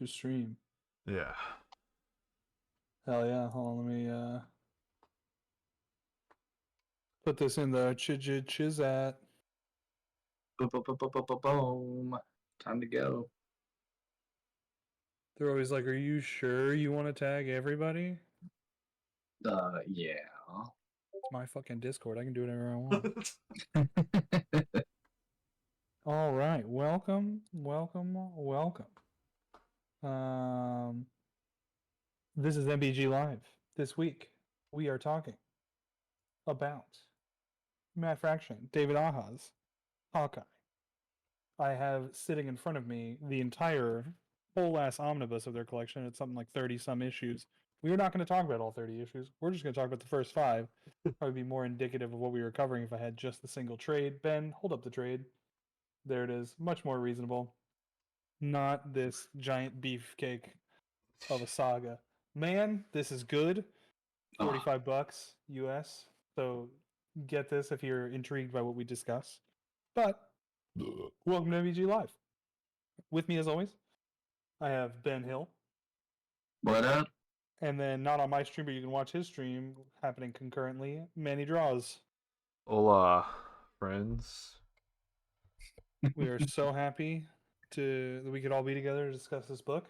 to stream. Yeah. Hell yeah. Hold on, let me put this in the chizat. Boom. Time to go. They're always like, are you sure you want to tag everybody? Yeah. It's my fucking Discord. I can do whatever I want. All right. Welcome. This is MBG Live. This week, we are talking about Matt Fraction, David Aha's Hawkeye. I have sitting in front of me the entire whole ass omnibus of their collection. It's something like 30 some issues. We are not going to talk about all 30 issues. We're just going to talk about the first 5. Probably be more indicative of what we were covering if I had just the single trade. Ben, hold up the trade. There it is. Much more reasonable. Not this giant beefcake of a saga. Man, this is good. $45 US. So get this if you're intrigued by what we discuss. But welcome to MVG Live. With me as always, I have Ben Hill. What up? And then not on my stream, but you can watch his stream happening concurrently. Manny Draws. Hola, friends. We are so happy that we could all be together to discuss this book.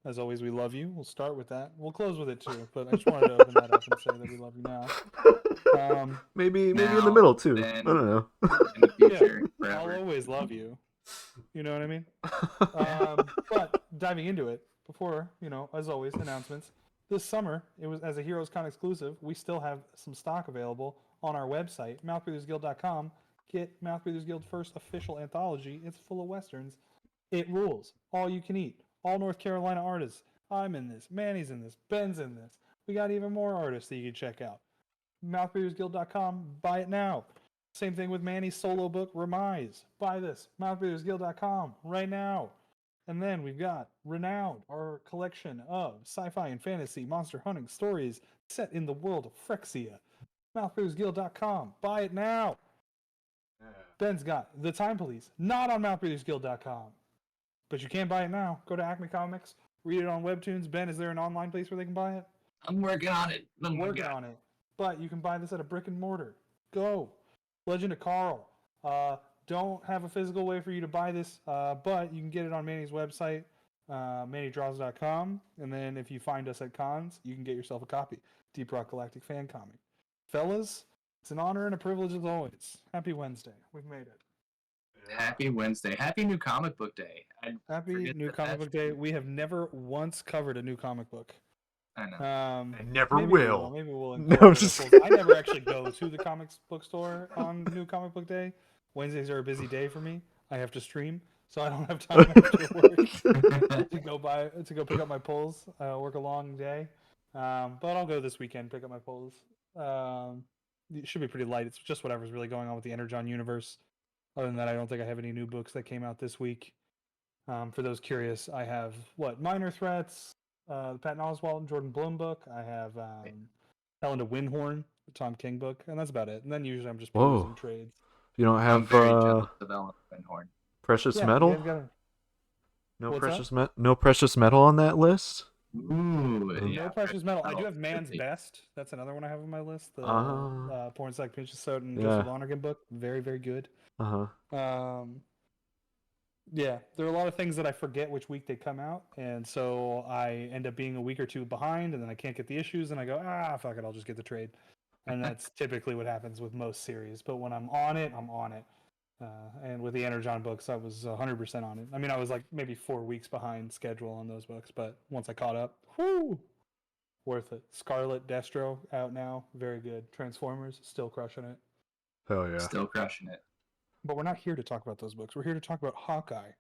As always, we love you. We'll start with that. We'll close with it too, but I just wanted to open that up and say that we love you now. Maybe in the middle too. I don't know. In the future, yeah, I'll always love you. You know what I mean? But diving into it, before, as always, announcements. This summer, it was as a Heroes Con exclusive. We still have some stock available on our website, mouthbreathersguild.com. Get Mouth Breathers Guild first official anthology. It's full of westerns. It rules. All you can eat. All North Carolina artists. I'm in this. Manny's in this. Ben's in this. We got even more artists that you can check out. mouthbreathersguild.com. Buy it now. Same thing with Manny's solo book, Remise. Buy this. mouthbreathersguild.com right now. And then we've got Renowned, our collection of sci-fi and fantasy monster hunting stories set in the world of Phyrexia. mouthbreathersguild.com. Buy it now. Ben's got The Time Police, not on mouthbreathersguild.com. But you can buy it now. Go to Acme Comics, read it on Webtoons. Ben, is there an online place where they can buy it? I'm working on it. I'm working on it. But you can buy this at a brick and mortar. Go. Legend of Carl. Don't have a physical way for you to buy this, but you can get it on Manny's website, mannydraws.com. And then if you find us at cons, you can get yourself a copy. Deep Rock Galactic fan comic. Fellas, it's an honor and a privilege as always. Happy Wednesday. We've made it. Happy Wednesday. Happy New Comic Book Day. Happy New Comic Book Day. We have never once covered a new comic book. I know. I never will. Maybe we'll No, I never actually go to the comics book store on New Comic Book Day. Wednesdays are a busy day for me. I have to stream, so I don't have time after work to go pick up my pulls. Work a long day, but I'll go this weekend pick up my pulls. It should be pretty light. It's just whatever's really going on with the Energon universe. Other than that, I don't think I have any new books that came out this week. For those curious, I have Minor Threats, the Patton Oswalt and Jordan Blum book. I have Helen to Windhorn, the Tom King book, and that's about it. And then usually I'm just perusing trades. You don't have Precious Metal? No Precious Metal on that list? Ooh, no Precious Metal. I do have Man's Best. That's another one I have on my list. The Porn Psych Pinches Soda and Joseph Lonergan book. Very, very good. Yeah, there are a lot of things that I forget which week they come out, and so I end up being a week or two behind, and then I can't get the issues, and I go, fuck it, I'll just get the trade. And that's typically what happens with most series. But when I'm on it, I'm on it. And with the Energon books, I was 100% on it. I mean, I was like maybe 4 weeks behind schedule on those books, but once I caught up, worth it. Scarlet, Destro, out now. Very good. Transformers, still crushing it. Hell yeah. Still crushing it. But we're not here to talk about those books. We're here to talk about Hawkeye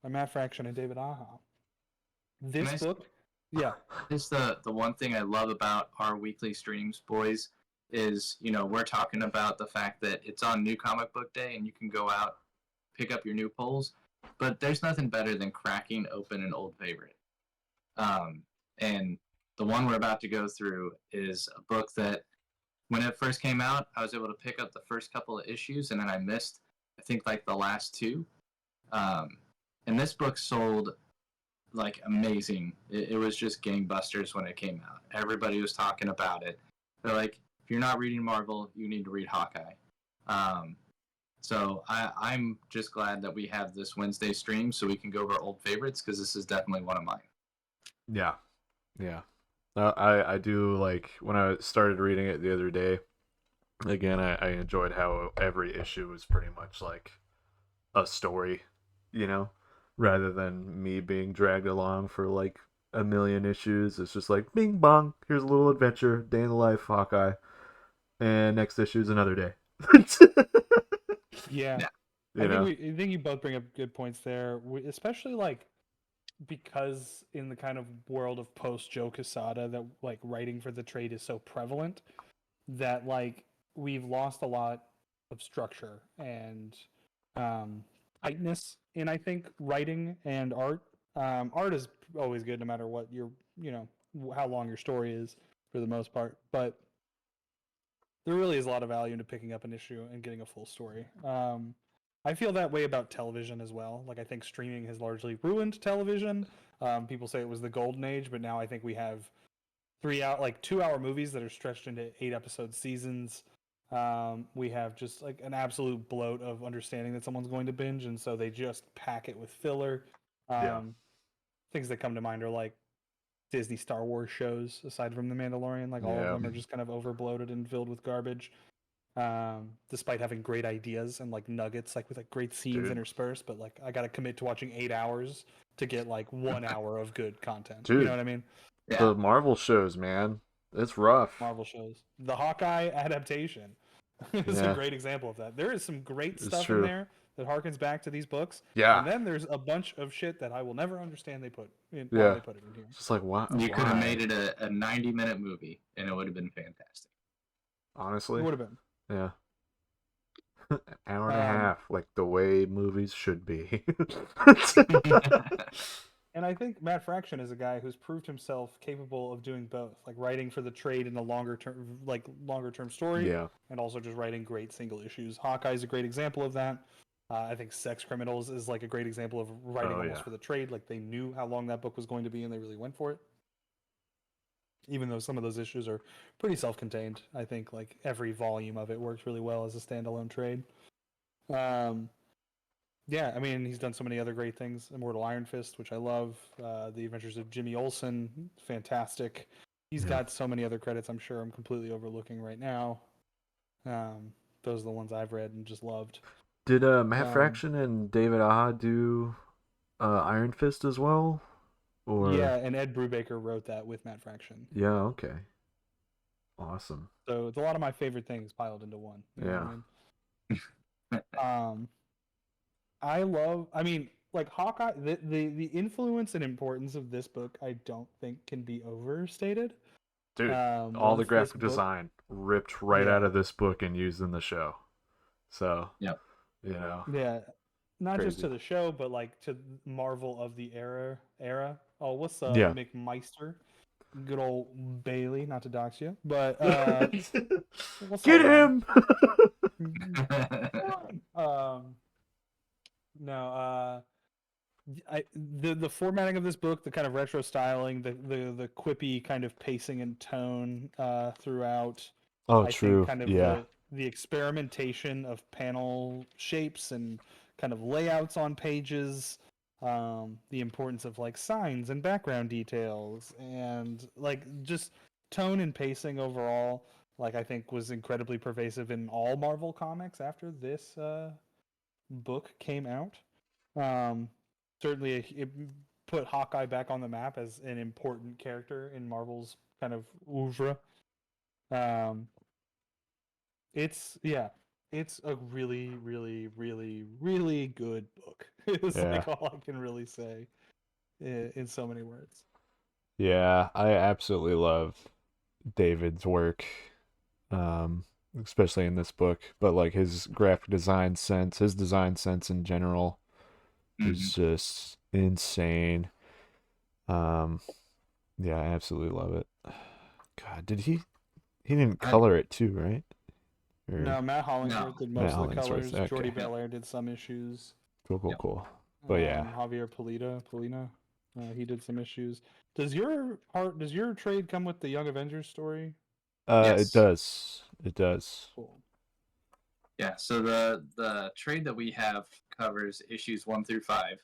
by Matt Fraction and David Aja. This book, It's the one thing I love about our weekly streams, boys, is, we're talking about the fact that it's on New Comic Book Day and you can go out, pick up your new pulls, but there's nothing better than cracking open an old favorite. And the one we're about to go through is a book that, when it first came out, I was able to pick up the first couple of issues, and then I missed, I think, the last 2. And this book sold like amazing. It was just gangbusters when it came out. Everybody was talking about it. They're like, if you're not reading Marvel, you need to read Hawkeye. So I'm just glad that we have this Wednesday stream so we can go over old favorites, because this is definitely one of mine. Yeah, yeah. I do like when I started reading it the other day. Again, I enjoyed how every issue was pretty much like a story, you know, rather than me being dragged along for like a million issues. It's just like bing bong, here's a little adventure, day in the life, Hawkeye, and next issue is another day. Yeah. Yeah. You know? I think you both bring up good points there, especially like because in the kind of world of post Joe Quesada that like writing for the trade is so prevalent that like we've lost a lot of structure and tightness in, I think, writing and art. Art is always good no matter what your, you know, how long your story is for the most part, but there really is a lot of value into picking up an issue and getting a full story. I feel that way about television as well. Like I think streaming has largely ruined television. People say it was the golden age, but now I think we have 2 hour movies that are stretched into 8 episode seasons. We have just like an absolute bloat of understanding that someone's going to binge, and so they just pack it with filler. Yeah. Things that come to mind are like Disney Star Wars shows, aside from The Mandalorian. Like all of them are just kind of over bloated and filled with garbage. Despite having great ideas and like nuggets, like with like great scenes interspersed, but like I gotta commit to watching 8 hours to get like 1 hour of good content. Dude, you know what I mean? Yeah. The Marvel shows, man, it's rough. Marvel shows. The Hawkeye adaptation is a great example of that. There is some great stuff in there that harkens back to these books. Yeah. And then there's a bunch of shit that I will never understand why they put it in here. Just like why? You could have made it a 90-minute movie, and it would have been fantastic. Honestly, It would have been. Yeah. Hour and a half, like the way movies should be. And I think Matt Fraction is a guy who's proved himself capable of doing both, like writing for the trade in a longer term story, and also just writing great single issues. Hawkeye is a great example of that. I think Sex Criminals is like a great example of writing almost for the trade. Like they knew how long that book was going to be, and they really went for it. Even though some of those issues are pretty self-contained, I think like every volume of it works really well as a standalone trade. Yeah, I mean, he's done so many other great things. Immortal Iron Fist, which I love. The Adventures of Jimmy Olsen, fantastic. He's got so many other credits I'm sure I'm completely overlooking right now. Those are the ones I've read and just loved. Did Matt Fraction and David Aja do Iron Fist as well? Or... Yeah, and Ed Brubaker wrote that with Matt Fraction. Yeah, okay. Awesome. So it's a lot of my favorite things piled into one. You know what I mean? I mean, like Hawkeye, the influence and importance of this book, I don't think can be overstated. Dude, all the graphic design ripped right out of this book and used in the show. So, yep. You know. Yeah. Not just to the show, but like to Marvel of the era. Oh, what's McMeister? Good old Bailey, not to dox you, but get him. The formatting of this book, the kind of retro styling, the quippy kind of pacing and tone throughout. Oh, I true. think kind of the experimentation of panel shapes and kind of layouts on pages, the importance of like signs and background details, and like just tone and pacing overall, like I think was incredibly pervasive in all Marvel comics after this book came out. Certainly it put Hawkeye back on the map as an important character in Marvel's kind of oeuvre. It's a really, really, really, really good book. It's like all I can really say in so many words. Yeah, I absolutely love David's work, especially in this book. But like his graphic design sense, his design sense in general, is just insane. Yeah, I absolutely love it. God, did he didn't color it too, right? No, Matt Hollingsworth did most of the colors. Jordi Belair did some issues. Cool. But yeah, Javier Polina. He did some issues. Does your trade come with the Young Avengers story? It Yes. does. It does. Cool. Yeah, so the trade that we have covers issues 1 through 5,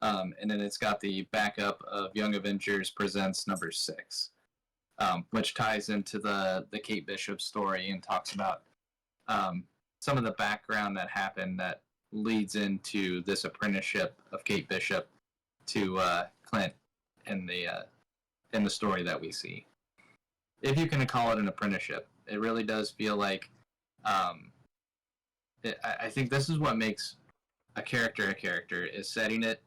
and then it's got the backup of Young Avengers Presents number 6, which ties into the Kate Bishop story and talks about some of the background that happened that leads into this apprenticeship of Kate Bishop to Clint in the story that we see. If you can call it an apprenticeship, it really does feel like. I think this is what makes a character is setting it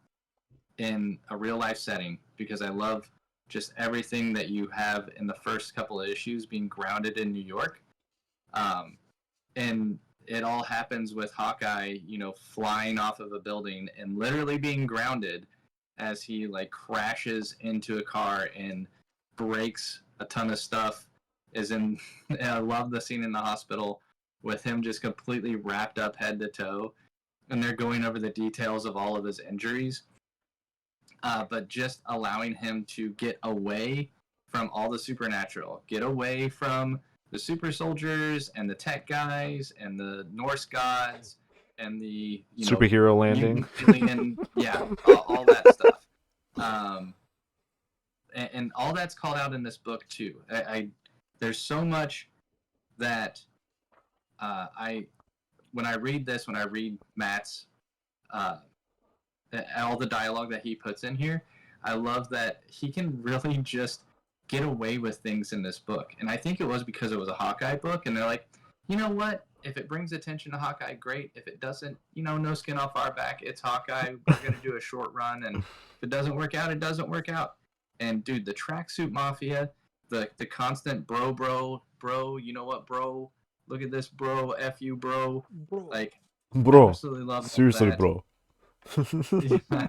in a real life setting, because I love just everything that you have in the first couple of issues being grounded in New York. And it all happens with Hawkeye, flying off of a building and literally being grounded as he like crashes into a car and breaks a ton of stuff. And I love the scene in the hospital with him just completely wrapped up head to toe, and they're going over the details of all of his injuries, but just allowing him to get away from all the supernatural, get away from the super soldiers and the tech guys and the Norse gods and the superhero landing, alien, yeah, all that stuff. And all that's called out in this book too. There's so much that when I read Matt's all the dialogue that he puts in here, I love that he can really just get away with things in this book. And I think it was because it was a Hawkeye book, and they're like, you know what? If it brings attention to Hawkeye, great. If it doesn't, no skin off our back. It's Hawkeye. We're going to do a short run, and if it doesn't work out, it doesn't work out. And dude, the tracksuit mafia, the constant bro, you know what, bro? Look at this, bro. F you, bro. Like, bro. I absolutely love Seriously, that. bro. Yeah,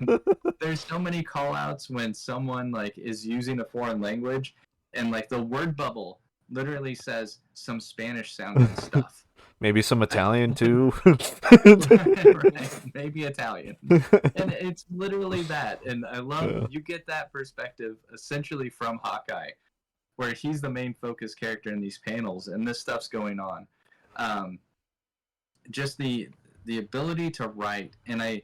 there's so many call outs when someone like is using a foreign language, and like the word bubble literally says some Spanish sounding stuff. Maybe some Italian too. Right, maybe Italian. And it's literally that. And I love you get that perspective essentially from Hawkeye, where he's the main focus character in these panels, and this stuff's going on. Just the ability to write, and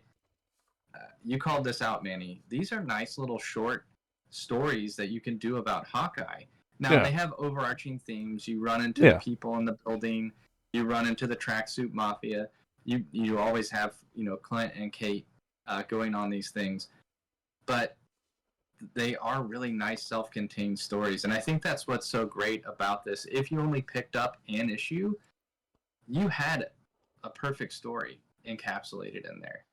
you called this out, Manny. These are nice little short stories that you can do about Hawkeye. Now, they have overarching themes. You run into the people in the building. You run into the tracksuit mafia. You always have, Clint and Kate going on these things. But they are really nice self-contained stories. And I think that's what's so great about this. If you only picked up an issue, you had a perfect story encapsulated in there.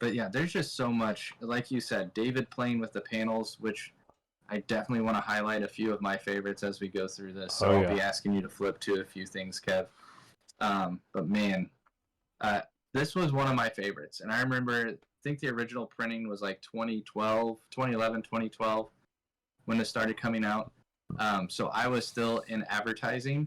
But yeah, there's just so much, like you said, David playing with the panels, which I definitely want to highlight a few of my favorites as we go through this. So I'll be asking you to flip to a few things, Kev. But man, this was one of my favorites. And I remember, I think the original printing was like 2011, 2012, when it started coming out. So I was still in advertising.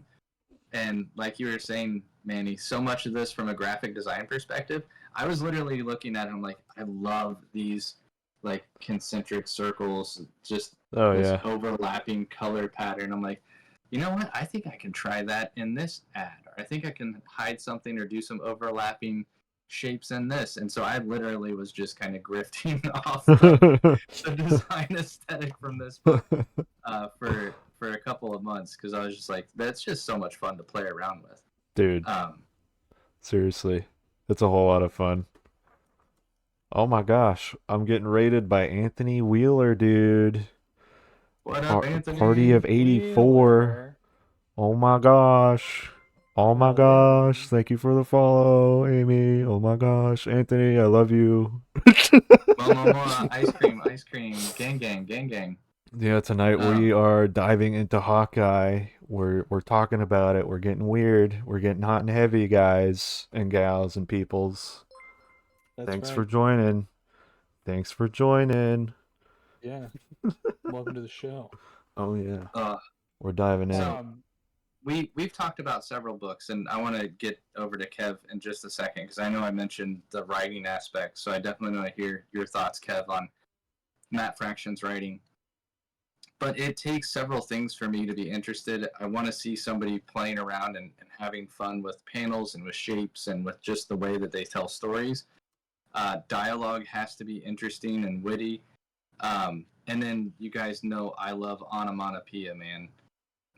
And like you were saying, Manny, so much of this from a graphic design perspective, I was literally looking at it, I'm like, I love these like concentric circles, just this overlapping color pattern. I'm like, you know what? I think I can try that in this ad. Or I think I can hide something or do some overlapping shapes in this. And so I literally was just kind of grifting off the design aesthetic from this book for a couple of months, because I was just like, that's just so much fun to play around with. Dude, seriously, it's a whole lot of fun. Oh my gosh, I'm getting rated by Anthony Wheeler, dude. What up, Anthony? Party of 84. Oh my gosh. Oh my gosh. Thank you for the follow, Amy. Oh my gosh. Anthony, I love you. More. Ice cream. Gang. Yeah, tonight we are diving into Hawkeye. We're talking about it. We're getting weird. We're getting hot and heavy, guys and gals and peoples. Thanks for joining. Yeah. Welcome to the show. Oh yeah. We're diving in. We've talked about several books, and I want to get over to Kev in just a second, because I know I mentioned the writing aspect, so I definitely want to hear your thoughts, Kev, on Matt Fraction's writing. But it takes several things for me to be interested. I want to see somebody playing around and having fun with panels and with shapes and with just the way that they tell stories. Dialogue has to be interesting and witty. And then you guys know I love onomatopoeia, man.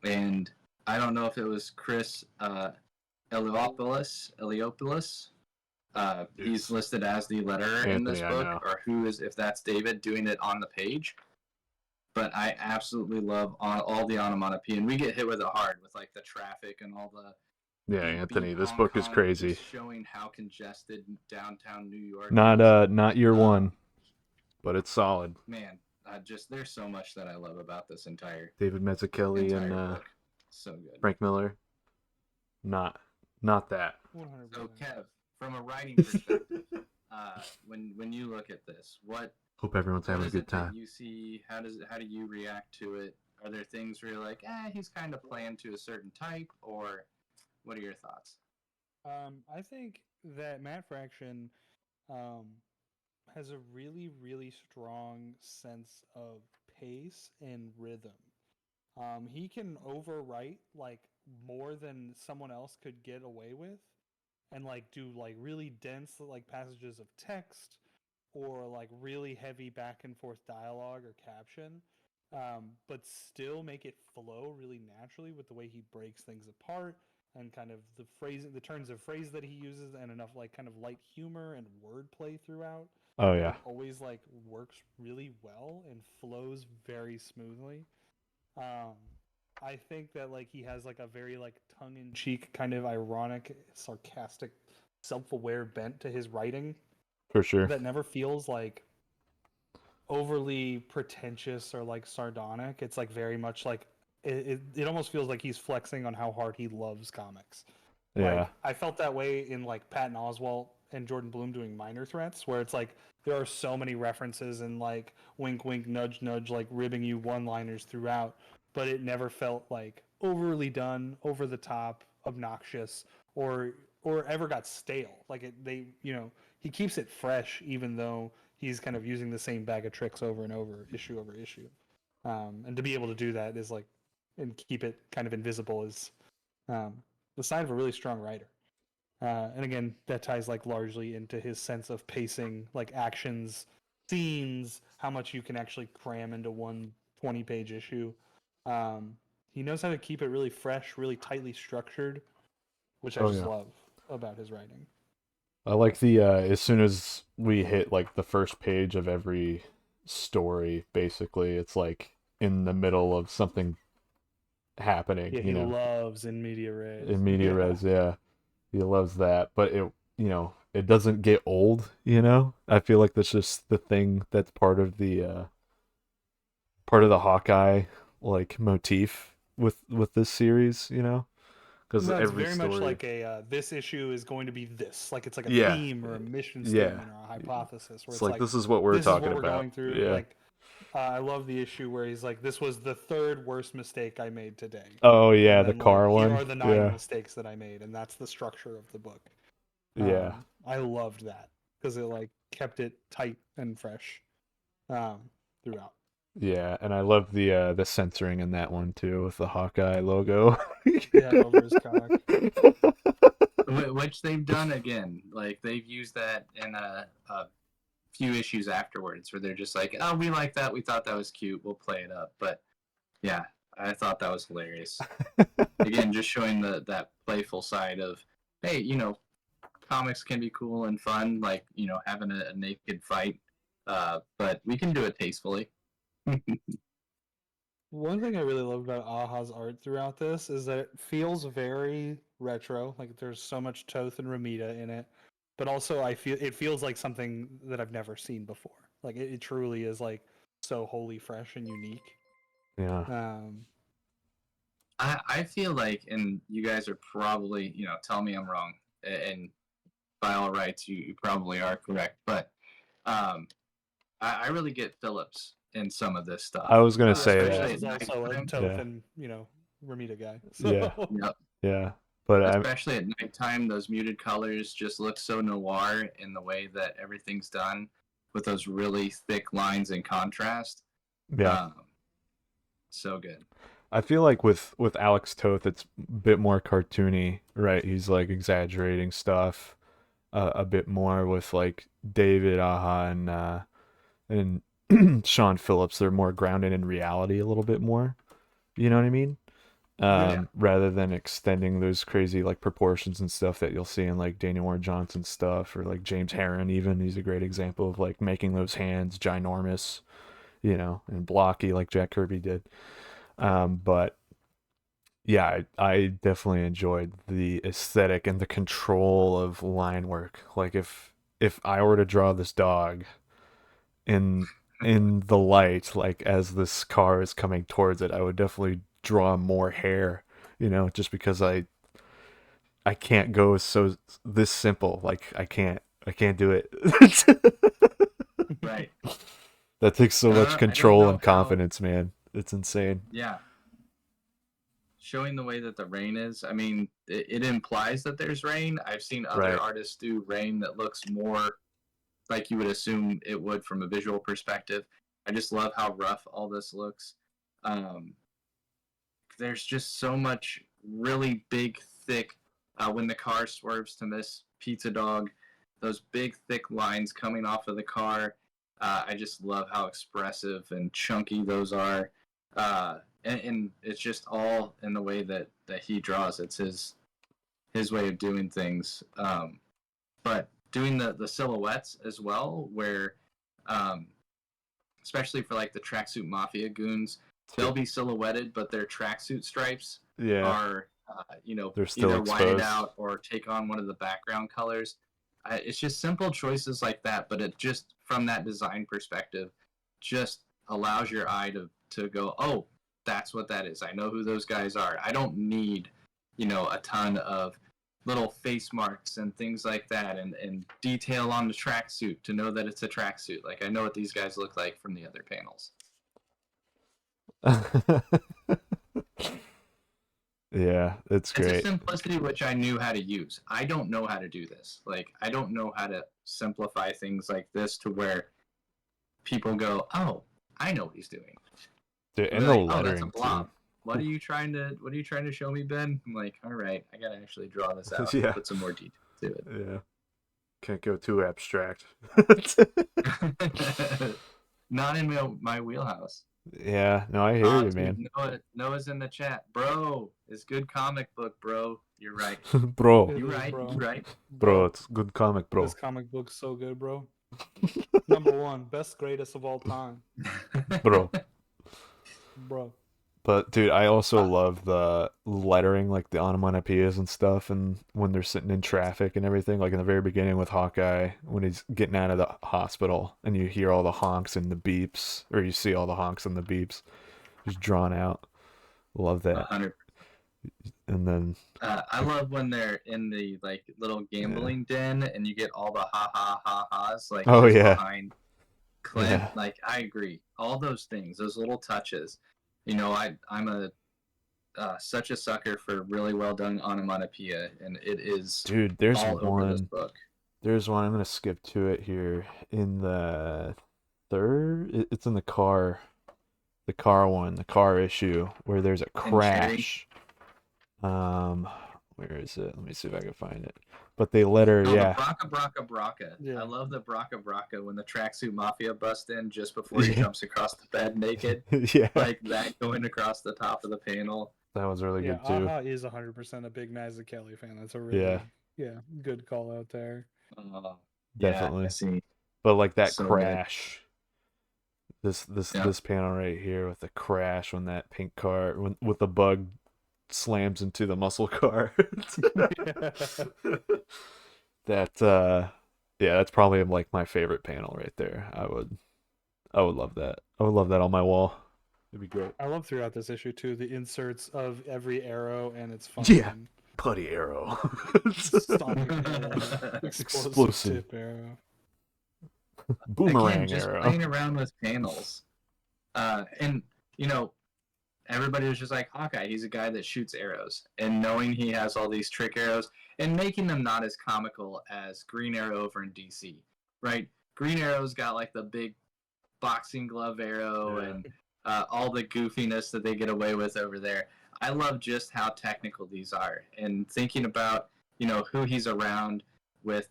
And I don't know if it was Chris Eliopoulos. He's listed as the letterer in this Anthony, I book, know. or who is, if that's David, doing it on the page. But I absolutely love all the onomatopoeia, and we get hit with it hard with like the traffic and all the. Yeah, Anthony, this book is crazy. Just showing how congested downtown New York. Not year one, but it's solid. Man, just there's so much that I love about this entire David Mazzucchelli and book. So good. Frank Miller. Not that. 100%. So Kev, from a writing perspective, when you look at this, what Hope everyone's having a good time. You see, how do you react to it? Are there things where you're like, he's kind of playing to a certain type, or what are your thoughts? I think that Matt Fraction has a really, really strong sense of pace and rhythm. He can overwrite like more than someone else could get away with, and like do like really dense like passages of text or like really heavy back and forth dialogue or caption, but still make it flow really naturally with the way he breaks things apart and kind of the phrasing, the turns of phrase that he uses, and enough like kind of light humor and wordplay throughout. Oh yeah. It always like works really well and flows very smoothly. I think that like he has like a very like tongue-in-cheek kind of ironic, sarcastic, self-aware bent to his writing. For sure. That never feels like overly pretentious or like sardonic. It's like very much like it almost feels like he's flexing on how hard he loves comics. Yeah. Like, I felt that way in like Patton Oswalt and Jordan Bloom doing Minor Threats, where it's like there are so many references and like wink wink nudge nudge like ribbing you one-liners throughout, but it never felt like overly done, over the top, obnoxious, or ever got stale. Like he keeps it fresh even though he's kind of using the same bag of tricks over and over, issue over issue. And to be able to do that is like, and keep it kind of invisible is the sign of a really strong writer. And again, that ties like largely into his sense of pacing, like actions, scenes, how much you can actually cram into one 20-page issue. He knows how to keep it really fresh, really tightly structured, which I love about his writing. I like the as soon as we hit like the first page of every story, basically, it's like in the middle of something happening. Yeah, he loves in media res. In media res, yeah. He loves that, but it doesn't get old, I feel like that's just the thing that's part of the Hawkeye like motif with this series, because every very story... much like a this issue is going to be this, like it's like a Yeah. theme or a mission statement or a hypothesis. Where it's like this is what we're talking about. Going through. Yeah. Like, I love the issue where he's like, "This was the third worst mistake I made today." Oh yeah, then, the car one. Here are the 9 mistakes that I made, and that's the structure of the book. Yeah, I loved that because it like kept it tight and fresh throughout. Yeah, and I love the censoring in that one too with the Hawkeye logo. Yeah, over his cock. Which they've done again. Like they've used that in a few issues afterwards, where they're just like, "Oh, we like that. We thought that was cute. We'll play it up." But yeah, I thought that was hilarious. Again, just showing that playful side of, hey, comics can be cool and fun, like having a naked fight, but we can do it tastefully. One thing I really love about Aha's art throughout this is that it feels very retro. Like there's so much Toth and Ramita in it, but also it feels like something that I've never seen before. Like it truly is like so wholly fresh and unique. Yeah. I feel like, and you guys are probably, tell me I'm wrong, and by all rights, you probably are correct, but I really get Phillips in some of this stuff. I was gonna say that. He's also a Toth and Ramita guy. So. Yeah. Yep. Yeah. But especially at nighttime, those muted colors just look so noir in the way that everything's done. with those really thick lines and contrast. Yeah. So good. I feel like with Alex Toth, it's a bit more cartoony, right? He's like exaggerating stuff a bit more. With like David Aja and Sean Phillips, they're more grounded in reality a little bit more. You know what I mean? Yeah. Rather than extending those crazy like proportions and stuff that you'll see in like Daniel Warren Johnson stuff, or like James Herron. Even he's a great example of like making those hands ginormous, you know, and blocky like Jack Kirby did. But yeah, I definitely enjoyed the aesthetic and the control of line work. Like if I were to draw this dog in the light, like as this car is coming towards it, I would definitely draw more hair, you know, just because I can't go so this simple. Like I can't do it. Right. That takes so much I don't control know and confidence, man. It's insane. Yeah. Showing the way that the rain is, I mean, it implies that there's rain. I've seen other Right. artists do rain that looks more like you would assume it would from a visual perspective. I just love how rough all this looks. There's just so much really big, thick, when the car swerves to miss Pizza Dog, those big, thick lines coming off of the car. I just love how expressive and chunky those are. And it's just all in the way that he draws. It's his way of doing things. But doing the silhouettes as well, where especially for like the tracksuit mafia goons, they'll be silhouetted, but their tracksuit stripes are they're still either exposed. whited out or take on one of the background colors. It's just simple choices like that, but it just, from that design perspective, just allows your eye to go, oh, that's what that is. I know who those guys are. I don't need, a ton of little face marks and things like that and detail on the tracksuit to know that it's a tracksuit. Like, I know what these guys look like from the other panels. Yeah, it's great. It's a simplicity which I knew how to use. I don't know how to do this. Like, I don't know how to simplify things like this to where people go, oh, I know what he's doing. Dude, and the like, oh, that's a lettering blob. too. What are you trying to show me, Ben? I'm like, all right, I gotta actually draw this out Yeah. and put some more detail to it. Yeah. Can't go too abstract. Not in my wheelhouse. Yeah, no, I hear you, man. Noah's in the chat. Bro, it's good comic book, bro. You're right. Bro. You're right. Bro. You're right. Bro, it's good comic, bro. This comic book's so good, bro. Number one, best, greatest of all time, Bro. bro. But dude, I also love the lettering, like the onomatopoeias and stuff, and when they're sitting in traffic and everything, like in the very beginning with Hawkeye, when he's getting out of the hospital and you hear all the honks and the beeps, or you see all the honks and the beeps just drawn out. Love that. 100%. And then I love when they're in the like little gambling den and you get all the ha-has like Oh, just yeah. behind Clint. Yeah. Like, I agree. All those things, those little touches. I'm a such a sucker for really well done onomatopoeia, and it is dude, there's all over this one. book. There's one. I'm gonna skip to it here in the third. It's in the car one, the car issue where there's a crash. Where is it? Let me see if I can find it. But they let her, Oh, yeah. the Braka. Yeah. I love the Braka when the tracksuit mafia bust in just before he jumps across the bed naked. Yeah. Like that going across the top of the panel. That was really Yeah, good too. Aha is 100% a big Kelly fan. That's a really good call out there. Definitely. Yeah, I see. But like that So crash. This panel right here with the crash when that pink car with the bug slams into the muscle car. That that's probably like my favorite panel right there. I would love that. I would love that on my wall. It'd be great. I love throughout this issue too the inserts of every arrow and its Yeah. function. Putty arrow. Sonic arrow. Explosive tip arrow. Boomerang Again, just arrow. playing around with panels. And everybody was just like, Hawkeye, he's a guy that shoots arrows. And knowing he has all these trick arrows and making them not as comical as Green Arrow over in DC, right? Green Arrow's got like the big boxing glove arrow and all the goofiness that they get away with over there. I love just how technical these are, and thinking about who he's around with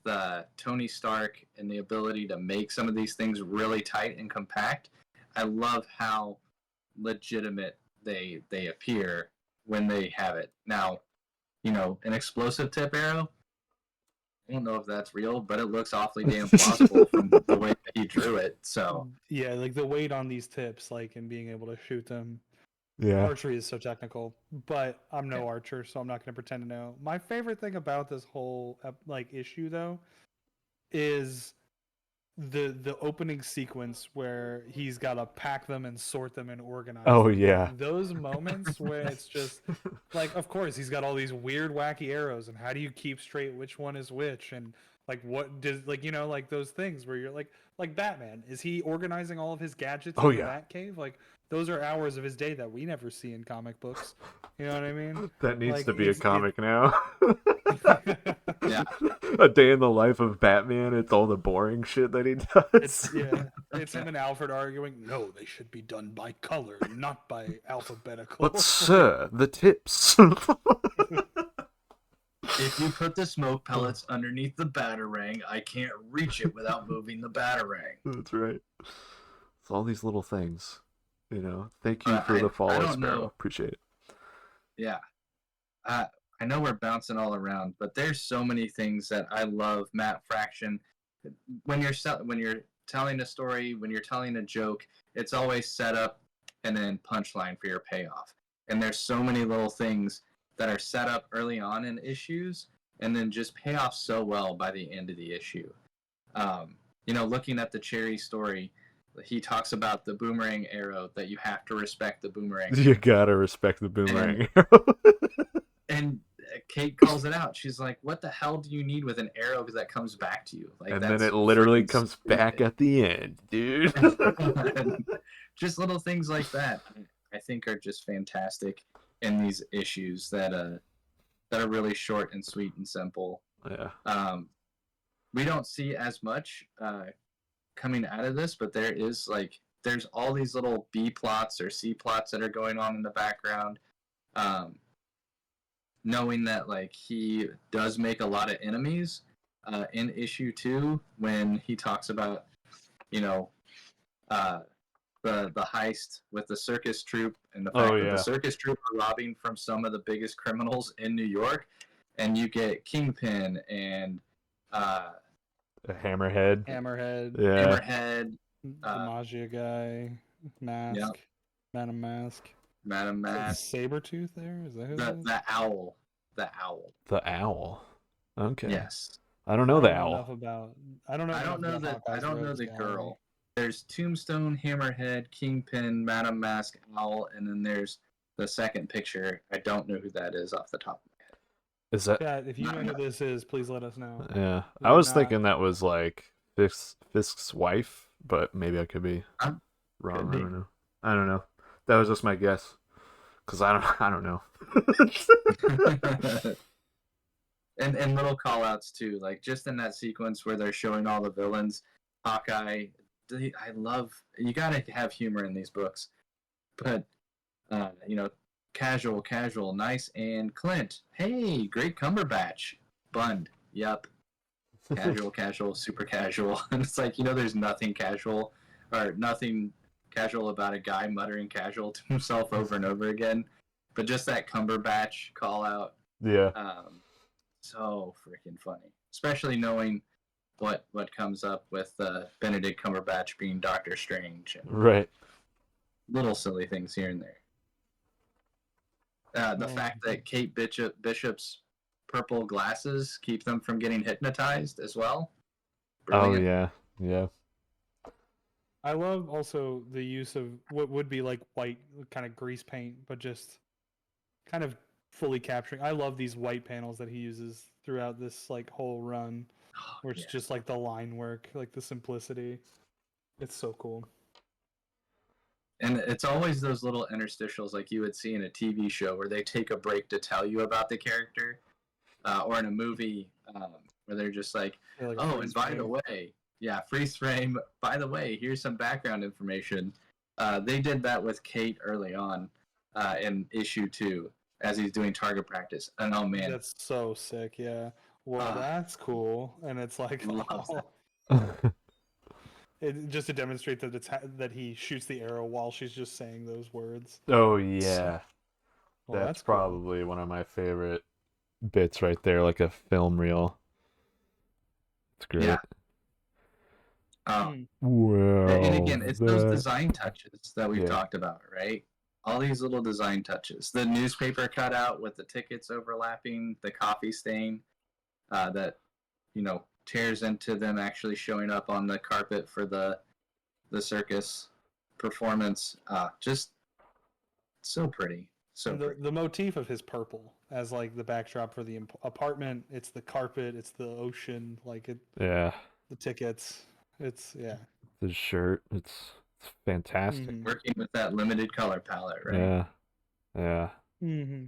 Tony Stark and the ability to make some of these things really tight and compact. I love how legitimate they appear when they have it. Now, an explosive tip arrow, I don't know if that's real, but it looks awfully damn plausible from the way that he drew it. So yeah, like the weight on these tips, like, and being able to shoot them. Yeah. Archery is so technical, but I'm no archer, so I'm not going to pretend to know. My favorite thing about this whole issue, though, is the opening sequence where he's got to pack them and sort them and organize Oh them. yeah. Like, those moments where it's just like, of course he's got all these weird wacky arrows, and how do you keep straight which one is which, and like what does like those things where you're like Batman, is he organizing all of his gadgets in the Batcave? Like, those are hours of his day that we never see in comic books. You know what I mean? That needs Like, to be a comic now. yeah. A day in the life of Batman. It's all the boring shit that he does. It's him and Alfred arguing. No, they should be done by color, not by alphabetical. But sir, the tips. If you put the smoke pellets underneath the batarang, I can't reach it without moving the batarang. That's right. It's all these little things. Thank you for the follow, Sparrow. Appreciate it. Yeah. I know we're bouncing all around, but there's so many things that I love. Matt Fraction, when you're telling a story, when you're telling a joke, it's always set up and then punchline for your payoff. And there's so many little things that are set up early on in issues and then just pay off so well by the end of the issue. Looking at the Cherry story, he talks about the boomerang arrow, that you have to respect the boomerang. You gotta respect the boomerang arrow. And Kate calls it out. She's like, what the hell do you need with an arrow that comes back to you? Like, and then it literally comes back at the end, dude. Just little things like that, I think, are just fantastic in these issues that are really short and sweet and simple. Yeah. We don't see as much coming out of this, but there's all these little B plots or C plots that are going on in the background. Knowing that he does make a lot of enemies in issue 2, when he talks about the heist with the circus troupe, and the fact that the circus troupe are robbing from some of the biggest criminals in New York, and you get Kingpin and Hammerhead, the Magia guy, Mask, Madam Mask. Sabretooth there? Is that who the owl? The owl. Okay. Yes. I don't know the owl. I don't know the girl. There's Tombstone, Hammerhead, Kingpin, Madam Mask, Owl, and then there's the second picture. I don't know who that is off the top of my head. Is that? Yeah, if you know who this is, please let us know. Yeah, I was thinking that was like Fisk's wife, but maybe I could be wrong. I don't know. That was just my guess, because I don't know. and little call outs too, like just in that sequence where they're showing all the villains. Hawkeye, I love, you gotta have humor in these books, but casual, nice, and Clint, hey, great Cumberbatch, Bund, yep, casual, super casual, and it's like, there's nothing casual about a guy muttering casual to himself over and over again, but just that Cumberbatch call out, so freaking funny, especially knowing what comes up with Benedict Cumberbatch being Doctor Strange, and right, little silly things here and there. The fact that Kate Bishop's purple glasses keep them from getting hypnotized as well. Brilliant. Oh yeah. I love also the use of what would be like white kind of grease paint, but just kind of fully capturing. I love these white panels that he uses throughout this whole run, where it's just like the line work, like the simplicity. It's so cool. And it's always those little interstitials like you would see in a TV show where they take a break to tell you about the character, or in a movie where they're just like, oh, and by the way, Yeah, freeze frame. By the way, here's some background information. They did that with Kate early on in issue 2 as he's doing target practice. And oh man, That's so sick. Yeah. Well, Ah. that's cool. And it's like, Loves just to demonstrate that that he shoots the arrow while she's just saying those words. Oh yeah, Well, that's cool. probably one of my favorite bits right there, like a film reel. It's great. Yeah. Well, And again, it's those that- design touches that we've Yeah. talked about, right? All these little design touches. The newspaper cutout with the tickets overlapping, the coffee stain that, tears into them actually showing up on the carpet for the circus performance. Just so pretty. So And pretty. the motif of his purple as like the backdrop for the apartment. It's the carpet. It's the ocean. Like it. Yeah, The tickets. It's the shirt. It's fantastic. Mhm. Working with that limited color palette, right? Yeah, yeah, Mm-hmm.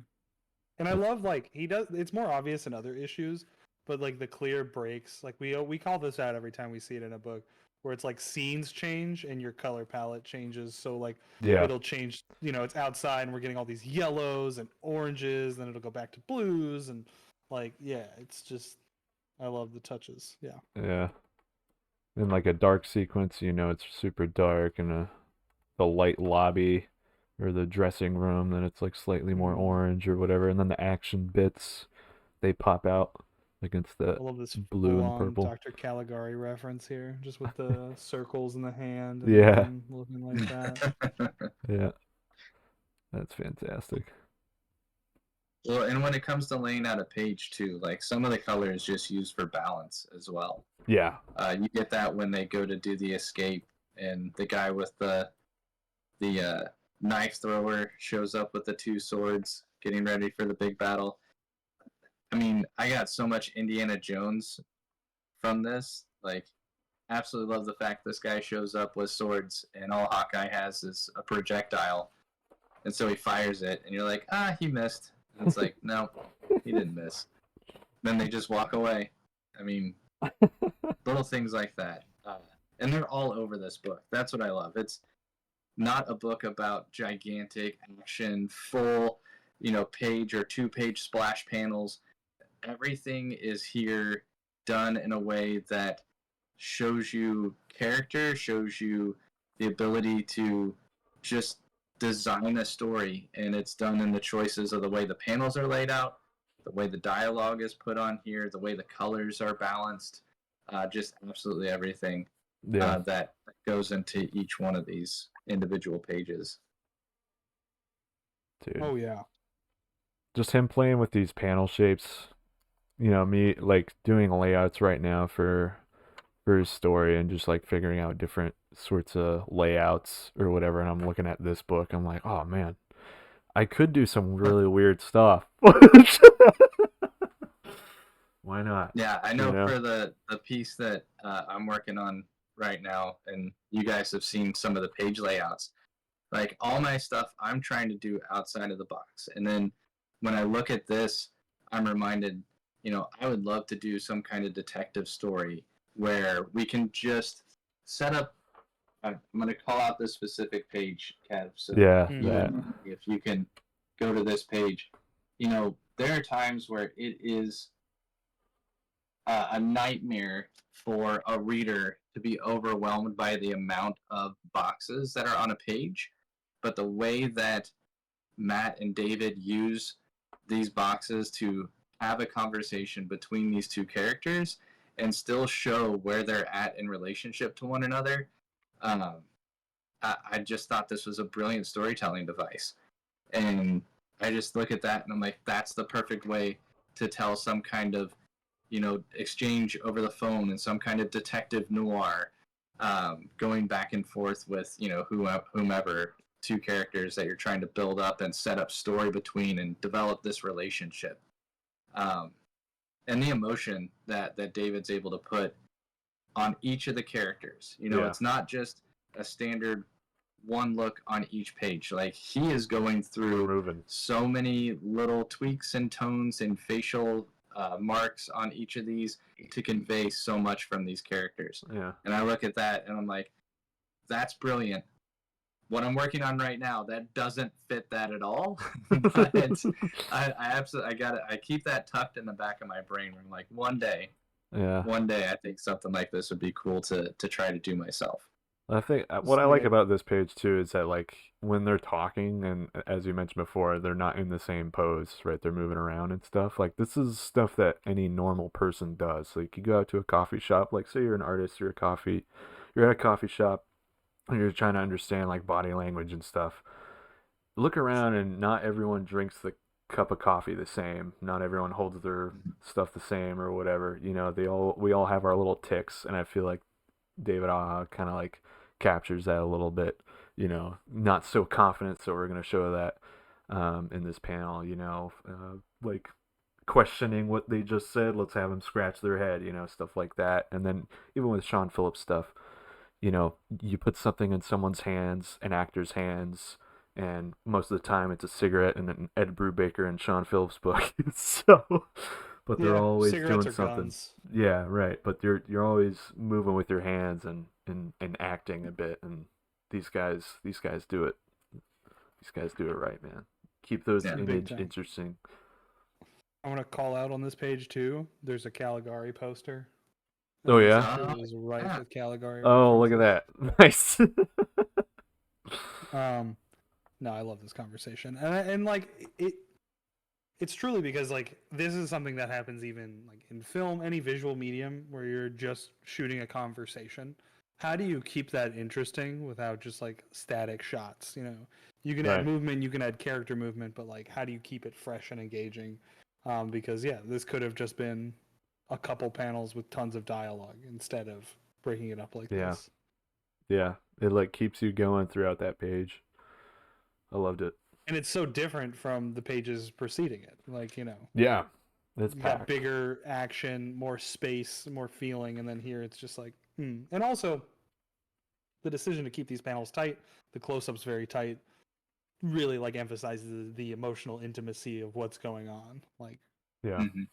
And I love like he does. It's more obvious in other issues, but like the clear breaks. Like we call this out every time we see it in a book, where it's like scenes change and your color palette changes. So like yeah. it'll change. It's outside and we're getting all these yellows and oranges. Then it'll go back to blues and like it's just I love the touches. Yeah. Yeah. In like a dark sequence, it's super dark, and the light lobby or the dressing room, then it's like slightly more Mhm. orange or whatever, and then the action bits, they pop out against the I love this blue and full-on purple. Dr. Caligari reference here, just with the circles in the hand and Yeah. him looking like that. Yeah. That's fantastic. Well, and when it comes to laying out a page too, like some of the color is just used for balance as well. Yeah. You get that when they go to do the escape, and the guy with the knife thrower shows up with the 2 swords, getting ready for the big battle. I mean, I got so much Indiana Jones from this. Like, absolutely love the fact this guy shows up with swords, and all Hawkeye has is a projectile, and so he fires it, and you're like, he missed. And it's like, no, he didn't miss. Then they just walk away. I mean, little things like that. And they're all over this book. That's what I love. It's not a book about gigantic action, full, page or 2-page splash panels. Everything is here done in a way that shows you character, shows you the ability to just design a story, and it's done in the choices of the way the panels are laid out, the way the dialogue is put on here, the way the colors are balanced, just absolutely everything that goes into each one of these individual pages. Dude. Oh yeah. Just him playing with these panel shapes, me like doing layouts right now for his story, and just like figuring out different sorts of layouts or whatever, and I'm looking at this book, I'm like, oh man, I could do some really weird stuff. Why not? Yeah, I know, for the piece that I'm working on right now, and you guys have seen some of the page layouts, like all my stuff I'm trying to do outside of the box. And then when I look at this, I'm reminded, I would love to do some kind of detective story where we can just set up. I'm going to call out this specific page, Kev. So if you can go to this page, there are times where it is a nightmare for a reader to be overwhelmed by the amount of boxes that are on a page. But the way that Matt and David use these boxes to have a conversation between these 2 characters and still show where they're at in relationship to one another, I just thought this was a brilliant storytelling device. And I just look at that and I'm like, that's the perfect way to tell some kind of, exchange over the phone, and some kind of detective noir, going back and forth with, whomever, 2 characters that you're trying to build up and set up story between and develop this relationship. And the emotion that David's able to put on each of the characters. It's not just a standard one look on each page. Like, he is going through so many little tweaks and tones and facial marks on each of these to convey so much from these characters. Yeah. And I look at that and I'm like, that's brilliant. What I'm working on right now, that doesn't fit that at all. But I absolutely, I keep that tucked in the back of my brain. Where I'm like, one day, I think something like this would be cool to try to do myself. I think what I like about this page too is that like when they're talking, and as you mentioned before, they're not in the same pose, right? They're moving around and stuff. Like this is stuff that any normal person does. Like you go out to a coffee shop, like say you're an artist, you're at a coffee shop, and you're trying to understand like body language and stuff. Look around, and not everyone drinks the cup of coffee the same. Not everyone holds their stuff the same or whatever. You know, we all have our little ticks, and I feel like David Aja kind of like captures that a little bit, you know, not so confident, so we're going to show that in this panel, you know, like questioning what they just said, let's have them scratch their head, you know, stuff like that. And then even with Sean Phillips stuff, you know, you put something in someone's hands, an actor's hands, and most of the time it's a cigarette in an Ed Brubaker and Sean Phillips book. So but they're always doing something. Guns. Yeah, right. But you're always moving with your hands and acting a bit, and these guys do it. These guys do it right, man. Keep those image interesting. I want to call out on this page too. There's a Caligari poster. Oh yeah. It is rife with Caligari. Oh, look at that! Nice. No, I love this conversation, and like it. It's truly because like this is something that happens even like in film, any visual medium where you're just shooting a conversation. How do you keep that interesting without just like static shots? You know, you can add movement, you can add character movement, but like how do you keep it fresh and engaging? Because this could have just been a couple panels with tons of dialogue instead of breaking it up like this. Yeah, it like keeps you going throughout that page. I loved it. And it's so different from the pages preceding it. Like, you know. Yeah. It's got bigger action, more space, more feeling, and then here it's just like, And also, the decision to keep these panels tight, the close-up's very tight, really like emphasizes the emotional intimacy of what's going on. Like,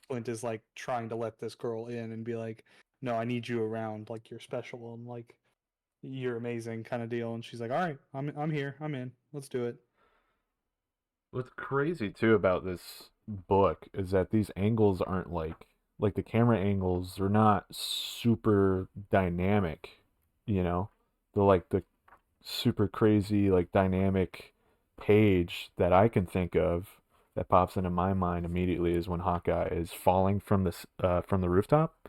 Clint is like trying to let this girl in and be like, no, I need you around, like you're special and like you're amazing kind of deal. And she's like, all right, I'm here, I'm in, let's do it. What's crazy too about this book is that these angles aren't like the camera angles are not super dynamic, you know? They're like the super crazy like dynamic page that I can think of that pops into my mind immediately is when Hawkeye is falling from the rooftop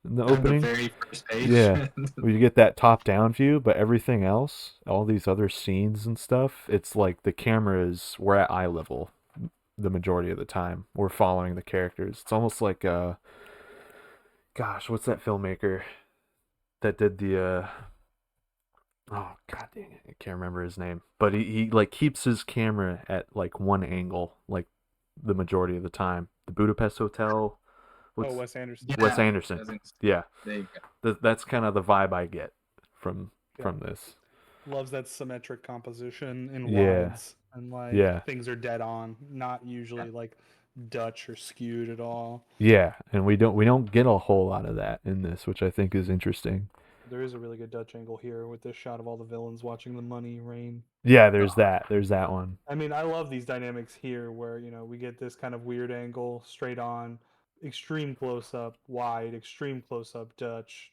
in the opening. The very first page. Yeah, where you get that top-down view, but everything else, all these other scenes and stuff, it's like the cameras, we're at eye level the majority of the time. We're following the characters. It's almost like, gosh, what's that filmmaker that did the, oh, god dang it, I can't remember his name. But he like keeps his camera at like one angle, like the majority of the time. The Budapest Hotel. Wes Anderson. Yeah. Wes Anderson. Yeah. There you go. That's kind of the vibe I get from this. Loves that symmetric composition in wides and like things are dead on, not usually like Dutch or skewed at all. Yeah, and we don't get a whole lot of that in this, which I think is interesting. There is a really good Dutch angle here with this shot of all the villains watching the money rain. Yeah, there's that one. I mean, I love these dynamics here where, you know, we get this kind of weird angle straight on, extreme close-up, wide, extreme close-up, Dutch,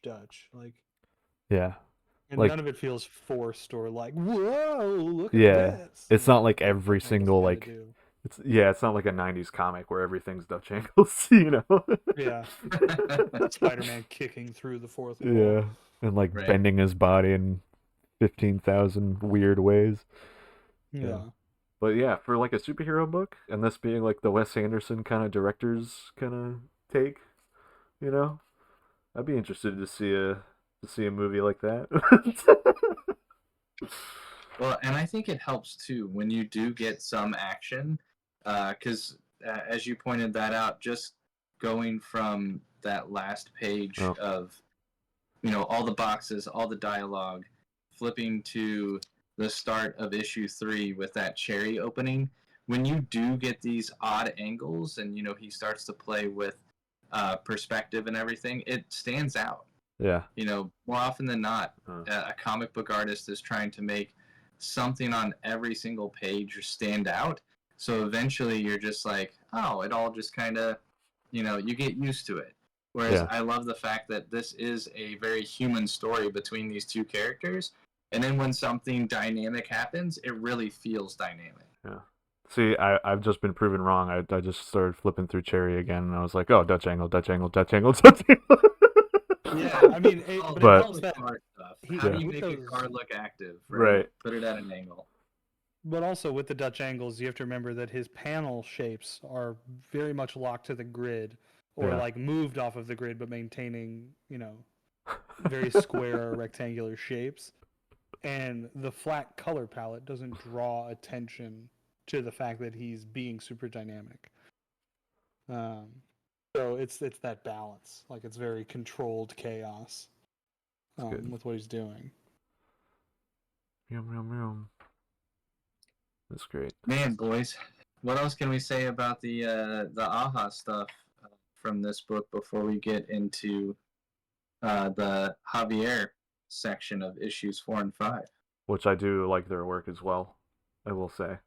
like... Yeah. And like, none of it feels forced or like, whoa, look at this. It's not like every single, like... It's not like a 90s comic where everything's Dutch angles, you know? Yeah. Spider-Man kicking through the fourth wall. Yeah, and like bending his body in 15,000 weird ways. Yeah. But yeah, for like a superhero book, and this being like the Wes Anderson kind of director's kind of take, you know, I'd be interested to see a movie like that. Well, and I think it helps too when you do get some action, because as you pointed that out, just going from that last page of, you know, all the boxes, all the dialogue, flipping to the start of issue 3 with that cherry opening, when you do get these odd angles and, you know, he starts to play with perspective and everything, it stands out. Yeah. You know, more often than not, a comic book artist is trying to make something on every single page stand out. So eventually you're just like, oh, it all just kind of, you know, you get used to it. Whereas Yeah. I love the fact that this is a very human story between these two characters. And then when something dynamic happens, it really feels dynamic. Yeah. See, I've just been proven wrong. I just started flipping through Cherry again, and I was like, oh, Dutch angle, Dutch angle, Dutch angle, Dutch angle. Yeah, I mean, Oh, but But- it helps that car stuff. he- How do Yeah. you with make a those- car look active? Right. Put it at an angle. But also with the Dutch angles, you have to remember that his panel shapes are very much locked to the grid, or Yeah. like moved off of the grid, but maintaining, you know, very square or rectangular shapes. And the flat color palette doesn't draw attention to the fact that he's being super dynamic. So it's that balance. Like it's very controlled chaos good. with what he's doing. Yum, yum, yum. That's great. Man, boys, what else can we say about the AHA stuff from this book before we get into the Javier section of issues 4 and 5? Which I do like their work as well, I will say.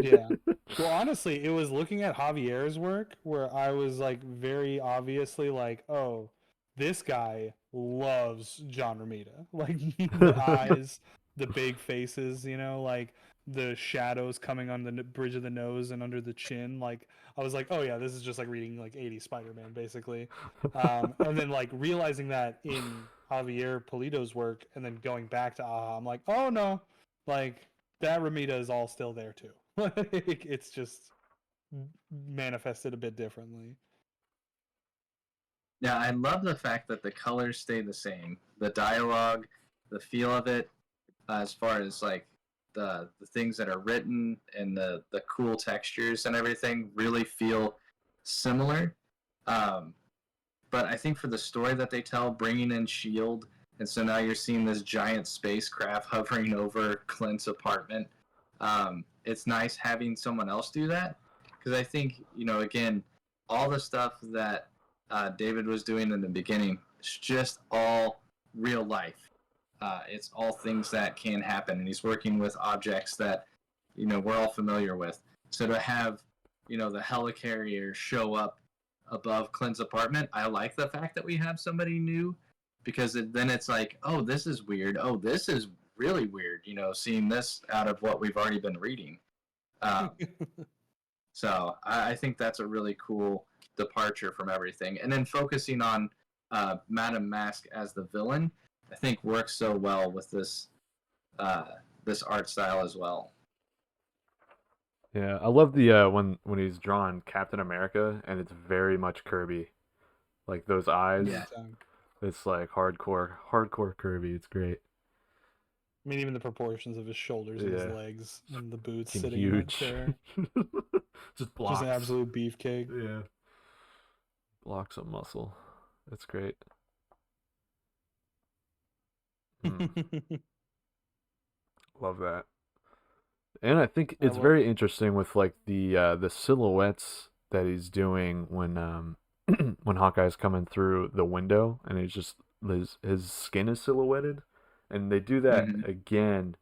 Yeah. Well, honestly, it was looking at Javier's work where I was like very obviously like, oh, this guy loves John Romita. Like the eyes, the big faces, you know, like the shadows coming on the bridge of the nose and under the chin. Like I was like, oh yeah, this is just like reading like 80s Spider-Man basically. And then like realizing that in Javier Polito's work and then going back to AHA, I'm like, oh no, like that Romita is all still there too. Like it's just manifested a bit differently. Yeah, I love the fact that the colors stay the same. The dialogue, the feel of it, as far as like the things that are written and the cool textures and everything really feel similar. But I think for the story that they tell, bringing in S.H.I.E.L.D., and so now you're seeing this giant spacecraft hovering over Clint's apartment. It's nice having someone else do that, because I think, you know, again, all the stuff that David was doing in the beginning, it's just all real life. It's all things that can happen, and he's working with objects that, you know, we're all familiar with. So to have, you know, the helicarrier show up above Clint's apartment, I like the fact that we have somebody new, because then it's like, oh, this is weird. Oh, this is really weird, you know, seeing this out of what we've already been reading. So I think that's a really cool departure from everything. And then focusing on Madame Mask as the villain, I think works so well with this this art style as well. Yeah, I love the when he's drawn Captain America and it's very much Kirby. Like those eyes. Yeah. It's like hardcore Kirby. It's great. I mean, even the proportions of his shoulders and his Yeah. legs and the boots Fucking sitting in that huge. chair. Just blocks. Just an absolute beefcake. Yeah. Blocks of muscle. It's great. Love that. And I think it's very interesting with like the silhouettes that he's doing when when Hawkeye's coming through the window and he's just his skin is silhouetted, and they do that again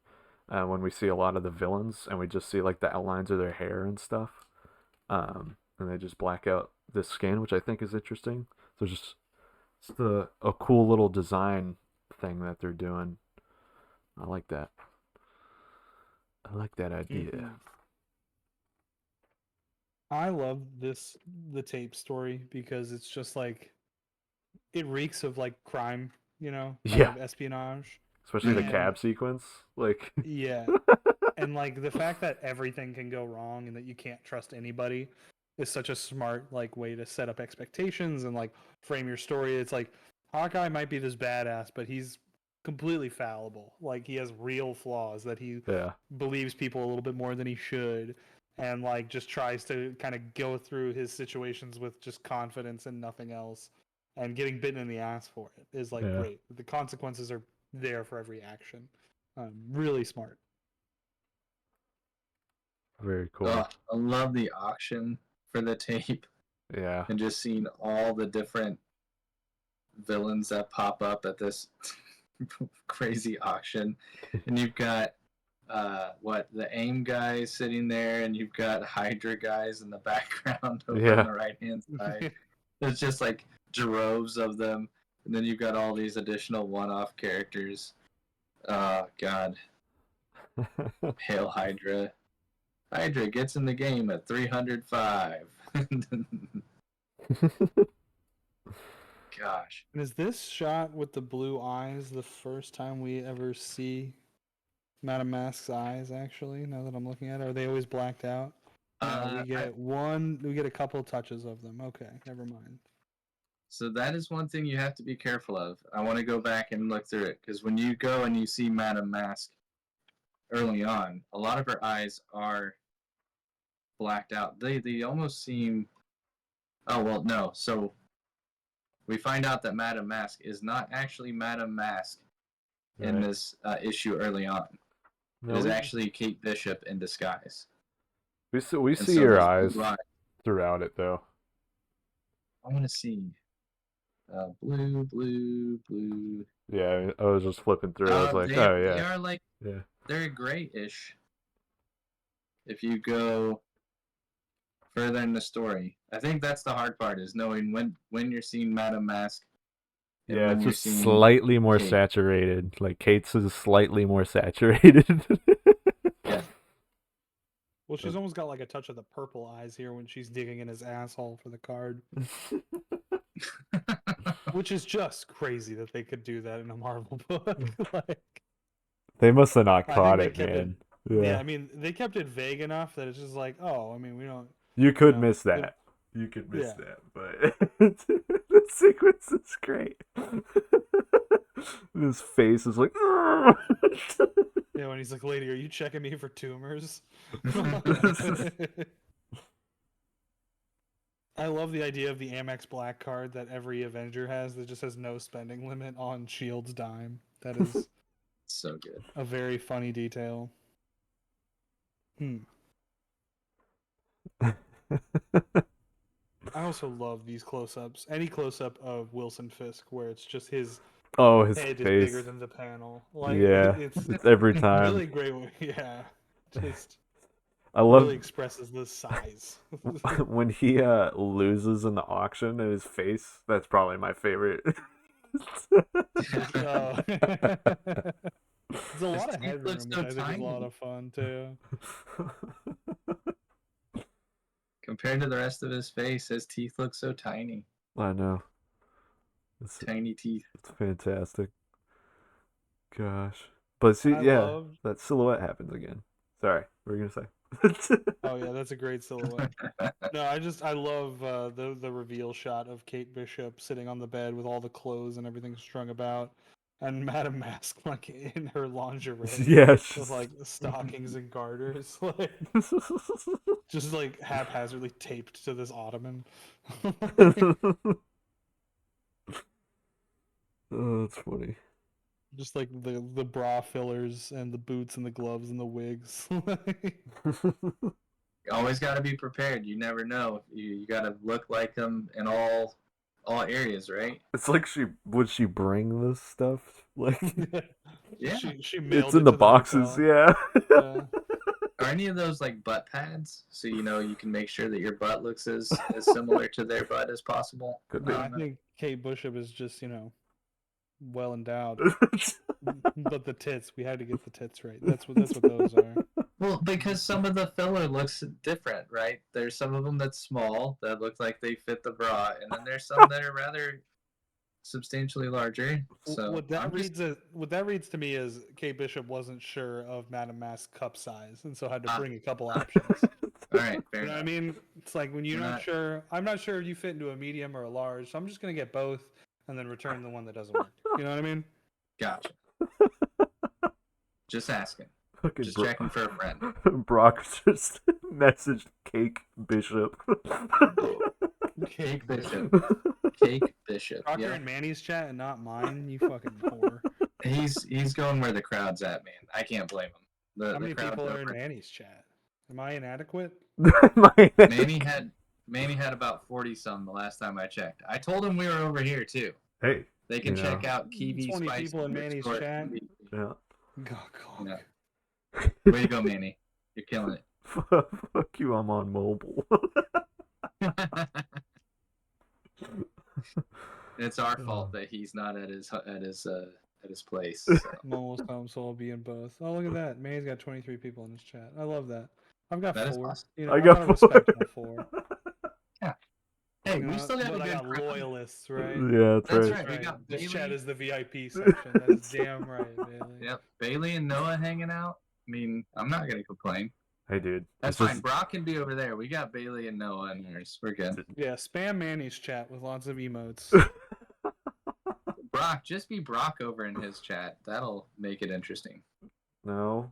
when we see a lot of the villains and we just see like the outlines of their hair and stuff, and they just black out the skin, which I think is interesting. So just it's a cool little design thing that they're doing. I like that. I like that idea. I love the tape story because it's just like it reeks of like crime, you know, kind Yeah. of espionage. Especially the And- cab sequence. Like Yeah. And like the fact that everything can go wrong and that you can't trust anybody is such a smart like way to set up expectations and like frame your story. It's like Hawkeye might be this badass, but he's completely fallible. Like he has real flaws that he yeah. believes people a little bit more than he should, and like just tries to kind of go through his situations with just confidence and nothing else, and getting bitten in the ass for it is like Yeah. great. The consequences are there for every action. Really smart. Very cool. I love the auction for the tape. Yeah. and just seeing all the different villains that pop up at this crazy auction. And you've got the AIM guys sitting there, and you've got Hydra guys in the background over on the right hand side. There's just like droves of them, and then you've got all these additional one-off characters. Oh God, hail Hydra! Hydra gets in the game at 305. Gosh. And is this shot with the blue eyes the first time we ever see Madame Mask's eyes? Actually, now that I'm looking at it, are they always blacked out? We get a couple touches of them. Okay, never mind. So that is one thing you have to be careful of. I want to go back and look through it, because when you go and you see Madame Mask early on, a lot of her eyes are blacked out. They almost seem... Oh, well, no. So we find out that Madame Mask is not actually Madame Mask in this issue early on. It is actually Kate Bishop in disguise. We see your eyes throughout it, though. I want to see blue. Yeah, I was just flipping through. I was like, they are like, they're grayish. If you go further in the story, I think that's the hard part, is knowing when you're seeing Madame Mask. Yeah, it's just slightly more saturated. Like Kate's is slightly more saturated. Yeah. Well, she's almost got like a touch of the purple eyes here when she's digging in his asshole for the card. Which is just crazy that they could do that in a Marvel book. Like, they must have not caught it, man. Yeah, I mean, they kept it vague enough that it's just like, oh, I mean, we don't... You could miss that. You could miss that, but the sequence is great. His face is like... Yeah, when he's like, lady, are you checking me for tumors? I love the idea of the Amex Black card that every Avenger has that just has no spending limit on S.H.I.E.L.D.'s dime. That is so good. A very funny detail. I also love these close-ups. Any close-up of Wilson Fisk where it's just his his head face is bigger than the panel. Like, yeah, it's every time. Really great. Yeah, just I love really expresses the size. when he loses in the auction and his face. That's probably my favorite. There's a lot of headroom, which I think is a lot of fun too. Compared to the rest of his face, his teeth look so tiny. I know. Tiny teeth. It's fantastic. Gosh. But see, that silhouette happens again. Sorry, what were you gonna say? Oh yeah, that's a great silhouette. No, I love the reveal shot of Kate Bishop sitting on the bed with all the clothes and everything strung about, and Madame Mask like in her lingerie, with like stockings and garters, like just like haphazardly taped to this ottoman. Oh, that's funny. Just like the bra fillers and the boots and the gloves and the wigs. You always got to be prepared. You never know. You got to look like them in all areas, right? It's like would she bring this stuff? Like, yeah, she mailed it's in the boxes. Yeah. Are any of those like butt pads? So you can make sure that your butt looks as similar to their butt as possible. Could be. I think Kate Bishop is just well endowed. But the tits, we had to get the tits right. That's what those are. Well, because some of the filler looks different, right? There's some of them that's small that look like they fit the bra, and then there's some that are rather substantially larger. So what that reads to me is Kate Bishop wasn't sure of Madame Mask's cup size, and so had to bring a couple options. All right, fair enough. What I mean? It's like when you're not sure. I'm not sure if you fit into a medium or a large, so I'm just gonna get both and then return the one that doesn't work. You know what I mean? Gotcha. Just asking. Just checking for a friend. Brock just messaged Cake Bishop. Cake Bishop. Cake Bishop. Rocker and Manny's chat and not mine, you fucking whore. He's going where the crowd's at, man. I can't blame him. How many people are in Manny's chat? Am I inadequate? Manny Manny had about 40-some the last time I checked. I told him we were over here too. Hey, They can you check know. out Kiwi 20 Spice. people in Manny's chat. Yeah. God. Way to go, Manny. You're killing it. Fuck you, I'm on mobile. It's our fault that he's not at his place. So. I'm almost home, so I'll be in both. Oh, look at that. Manny's got 23 people in his chat. I love that. I've got That is 4. awesome. You know, I I got gotta respect my 4. Yeah. Hey, You we know, still got but a I good got crowd. loyalists, right? Yeah, That's right. right. We got This Bailey. chat is the VIP section. That's damn right, Bailey. Yep, Bailey and Noah hanging out. I mean, I'm not gonna complain. Hey, dude. That's it's fine. Brock can be over there. We got Bailey and Noah in ours. We're good. Yeah, spam Manny's chat with lots of emotes. Brock, just be Brock over in his chat. That'll make it interesting. No.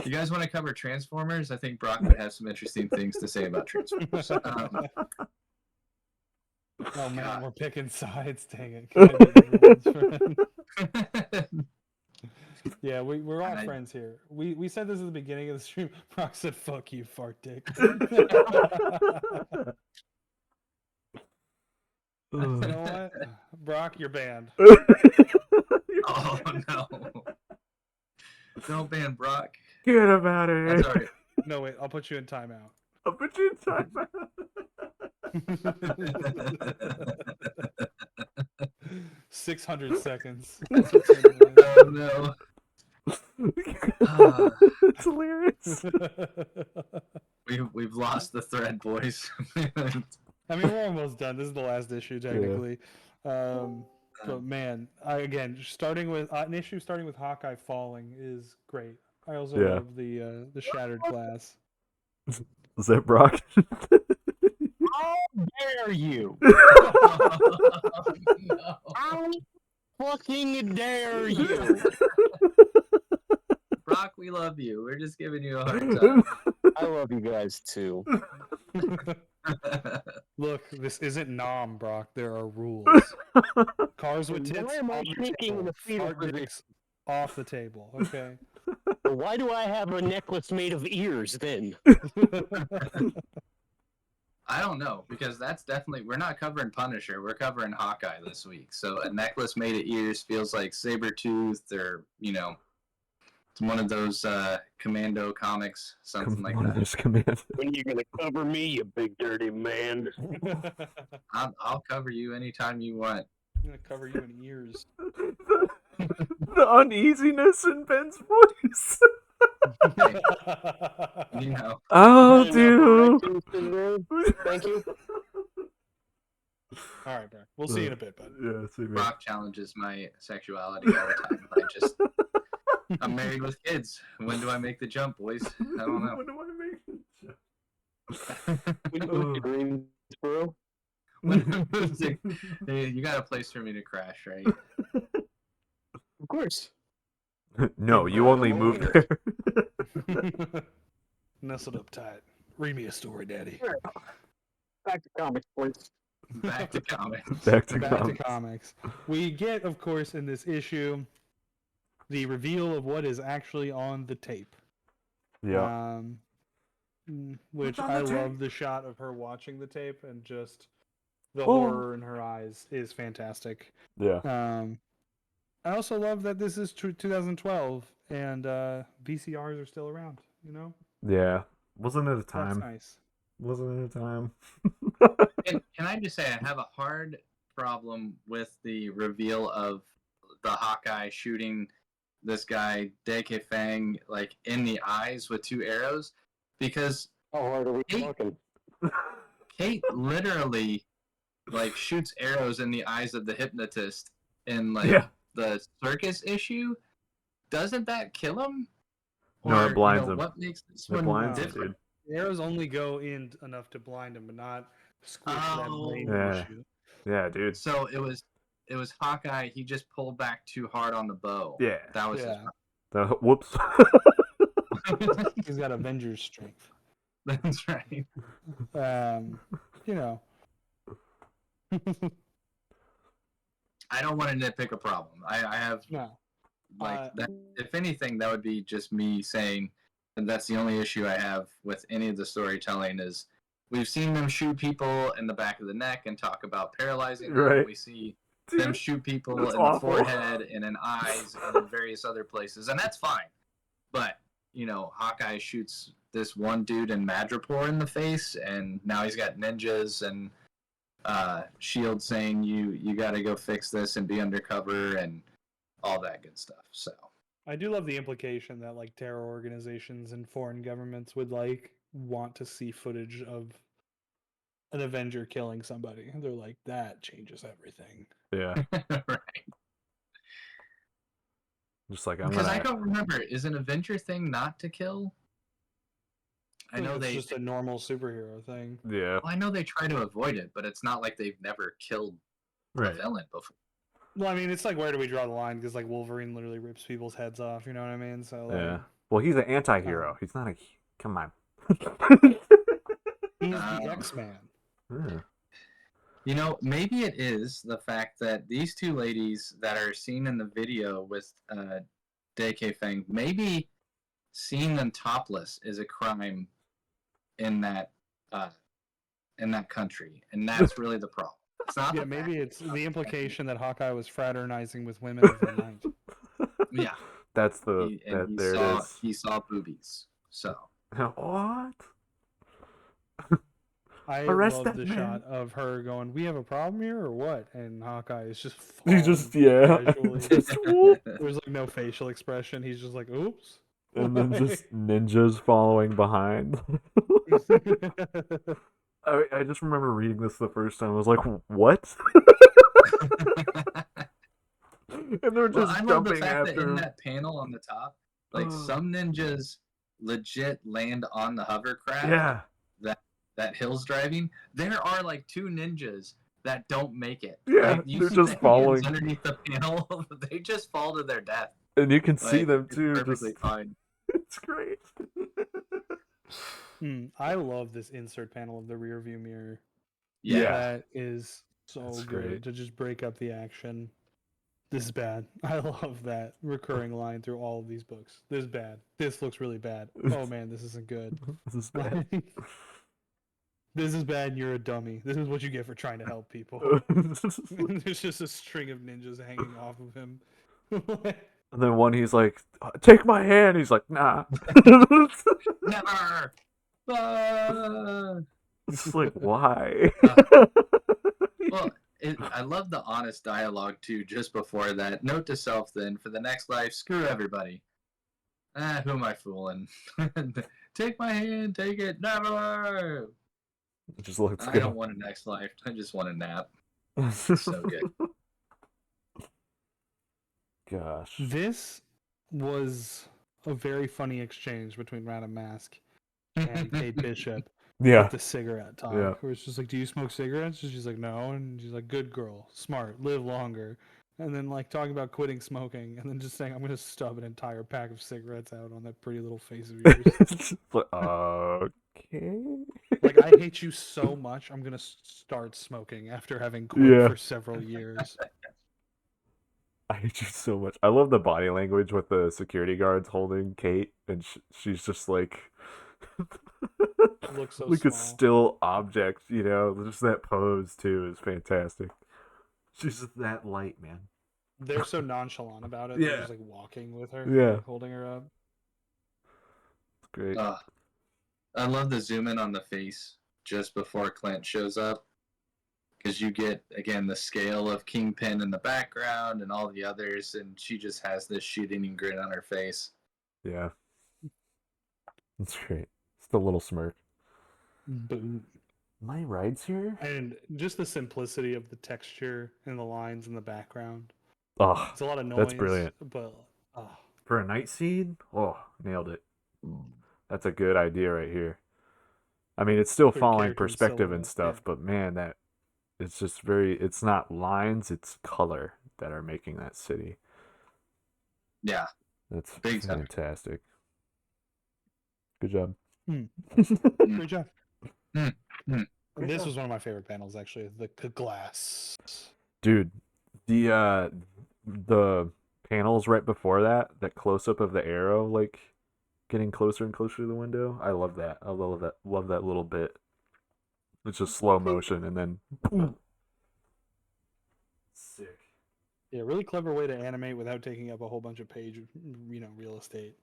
You guys want to cover Transformers? I think Brock would have some interesting things to say about Transformers. Oh man, God. we're picking sides. Dang it! Can I be everyone's friend? Yeah, we're all friends here. We said this at the beginning of the stream. Brock said, "Fuck you, fart dick." You know what, Brock, you're banned. Oh no! Don't ban Brock. Get him out of here. That's all right. No wait, I'll put you in timeout. I'll put you in timeout. 600 seconds. Oh no! It's hilarious. We've lost the thread, boys. I mean, we're almost done. This is the last issue, technically. But man, starting with an issue starting with Hawkeye falling is great. I also love the shattered glass. Is that Brock? How dare you? Oh, no. How fucking dare you? Brock, we love you. We're just giving you a hard time. I love you guys too. Look, this isn't Nom, Brock. There are rules. Cars with tits Why am I on the shaking in table. the fetal Fart position? dicks off the table. Okay. Why do I have a necklace made of ears then? I don't know, because that's definitely, we're not covering Punisher, we're covering Hawkeye this week. So a necklace made of ears feels like Sabretooth or, it's one of those Commando comics, something like that. Command. When are you gonna cover me, you big dirty man? I'll cover you anytime you want. I'm gonna cover you in ears. The uneasiness in Ben's voice. I'll do. Thank you. All right, Brock. We'll see you in a bit, bud. Yeah, see me. Brock challenges my sexuality all the time. I'm married with kids. When do I make the jump, boys? I don't know. When do I make it? We moved to Greensboro. You got a place for me to crash, right? Of course. No, you only moved there. Nestled up tight. Read me a story, Daddy. Back to comics, please. Back to comics. Back to Back comics. to comics. We get, of course, in this issue, the reveal of what is actually on the tape. Yeah. Which on I the tape? love the shot of her watching the tape and just the horror in her eyes is fantastic. Yeah. I also love that this is 2012 and VCRs are still around. Yeah. Wasn't it a time? That's nice. Wasn't it a time? Can I just say I have a hard problem with the reveal of the Hawkeye shooting this guy DK Fang like in the eyes with 2 arrows, because How hard are we talking? Kate literally like shoots arrows in the eyes of the hypnotist in like the circus issue. Doesn't that kill him? No, it blinds him. What makes this It one blinds him, different? dude. The arrows only go in enough to blind him, but not squish that brain Yeah. issue. Yeah, dude. So it was Hawkeye. He just pulled back too hard on the bow. Yeah. That was Whoops. He's got Avengers strength. That's right. I don't want to nitpick a problem. I have No. that. If anything, that would be just me saying And that's the only issue I have with any of the storytelling is we've seen them shoot people in the back of the neck and talk about paralyzing them. Right. We see Dude, them shoot people that's in awful. the forehead and in eyes and in various other places, and that's fine. But, you know, Hawkeye shoots this one dude in Madripoor in the face, and now he's got ninjas and Shield saying you got to go fix this and be undercover and all that good stuff. So I do love the implication that like terror organizations and foreign governments would like want to see footage of an Avenger killing somebody. They're like, that changes everything. Yeah. right. Just like Because I don't remember, is an Avenger thing not to kill? I know it's they just a normal superhero thing. Yeah. well, I know they try to avoid it, but it's not like they've never killed a villain before. Well, I mean, it's like, where do we draw the line? Because like Wolverine literally rips people's heads off. You know what I mean? So like, Yeah. Well, he's an anti-hero. He's not a. Come on. he's the X-Man. Yeah. You know, maybe it is the fact that these two ladies that are seen in the video with DK Fang, maybe seeing them topless is a crime in that country, and that's really the problem. It's not Yeah, maybe it's the implication that Hawkeye was fraternizing with women overnight. Yeah, That's the there it is. He saw boobies, so What? I Arrest love that the man. shot of her going, "We have a problem here, or what?" And Hawkeye is just He just casually. Just whoop. There's like no facial expression. He's just like, "Oops," And then just ninjas following behind. I just remember reading this the first time. I was like, what? And they're just I love jumping the fact after that in him. that panel on the top, like some ninjas legit land on the hovercraft. Yeah. That Hill's driving. There are like two ninjas that don't make it. Yeah, like, you they're see just the hands falling underneath the panel. They just fall to their death. And you can see Like, them it's too. perfectly Just fine. it's great. I love this insert panel of the rear view mirror. Yeah. That is so That's good great. to just break up the action. This is bad. I love that recurring line through all of these books. This is bad. This looks really bad. Oh man, this isn't good. This is bad. This is bad. You're a dummy. This is what you get for trying to help people. There's just a string of ninjas hanging off of him. And then one, he's like, "Take my hand." He's like, "Nah." Never. It's like, why? Well, I love the honest dialogue too. Just before that, note to self: then for the next life, screw everybody. Who am I fooling? Take my hand. Take it. Never. Just let's I go. don't want a next life. I just want a nap. So good. Gosh. This was a very funny exchange between Madame Mask and Kate Bishop Yeah. with the cigarette talk. Yeah. Where it's just like, "Do you smoke cigarettes?" And she's like, "No." And she's like, "Good girl, smart, live longer." And then like talking about quitting smoking, and then just saying, "I'm gonna stub an entire pack of cigarettes out on that pretty little face of yours." Okay. Like, I hate you so much, I'm gonna start smoking after having quit for several years. I hate you so much. I love the body language with the security guards holding Kate, and she's just like, Looks so like a small. still object, you know. Just that pose too is fantastic. She's just that light, man. They're so nonchalant about it. Yeah. They're just like walking with her, Yeah. like, holding her up. It's great. I love the zoom in on the face just before Clint shows up. Because you get, again, the scale of Kingpin in the background and all the others, and she just has this shit-eating grin on her face. Yeah. It's great. It's the little smirk. Boom. My ride's here? And just the simplicity of the texture and the lines in the background. Oh, It's a lot of noise. that's brilliant. But For a night scene? Oh, nailed it. That's a good idea right here. I mean, it's still For following character and perspective and silhouette, stuff, yeah. but man, that it's just it's not lines, it's color that are making that city. Yeah. That's Big time. fantastic. Good job. Great job. Mm. This was one of my favorite panels, actually. The glass. Dude, the panels right before that close up of the arrow like getting closer and closer to the window. I love that. I love that. Love that little bit. It's just slow motion and then boom. Sick. Yeah, really clever way to animate without taking up a whole bunch of page, real estate.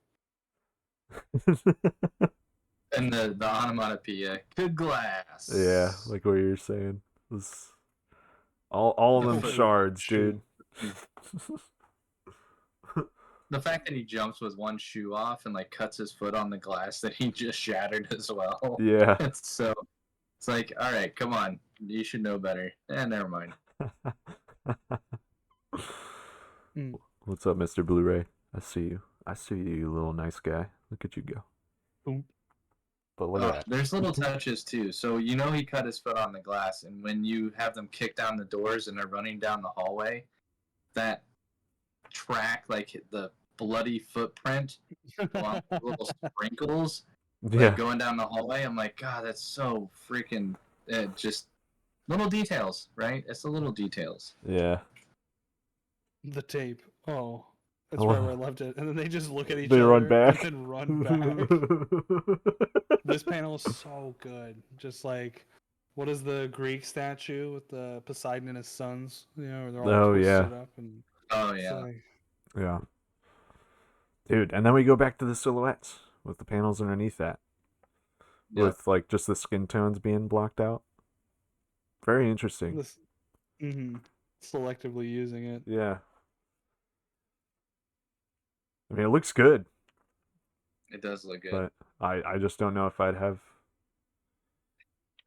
And the onomatopoeia, good glass. Yeah, like what you're saying. This, all of them The shards, shoe. dude. The fact that he jumps with one shoe off and like cuts his foot on the glass that he just shattered as well. Yeah. It's like, all right, come on, you should know better. Never mind. What's up, Mr. Blu-ray? I see you. I see you, you little nice guy. Look at you go. Boom. But look at that. There's little touches too. So he cut his foot on the glass, and when you have them kick down the doors and they're running down the hallway, that track, like the bloody footprint, along with little sprinkles, like going down the hallway. I'm like, God, that's so freaking just little details, right? It's the little details. Yeah. The tape. Oh, that's right where I left it. And then they just look at each They other run back. and then run back. This panel is so good. Just like, what is the Greek statue with the Poseidon and his sons? Where they're all twisted up and. Oh it's yeah. like- Yeah. Dude, and then we go back to the silhouettes with the panels underneath that. Yep. With like just the skin tones being blocked out. Very interesting. This, selectively using it. Yeah. I mean, it looks good, It does look good. but I just don't know if I'd have,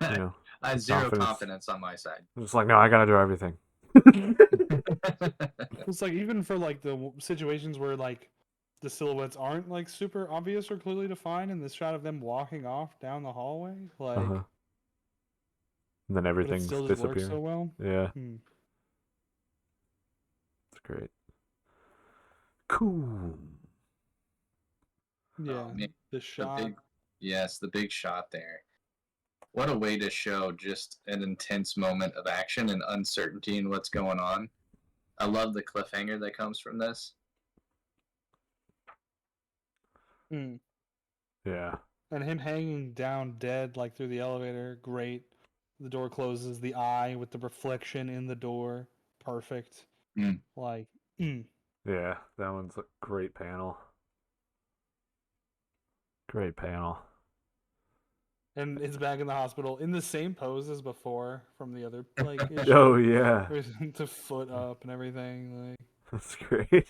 I have zero confidence. confidence on my side. I'm just like, no, I gotta do everything. It's like even for like the situations where like the silhouettes aren't like super obvious or clearly defined, and this shot of them walking off down the hallway, like, And then but it everything's still just works disappearing. so well. Yeah, Hmm. it's great. Cool. Yeah, man, the shot. The big shot there. What a way to show just an intense moment of action and uncertainty in what's going on. I love the cliffhanger that comes from this. Hmm. Yeah. And him hanging down dead like through the elevator, great. The door closes, the eye with the reflection in the door, perfect. Mm. Like, Yeah, that one's a great panel. Great panel. and it's back in the hospital in the same pose as before from the other like issue. Oh yeah, With the foot up and everything. Like, that's great.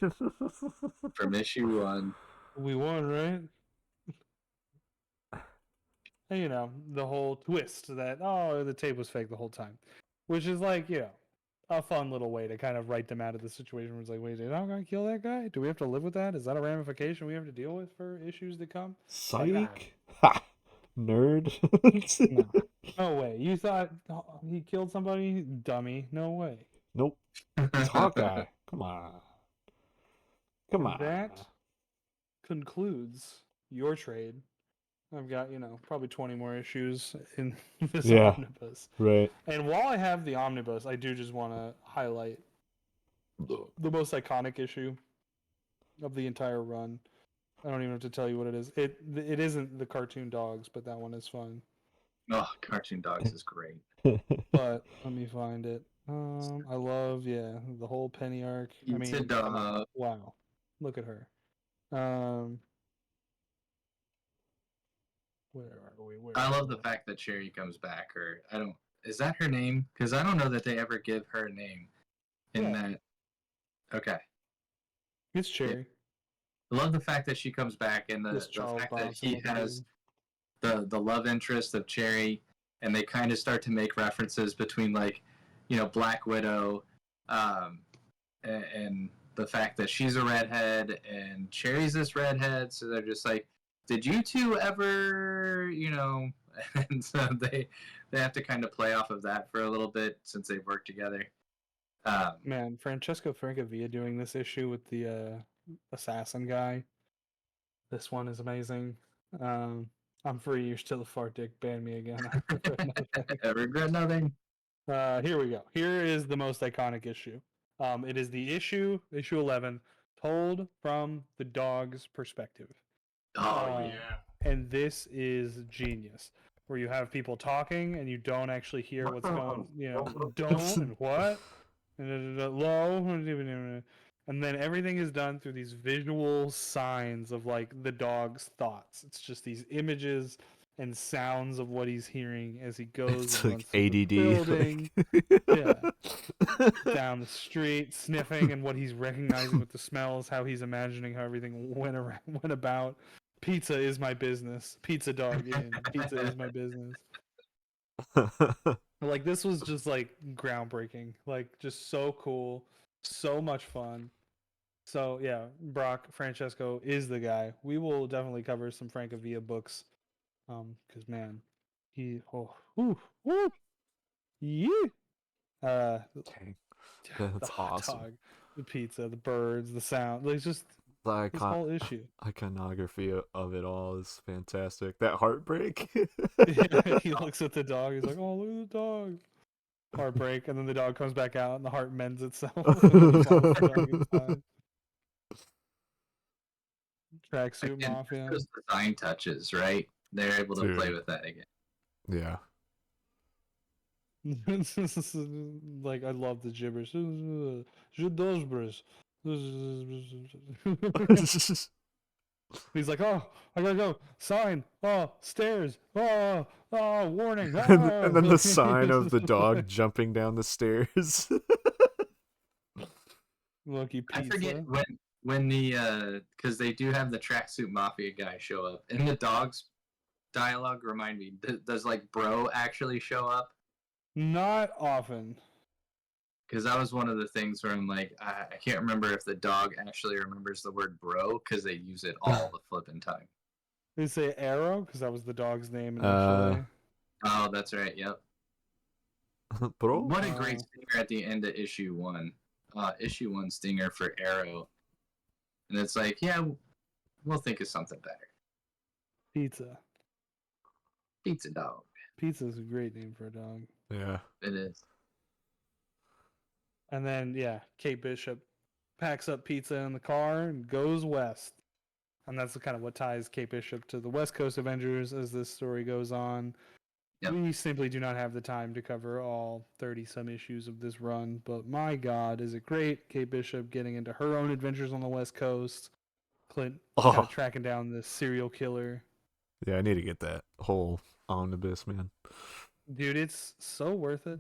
From issue 1. we won, right? And the whole twist that the tape was fake the whole time, which is like a fun little way to kind of write them out of the situation. Where it's like, wait, did Hawkeye kill that guy? Do we have to live with that? Is that a ramification we have to deal with for issues to come? Psych. Ha! Nerd. No way. You thought he killed somebody, dummy? No way. Nope. It's Hawkeye. Come on. Come on. That concludes your trade. I've got, probably 20 more issues in this omnibus. Right. And while I have the omnibus, I do just want to highlight the most iconic issue of the entire run. I don't even have to tell you what it is. It isn't the cartoon dogs, but that one is fun. Oh, Cartoon Dogs is great. But let me find it. I love, the whole Penny arc. It's a dog. Wow. Look at her. Where are we? I love the fact that Cherry comes back. Is that her name? Because I don't know that they ever give her a name in that. Okay. It's Cherry. I love the fact that she comes back and the fact that he has the love interest of Cherry, and they kind of start to make references between Black Widow, and the fact that she's a redhead and Cherry's this redhead, so they're just like, did you two ever, and so they have to kind of play off of that for a little bit since they've worked together. Man, Francesco Francavilla doing this issue with the assassin guy. This one is amazing. I'm free. You're still a fart dick. Ban me again. I regret nothing. Here we go. Here is the most iconic issue. It is the issue 11, told from the dog's perspective. Oh Uh, yeah. And this is genius, where you have people talking and you don't actually hear what's going, don't and what, and low, and then everything is done through these visual signs of like the dog's thoughts. It's just these images and sounds of what he's hearing as he goes It's and like runs through the ADD. building, down the street, sniffing, and what he's recognizing with the smells, how he's imagining how everything went about. Pizza is my business. Pizza dog in. Pizza is my business. Like this was just like groundbreaking. Like just so cool, so much fun. So yeah, Brock Francesco is the guy. We will definitely cover some Francavilla books, because man, he yeah. Dang, The that's hot awesome. dog, the pizza, the birds, the sound. Like just The this whole issue. iconography of it all is fantastic. That heartbreak. He looks at the dog. He's like, "Oh, look at the dog." Heartbreak, and then the dog comes back out, and the heart mends itself, and then he locks the dog inside. Tracksuit Again, Mafia. those design touches, right? They're able to play Dude. with that again. Yeah. Like I love the gibberish. Je dosbris. He's like, "Oh, I gotta go. Sign. Oh, stairs. Oh, warning. And then the sign of the dog jumping down the stairs. Lucky pizza. I forget when the because they do have the tracksuit mafia guy show up, and the dog's dialogue remind me. Does like bro actually show up? Not often. Because that was one of the things where I'm like, I can't remember if the dog actually remembers the word bro because they use it all the flipping time. They say Arrow because that was the dog's name initially. Oh, that's right. Yep. Bro. What a great stinger at the end of issue 1. Issue 1 stinger for Arrow. And it's like, yeah, we'll think of something better. Pizza. Pizza dog. Pizza is a great name for a dog. Yeah. It is. And then, yeah, Kate Bishop packs up pizza in the car and goes west. And that's kind of what ties Kate Bishop to the West Coast Avengers as this story goes on. Yep. We simply do not have the time to cover all 30-some issues of this run, but my God, is it great. Kate Bishop getting into her own adventures on the West Coast. Clint kind of tracking down this serial killer. Yeah, I need to get that whole omnibus, man. Dude, it's so worth it.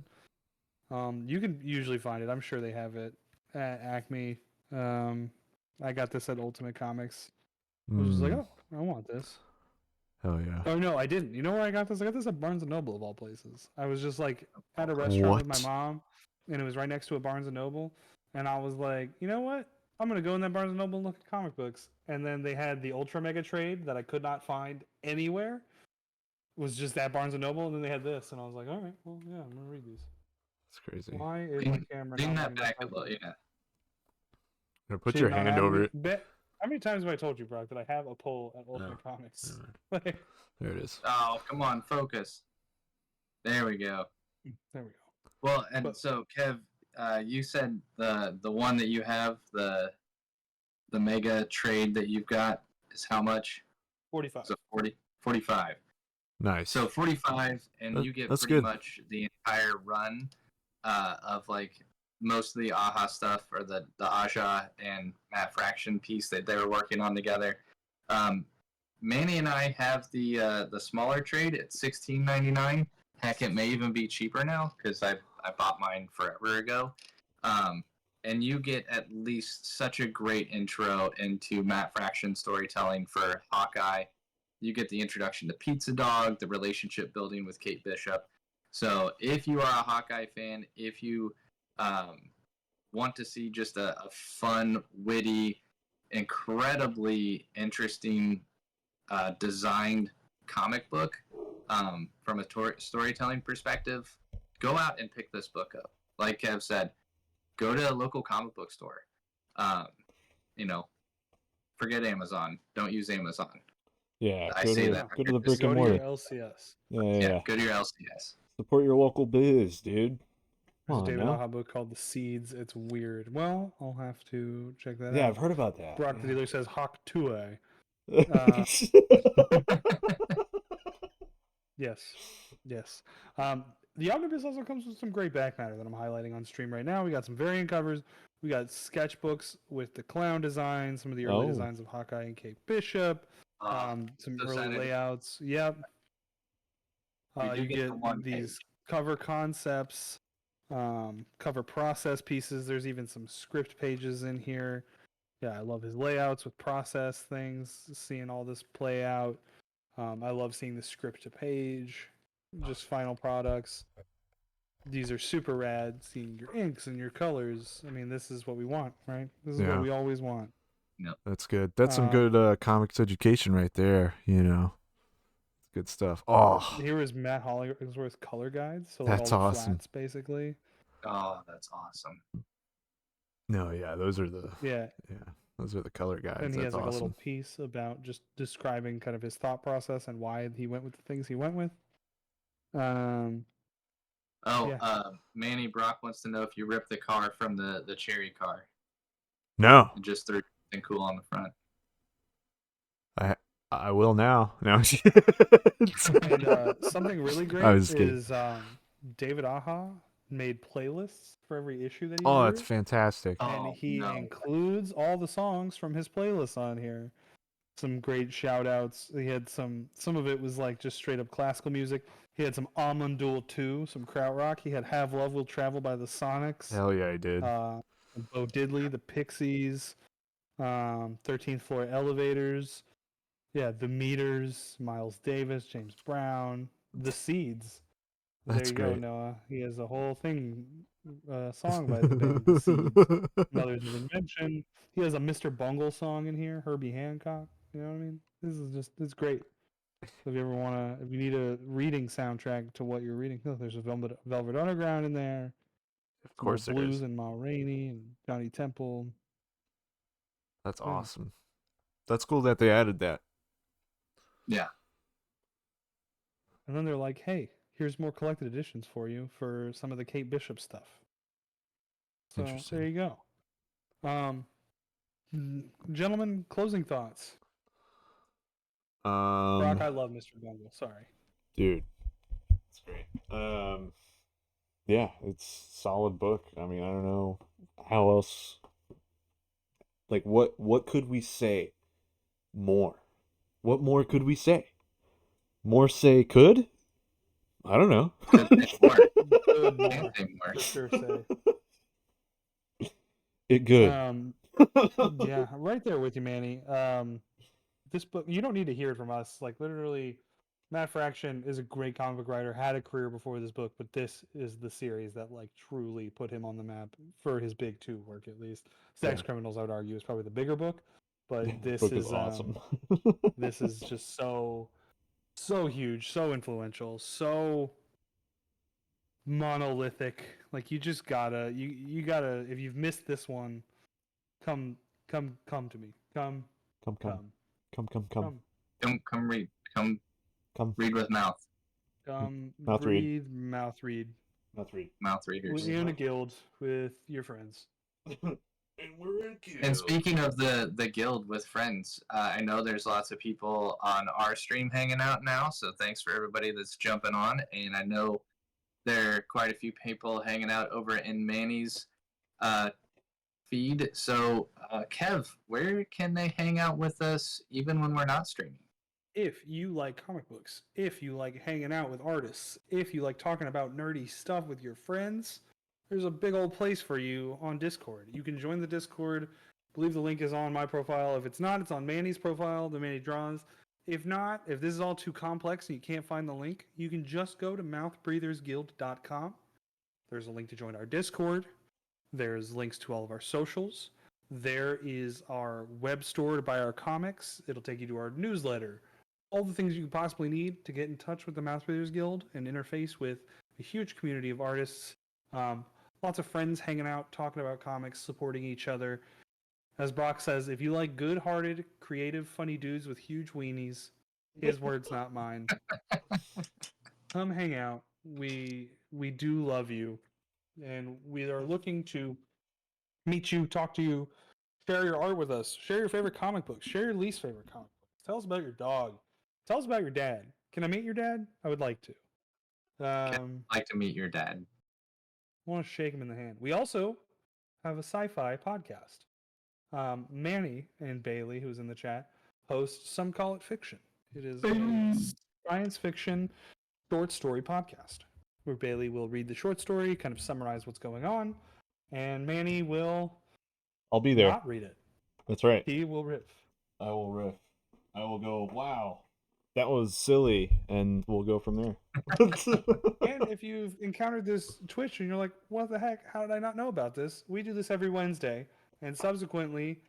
You can usually find it. I'm sure they have it at Acme. I got this at Ultimate Comics. I was just like, oh, I want this. Hell yeah. Oh no, I didn't. You know where I got this? I got this at Barnes and Noble of all places. I was just like at a restaurant with my mom, and it was right next to a Barnes and Noble, and I was like, you know what? I'm gonna go in that Barnes and Noble and look at comic books. And then they had the Ultra Mega Trade that I could not find anywhere. It was just at Barnes and Noble, and then they had this, and I was like, all right, well, yeah, I'm gonna read these. That's crazy. Why is my camera Lean not that back a little, yeah. Or put your hand over it. How many times have I told you, Brock, that I have a poll at Ultimate Comics? There it is. Oh, come on, focus. There we go. There we go. Well, and so Kev, you said the one that you have, the mega trade that you've got is how much? 45. So 45. Nice. So 45, and you get pretty much the entire run of like most of the AHA stuff, or the Aja and Matt Fraction piece that they were working on together. Manny and I have the smaller trade at $16.99. Heck, it may even be cheaper now because I bought mine forever ago. And you get at least such a great intro into Matt Fraction storytelling for Hawkeye. You get the introduction to Pizza Dog, the relationship building with Kate Bishop. So if you are a Hawkeye fan, if you want to see just a fun, witty, incredibly interesting designed comic book from a storytelling perspective, go out and pick this book up. Like Kev said, go to a local comic book store. Forget Amazon. Don't use Amazon. Yeah, I say that. Go to the brick and mortar. Go to your LCS. Yeah. Go to your LCS. Support your local biz, dude. There's a David Aha book called The Seeds. It's weird. Well, I'll have to check that out. Yeah, I've heard about that. Brock the dealer says Hawk 2A. Uh, Yes, yes. The omnibus also comes with some great back matter that I'm highlighting on stream right now. We got some variant covers. We got sketchbooks with the clown design, some of the early Oh. designs of Hawkeye and Kate Bishop, some so early excited. layouts. Yep. We do You get get the one these page. cover concepts, cover process pieces. There's even some script pages in here. Yeah, I love his layouts with process things, seeing all this play out. I love seeing the script to page, just final products. These are super rad. Seeing your inks and your colors. I mean, this is what we want, right? This is what Yeah. we always want. That's good. That's some Um, good comics education right there. Good stuff. Oh, Here is Matt Hollingsworth's color guides, so like all that's the awesome. flats, basically. Oh, that's awesome. No, yeah, those are the Yeah, color guides. and he That's has like a little awesome. piece about just describing kind of his thought process and why he went with the things he went with. Oh, Yeah. Manny Brock wants to know if you ripped the car from the cherry car No, and just threw something cool on the front. I will now. No. And something really I great was just kidding. is David Aha made playlists for every issue that he Oh, drew. that's fantastic. And Oh, he no. includes all the songs from his playlists on here. Some great shout outs. He had some of it was like just straight up classical music. He had some Amundul 2, some krautrock. He had Have Love Will Travel by the Sonics. Hell yeah, I did. Bo Diddley, the Pixies, 13th Floor Elevators. Yeah, The Meters, Miles Davis, James Brown, The Seeds. That's There you great. go, Noah. He has a whole song by the band The Seeds. Mothers of Invention. He has a Mr. Bungle song in here, Herbie Hancock. You know what I mean? It's great. So if you need a reading soundtrack to what you're reading, there's a Velvet Underground in there. Of Some old course there blues is. and Ma Rainey and Johnny Temple. That's Yeah. awesome. That's cool that they added that. Yeah. And then they're like, hey, here's more collected editions for you for some of the Kate Bishop stuff. So Interesting. there you go. Gentlemen, closing thoughts. Brock, I love Mr. Bungle. Sorry. Dude, it's great. Yeah, it's solid book. I mean, I don't know how else. Like, what could we say more? What more could we say? More say could? I don't know. Could say more. Good more. Can't say more. For sure say. It good. Yeah, right there with you, Manny. This book, you don't need to hear it from us. Like, literally, Matt Fraction is a great comic book writer, had a career before this book, but this is the series that, like, truly put him on the map for his big two work, at least. Sex Yeah. Criminals, I would argue, is probably the bigger book, but Yeah, this book is awesome. this is just so huge, so influential, so monolithic. Like, you just gotta you gotta, if you've missed this one, come to me. Come. Come read. Come Come. read with mouth. Mouth read. Mouth readers. In a guild with your friends. And we're in queue. And speaking of the guild with friends, I know there's lots of people on our stream hanging out now, so thanks for everybody that's jumping on. And I know there are quite a few people hanging out over in Manny's feed. So, Kev, where can they hang out with us even when we're not streaming? If you like comic books, if you like hanging out with artists, if you like talking about nerdy stuff with your friends, there's a big old place for you on Discord. You can join the Discord. I believe the link is on my profile. If it's not, it's on Manny's profile, the Manny Draws. If not, if this is all too complex and you can't find the link, you can just go to mouthbreathersguild.com. There's a link to join our Discord. There's links to all of our socials. There is our web store to buy our comics. It'll take you to our newsletter. All the things you could possibly need to get in touch with the Mouth Breathers Guild and interface with a huge community of artists. Lots of friends hanging out, talking about comics, supporting each other. As Brock says, if you like good-hearted, creative, funny dudes with huge weenies, his words, not mine, come hang out. We do love you, and we are looking to meet you, talk to you, share your art with us, share your favorite comic books, share your least favorite comic books. Tell us about your dog. Tell us about your dad. Can I meet your dad? I would like to. I'd like to meet your dad. I want to shake him in the hand. We also have a sci-fi podcast. Manny and Bailey, who's in the chat, host Some Call It Fiction. It is a science fiction short story podcast where Bailey will read the short story, kind of summarize what's going on, and Manny will I'll be there. not read it. That's right. He will riff. I will riff. I will go, wow, that was silly, and we'll go from there. And if you've encountered this Twitch and you're like, what the heck? How did I not know about this? We do this every Wednesday, and subsequently,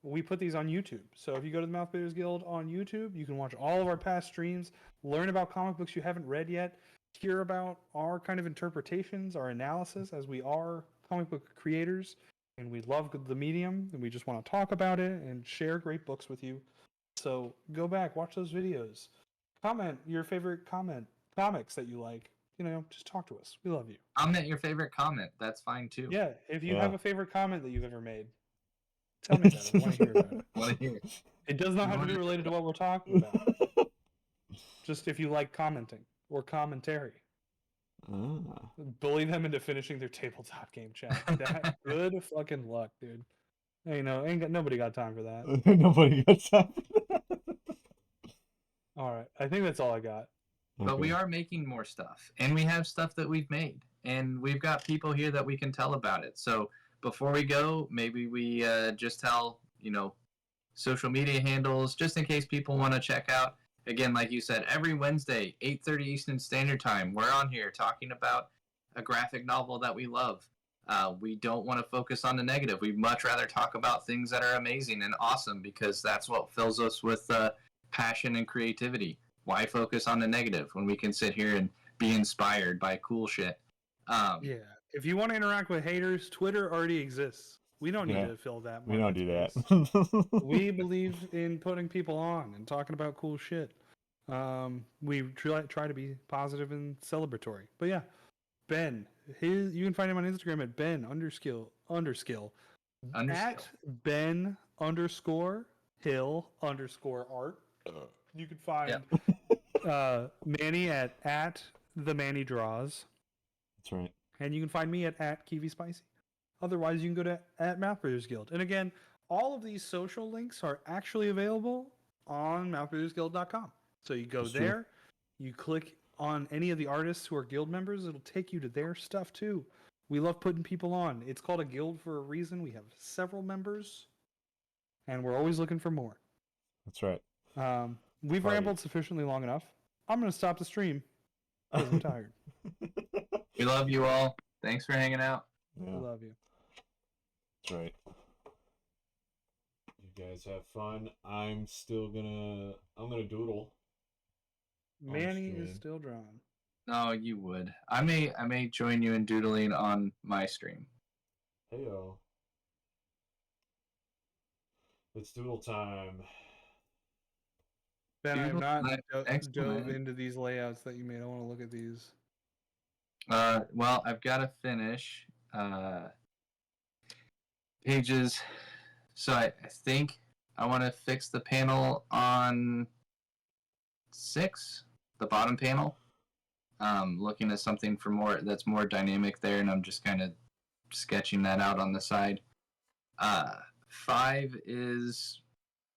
we put these on YouTube. So if you go to the Mouth Bitters Guild on YouTube, you can watch all of our past streams, learn about comic books you haven't read yet, hear about our kind of interpretations, our analysis, as we are comic book creators, and we love the medium, and we just want to talk about it and share great books with you. So go back, watch those videos, comment your favorite comics that you like. You know, just talk to us. We love you. Comment your favorite comment. That's fine too. Yeah, if you Yeah. have a favorite comment that you've ever made, tell me about it. I want to hear about it. Want to hear it? It does not have to be related to what we're talking about. Just if you like commenting or commentary. Ah. Bully them into finishing their tabletop game chat. That good fucking luck, dude. Hey, nobody got time for that. Nobody got time. All right, I think that's all I got. But we Okay. are making more stuff, and we have stuff that we've made, and we've got people here that we can tell about it. So before we go, maybe we just tell, social media handles, just in case people want to check out. Again, like you said, every Wednesday, 8:30 Eastern Standard Time, we're on here talking about a graphic novel that we love. We don't want to focus on the negative. We'd much rather talk about things that are amazing and awesome, because that's what fills us with passion and creativity. Why focus on the negative when we can sit here and be inspired by cool shit? Yeah, if you want to interact with haters, Twitter already exists. We don't need Yeah, to fill that. We don't market do space. that. We believe in putting people on and talking about cool shit. We try to be positive and celebratory. But yeah, Ben, you can find him on Instagram at Ben underskill. At Ben _Hill _art. You can find Manny at the Manny Draws. That's right. And you can find me at Kiwi Spicy. Otherwise, you can go to at Mouth Breathers Guild. And again, all of these social links are actually available on mouthbreathersguild.com. So you go That's true. there, you click on any of the artists who are guild members, it'll take you to their stuff too. We love putting people on. It's called a guild for a reason. We have several members, and we're always looking for more. That's right. We've Party. rambled sufficiently long enough. I'm going to stop the stream because I'm tired. We love you all. Thanks for hanging out. Yeah, I love you. that's right. You guys have fun. I'm gonna doodle. Manny stream. is still drawn. No, you would. I may join you in doodling on my stream. Heyo. It's doodle time. Ben, I have not Excellent. dove into these layouts that you made. I want to look at these. Well, I've got to finish pages. So I think I want to fix the panel on 6, the bottom panel. Looking at something that's more dynamic there, and I'm just kind of sketching that out on the side. 5 is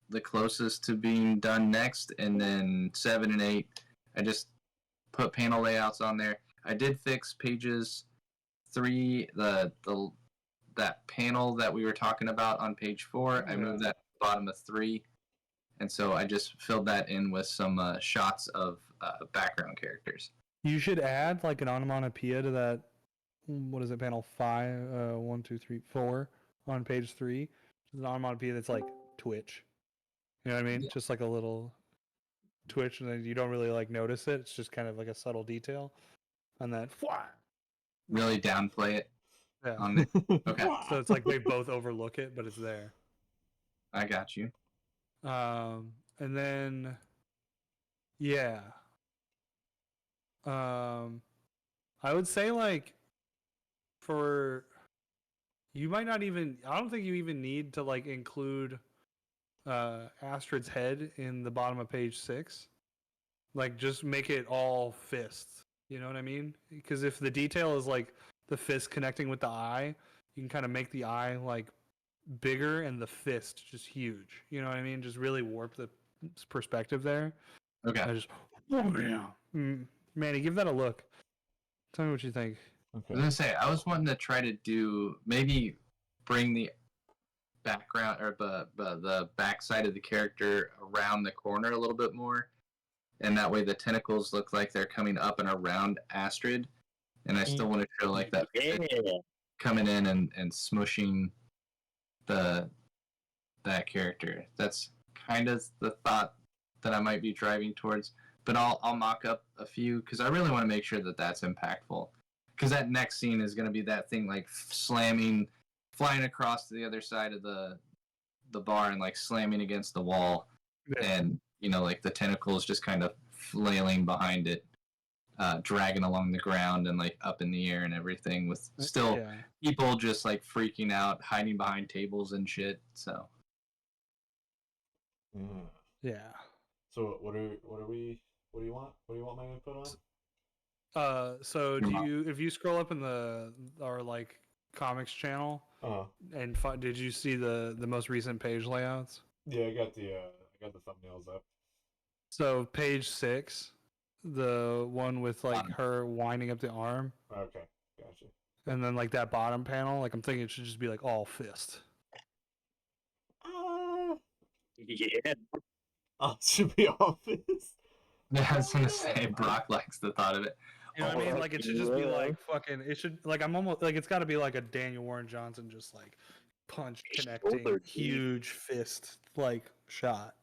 the closest to being done next, and then 7 and 8, I just put panel layouts on there. I did fix pages 3, that panel that we were talking about on page 4. I moved that to the bottom of 3, and so I just filled that in with some shots of background characters. You should add like an onomatopoeia to that. What is it? Panel 5, 1, 2, 3, 4 on page 3. An onomatopoeia that's like Twitch. You know what I mean? Yeah. Just like a little Twitch, and then you don't really like notice it. It's just kind of like a subtle detail, and then Really downplay it. yeah. On the, okay, So it's like they both overlook it, but it's there. I got you. And then, yeah. I would say like for you might not even. I don't think you even need to like include Astrid's head in the bottom of page 6. Like, just make it all fists. You know what I mean? Because if the detail is like the fist connecting with the eye, you can kind of make the eye like bigger and the fist just huge. You know what I mean? Just really warp the perspective there. Okay. I just, oh yeah, Manny, give that a look. Tell me what you think. I was Okay. gonna say I was wanting to try to do maybe bring the background or the backside of the character around the corner a little bit more, and that way the tentacles look like they're coming up and around Astrid, and I still want to show like that Yeah. coming in and smushing that character. That's kind of the thought that I might be driving towards. But I'll mock up a few because I really want to make sure that that's impactful. Because that next scene is going to be that thing like slamming, flying across to the other side of the bar and like slamming against the wall, and like the tentacles just kind of flailing behind it, dragging along the ground and like up in the air and everything, with still people just like freaking out, hiding behind tables and shit. So Yeah. So what do you want? What do you want my input on? So if you scroll up in our like comics channel, and did you see the most recent page layouts? Yeah, I got the thumbnails up. So page 6, the one with like her winding up the arm. Okay, gotcha. And then like that bottom panel, like I'm thinking it should just be like all fist. Yeah. Oh, it should be all fist. yeah, I was gonna say Brock likes the thought of it. You know what I mean? Like it should just be like fucking. It should like I'm almost like it's got to be like a Daniel Warren Johnson just like punch connecting huge fist like shot.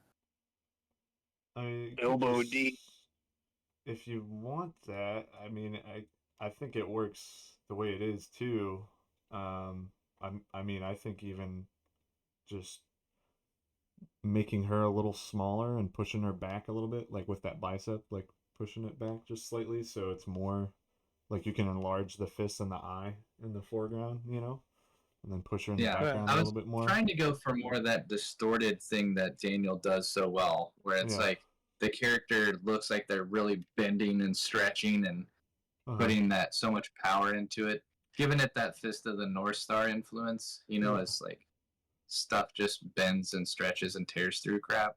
I mean, Elbow deep. If you want that, I mean, I think it works the way it is too. I mean, I think even just making her a little smaller and pushing her back a little bit, like with that bicep, like pushing it back just slightly, so it's more like you can enlarge the fist and the eye in the foreground, and then push her in the background a little bit more. Trying to go for more of that distorted thing that Daniel does so well, where it's like the character looks like they're really bending and stretching and putting that so much power into it, giving it that Fist of the North Star influence. It's like stuff just bends and stretches and tears through crap.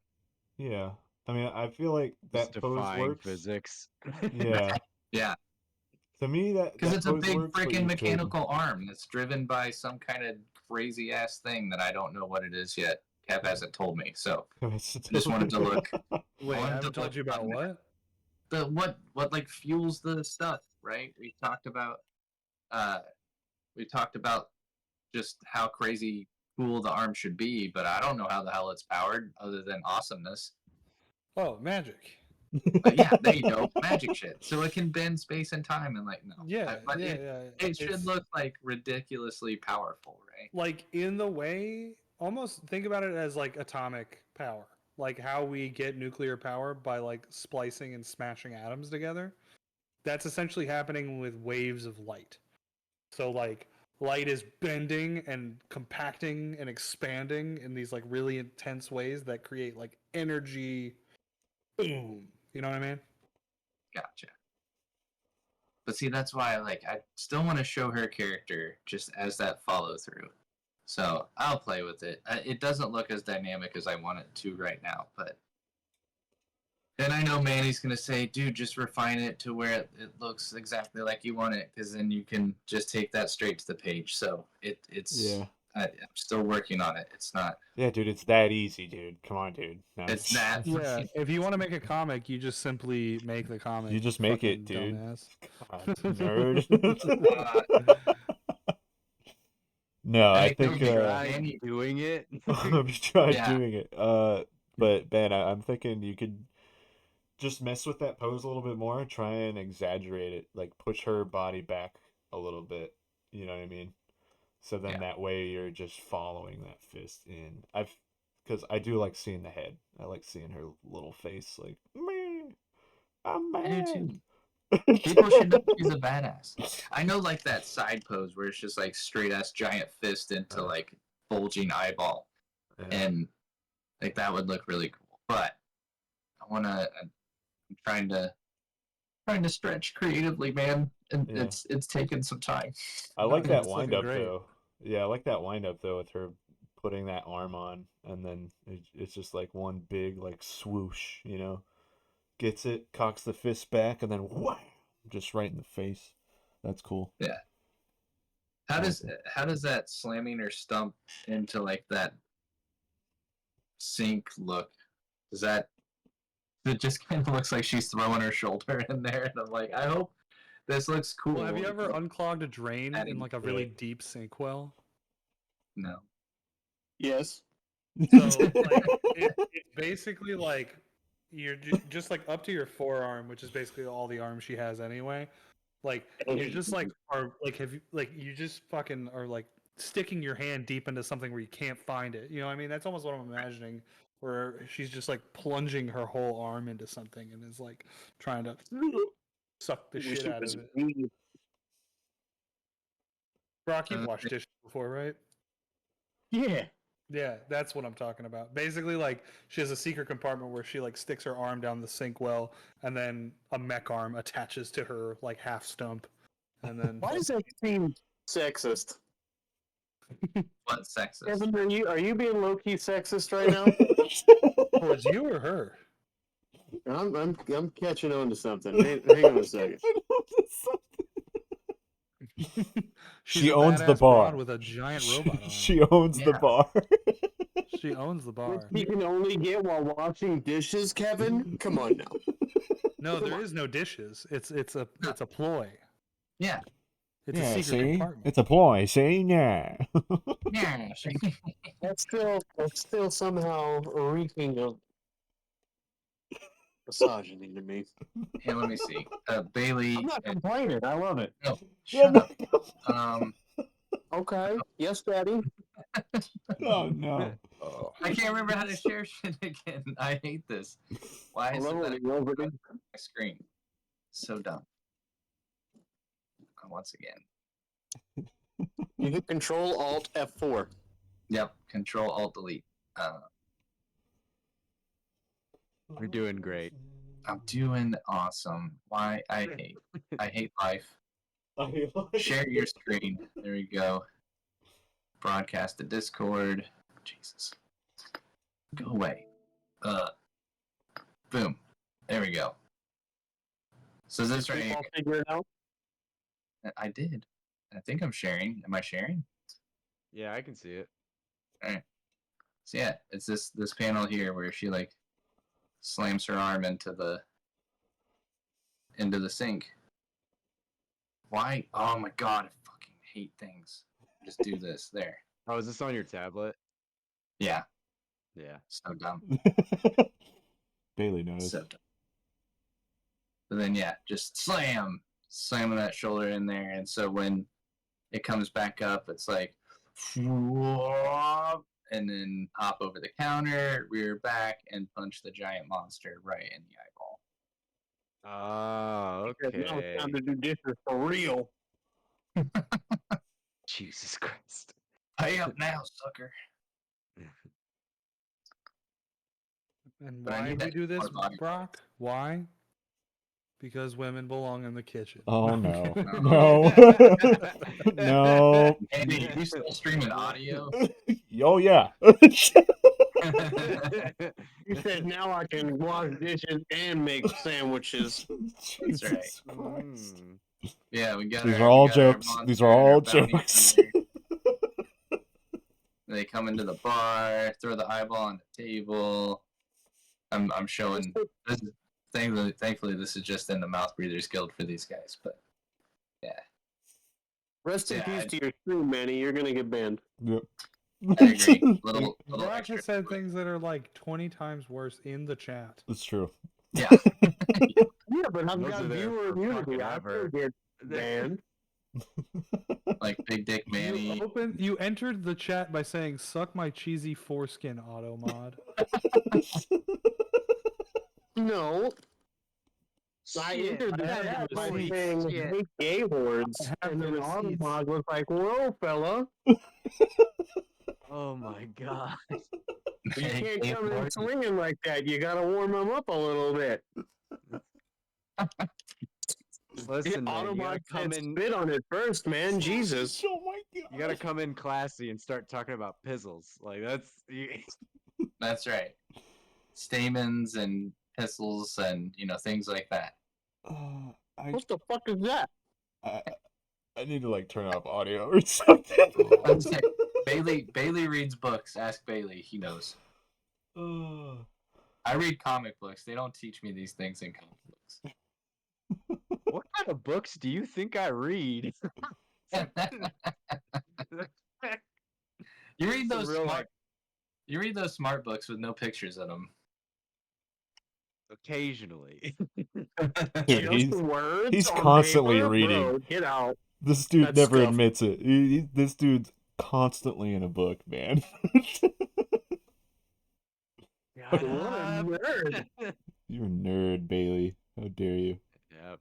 Yeah, I mean, I feel like that pose works. Physics. Yeah. Yeah. To me, because it's a big freaking mechanical arm that's driven by some kind of crazy ass thing that I don't know what it is yet. Kev hasn't told me, so just wanted to look. Wait, I haven't told you about what? What like fuels the stuff, right? We talked about just how crazy cool the arm should be, but I don't know how the hell it's powered other than awesomeness. Oh, magic. Yeah, there you go, magic shit. So it can bend space and time, and like it should look like ridiculously powerful, right? Like in the way, almost think about it as like atomic power, like how we get nuclear power by like splicing and smashing atoms together. That's essentially happening with waves of light. So like light is bending and compacting and expanding in these like really intense ways that create like energy. Boom. You know what I mean? Gotcha. But see, that's why I still want to show her character just as that follow through. So I'll play with it. It doesn't look as dynamic as I want it to right now, but then I know Manny's gonna say, "Dude, just refine it to where it looks exactly like you want it, because then you can just take that straight to the page." So it's I'm still working on it. It's not. Yeah, dude, it's that easy, dude. Come on, dude. No, it's that. Yeah, if you want to make a comic, you just simply make the comic. You just make it, dude. God, nerd. No, I think Manny doing it. I've tried doing it. But Ben, I'm thinking you could just mess with that pose a little bit more. Try and exaggerate it, like push her body back a little bit. You know what I mean? So then that way you're just following that fist in. Because I do like seeing the head. I like seeing her little face, like, me, I'm mad. I do too. People should know she's a badass. I know, like that side pose where it's just like straight ass giant fist into like bulging eyeball, and Like that would look really cool. But I'm trying to stretch creatively, man. And Yeah. it's taken some time. I like that It's looking wind up great. though. Yeah, I like that wind up though with her putting that arm on, and then it's just like one big like swoosh, you know. Gets it, cocks the fist back, and then wham, just right in the face. That's cool. Yeah. How does that slamming her stump into like that sink look? It just kind of looks like she's throwing her shoulder in there, and I'm like, I hope this looks cool. Well, have you ever unclogged a drain in Adding- like a really deep sink well? No. Yes. So like it's basically like you're just like up to your forearm, which is basically all the arm she has anyway. Like you just like are like have you like you just fucking are like sticking your hand deep into something where you can't find it. You know what I mean? That's almost what I'm imagining. Where she's just like plunging her whole arm into something and is like trying to suck the shit out of it. Brock, you've washed dishes before, right? Yeah. Yeah, that's what I'm talking about. Basically, like she has a secret compartment where she like sticks her arm down the sink well, and then a mech arm attaches to her like half stump, and then Why does that seem sexist? What sexist? Kevin, are you being low key sexist right now? towards you or her? I'm catching on to something. Hang on a second. She's She a owns the badass bar. broad with a giant robot arm. She owns the Yeah. bar. She owns the Which bar. you can only get while washing dishes, Kevin? Come on now. No, there is no dishes. It's a ploy. Yeah. It's Yeah, a secret see? compartment. It's a ploy, see? Yeah. Yeah. That's still somehow reeking of misogyny to me. Hey, let me see. Bailey. I'm not complaining. I love it. No, shut up. Okay. Yes, Daddy. Oh, no. I can't remember how to share shit again. I hate this. Why I is love it when that you over my screen? So dumb. Once again. You hit Control Alt F4. Yep. Control Alt Delete. We're doing great. I'm doing awesome. Why I hate life. Share your screen. There we go. Broadcast to Discord. Jesus. Go away. Boom. There we go. So this right here. I'll figure it out. I did. I think I'm sharing. Am I sharing? Yeah, I can see it. Alright. So yeah, it's this panel here where she like slams her arm into the sink. Why? Oh my god, I fucking hate things. Just do this. There. Oh, is this on your tablet? Yeah. Yeah. So dumb. Bailey knows. So dumb. But then yeah, just slamming that shoulder in there, and so when it comes back up, it's like and then hop over the counter, rear back, and punch the giant monster right in the eyeball. Oh, Now it's okay. time to do dishes for real. Jesus Christ. Pay up now, sucker. And But I why need do we that do this, hard body. Brock? Why? Because women belong in the kitchen. Oh, no. kidding. No. No. Andy, you still streaming audio? Oh, yeah. You said now I can wash dishes and make sandwiches. That's right. Jesus Christ. Yeah, we got. These our- are all we got our jokes. These monster are and our all bounty jokes. hunter. They come into the bar, throw the eyeball on the table. I'm showing. This is, thankfully, this is just in the Mouth Breathers Guild for these guys. But yeah, Rest in Yeah, peace to your stream, Manny. You're gonna get banned. Yep. I agree. Little Brock extra. has said things that are like 20 times worse in the chat. That's true. Yeah. Yeah, but I've Those got are there viewer for immunity. fucking I ever. still get banned. Like Big Dick Manny. You entered the chat by saying "suck my cheesy foreskin" auto mod. No. I Shit, entered the I have chat the by receipts. saying Shit. hate gay words, I have and the then receipts. Autobot was like, "Whoa, fella." Oh my god. You can't Kate come in Barton. swinging like that. You gotta warm them up a little bit. Listen, man, you gotta Autobot come said in. spit on it first, man. Jesus. Oh my god. You gotta come in classy and start talking about pizzles. Like that's. That's right. Stamens and pistols and things like that. What the fuck is that? I need to like turn off audio or something. I'm saying, Bailey reads books. Ask Bailey. He knows. I read comic books. They don't teach me these things in comic books. What kind of books do you think I read? You read Some those real, smart. You read those smart books with no pictures in them. Occasionally. Dude, Just words he's on constantly paper? reading. Bro, get out. This dude That's never scuffed. admits it. This dude's constantly in a book, man. What a nerd. You're a nerd, Bailey. How dare you? Yep.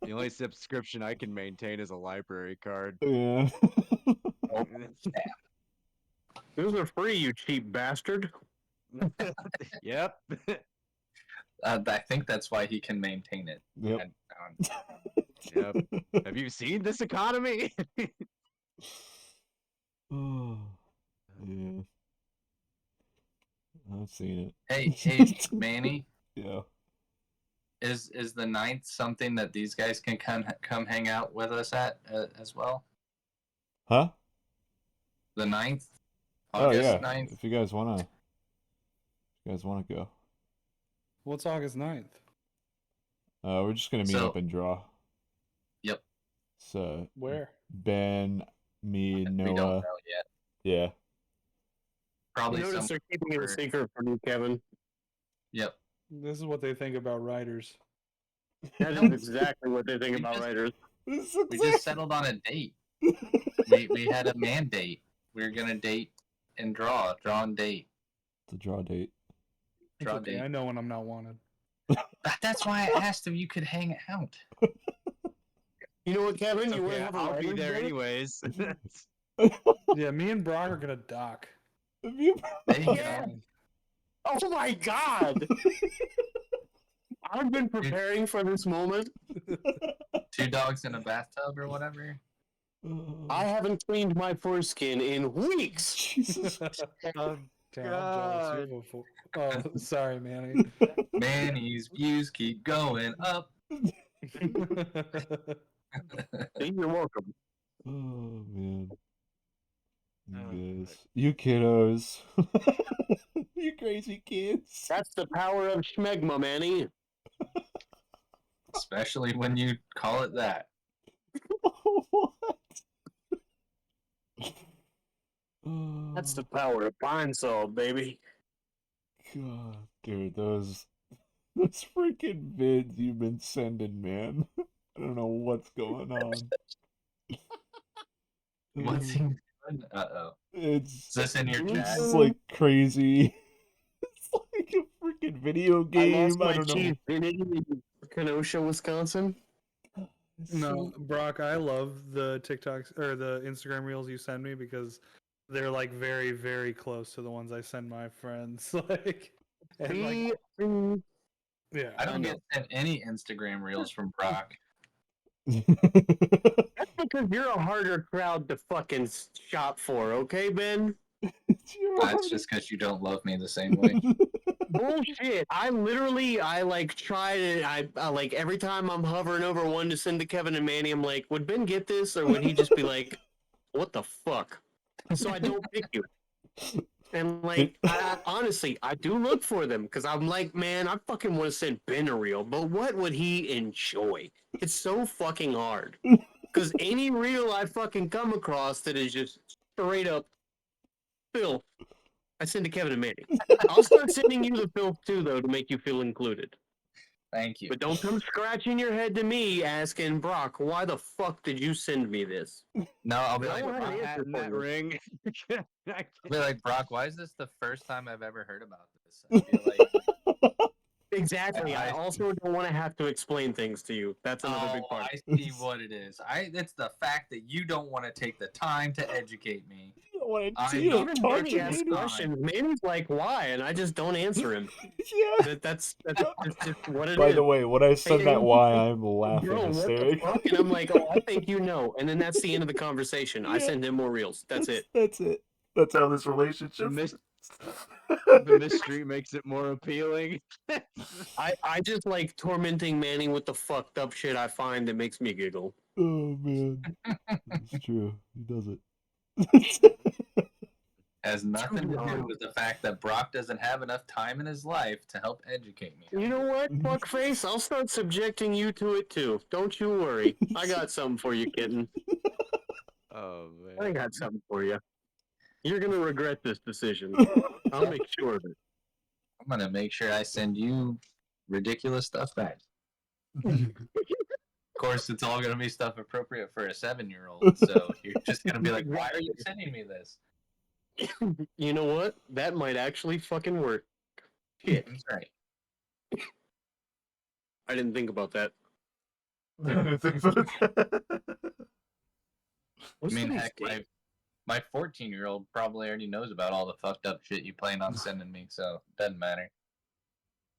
The only subscription I can maintain is a library card. Yeah. Those are free, you cheap bastard. Yep. I think that's why he can maintain it. Yep. Yep. Have you seen this economy? Oh, yeah. I've seen it. Hey, Manny, Yeah. is the 9th something that these guys can come hang out with us at as well? Huh? The 9th? Oh August yeah. 9th? If you guys wanna go. What's August 9th? We're just gonna meet So- up and draw. Yep. So Where? Ben, me, We don't Noah. know yet. Yeah. Probably Notice some. they're keeping it a for- secret from you, Kevin. Yep. This is what they think about writers. That is exactly what they think We about just- writers. We just settled on a date. We had a mandate. We were gonna date and draw and date. The draw date. It's Draw okay. date. I know when I'm not wanted. That's why I asked if you could hang out. You know what, Kevin? You want Okay, to have a I'll be writer's there dinner? anyways. Yeah, me and Brock are gonna dock. There you Yeah. go. Oh my god! I've been preparing for this moment. 2 dogs in a bathtub or whatever. I haven't cleaned my foreskin in weeks. Jesus. God damn, I'm jealous. You have a full... Oh, sorry, Manny. Manny's views keep going up. You're welcome. Oh man. Oh, You guys. You kiddos. You crazy kids. That's the power of schmegma, Manny. Especially when you call it that. What? That's the power of pine salt, baby. God, dude, those freaking vids you've been sending, man. I don't know what's going on. What's he doing? Uh-oh. It's Is this in your it's chat? just like crazy. It's like a freaking video I game. lost I my don't know. cheese in Kenosha, Wisconsin. It's No, so- Brock, I love the TikToks or the Instagram reels you send me because they're like very, very close to the ones I send my friends. Like, and like, yeah, I don't know. get sent any Instagram reels from Brock. That's because you're a harder crowd to fucking shop for, okay, Ben? It's your That's just because you don't love me the same way. Bullshit. I like try to, I like every time I'm hovering over one to send to Kevin and Manny, I'm like, would Ben get this? Or would he just be like, what the fuck? So I don't pick you. And like, honestly, I do look for them because I'm like, man, I fucking want to send Ben a reel, but what would he enjoy? It's so fucking hard. Because any reel I fucking come across that is just straight up filth, I send to Kevin and Manny. I'll start sending you the filth too, though, to make you feel included. Thank you. But don't come scratching your head to me asking, Brock, why the fuck did you send me this? No, I'll be I like, don't have Brock, an Hat answer in for that you. ring. I'll be like, Brock, why is this the first time I've ever heard about this? I feel like, Exactly. I also don't want to have to explain things to you. That's another big oh, part. I see what it is. It's the fact that you don't want to take the time to educate me. don't want I to know. talk Manny to asks me. questions. Manny's like, why? And I just don't answer him. Yeah. That's just what it is. By the way, when I said that and- why, I'm laughing Bro, what the hysterically. fuck? And I'm like, oh, I think you know. And then that's the end of the conversation. I Yeah. send him more reels. That's it. That's it. That's how this The, relationship. mys- the mystery makes it more appealing. I just like tormenting Manny with the fucked up shit I find that makes me giggle. Oh man, it's true. He does it. Has nothing to do on. with the fact that Brock doesn't have enough time in his life to help educate me. You know what, fuckface? I'll start subjecting you to it too. Don't you worry. I got something for you, kitten. Oh I man. got something for you. You're gonna regret this decision. I'll make sure of it. I'm gonna make sure I send you ridiculous stuff back. Of course, it's all gonna be stuff appropriate for a 7-year-old. So you're just gonna be like, "Why are you sending me this?" You know what? That might actually fucking work. Shit. That's right. I didn't think about that. I mean, heck, my 14-year-old probably already knows about all the fucked up shit you plan on sending me, so it doesn't matter.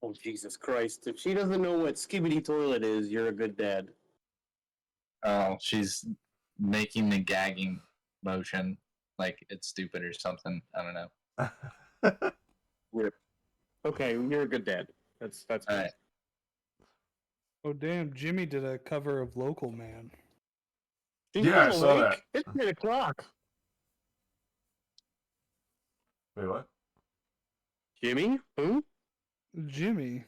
Oh, Jesus Christ. If she doesn't know what skibidi toilet is, you're a good dad. Oh, she's making the gagging motion like it's stupid or something. I don't know. Okay, you're a good dad. That's All good. right. Oh damn, Jimmy did a cover of Local Man. She's Yeah, I not saw awake. It's 10 o'clock. Wait, what? Jimmy? Who? Jimmy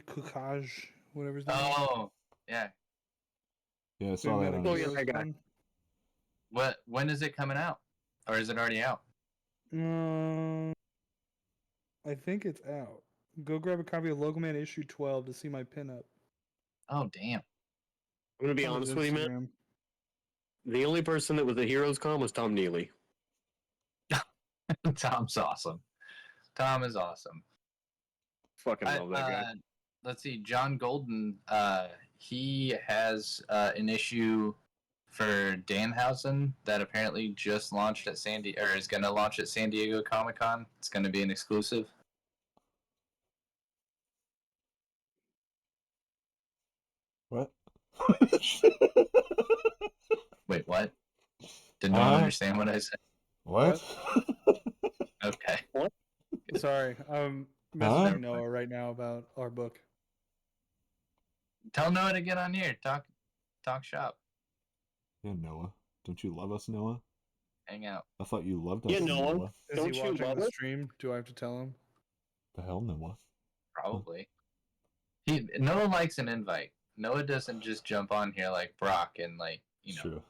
Cookage, whatever his name is. Oh, yeah. Yeah, I We saw met that at on Oh, yeah, Heroes that guy. Con. When is it coming out? Or is it already out? I think it's out. Go grab a copy of Local Man issue 12 to see my pinup. Oh, damn. I'm gonna be on his honest with you, man. Instagram. The only person that was at Heroes Con was Tom Neely. Tom's awesome. Tom is awesome. Fucking love that guy. Let's see, John Golden, he has an issue for Danhausen that apparently just launched at is going to launch at San Diego Comic-Con. It's going to be an exclusive. What? Wait, what? Did no one understand what I said? What? Okay. Sorry, I'm messaging Noah right now about our book. Tell Noah to get on here. Talk shop. Yeah, Noah. Don't you love us, Noah? Hang out. I thought you loved us, Yeah, Noah. Noah. Is Don't he you watching love the it? stream? Do I have to tell him? The hell, Noah? Probably. Noah likes an invite. Noah doesn't just jump on here like Brock and True.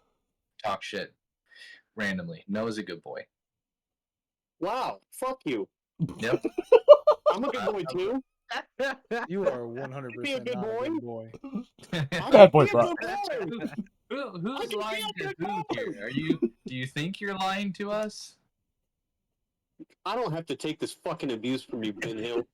talk shit randomly. Noah's a good boy. Wow, fuck you. Yep. I'm a good boy too. You are 100% Be a good not boy. a good boy. I'm Bad boy, a Brock. good boy. Who's can lying be a to good who boy. here? Do you think you're lying to us? I don't have to take this fucking abuse from you, Ben Hill.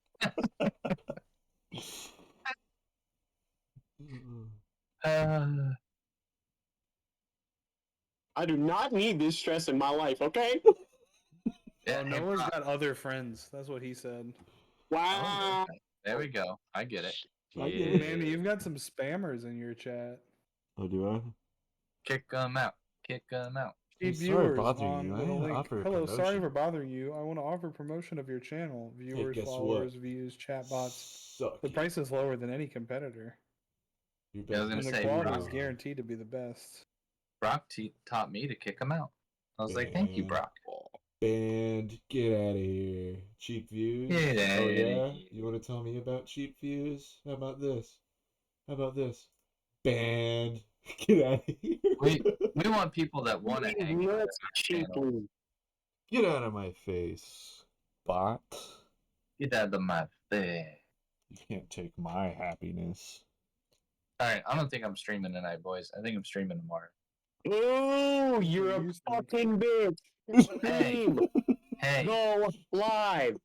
I do not need this stress in my life, okay? Yeah, Oh, hey, Noah's Brock. got other friends. That's what he said. Wow. Oh, there we go. I get it. I get Hey, it. Manny, you've got some spammers in your chat. Oh, do I? Kick them out. Kick them out. I'm Cheap sorry viewers bothering on you. I with a didn't link. offer a Hello, sorry promotion. for bothering you. I want to offer promotion of your channel. Viewers, guess followers, what? views, chatbots. Suck. The price is lower than any competitor. You Yeah, I was bet. gonna And the say, quality Brock. is guaranteed to be the best. Brock taught me to kick them out. I was like, thank you, Man. Brock. Band, get out of here. Cheap views? Get Oh outta yeah? here. You want to tell me about cheap views? How about this? How about this? Band, get out of here. We want people that want to hang out. Nuts cheaply. Get out of my face, bot. Get out of my face. You can't take my happiness. Alright, I don't think I'm streaming tonight, boys. I think I'm streaming tomorrow. Oh, you're a You think. fucking bitch. Hey. Stream. Hey, Go live.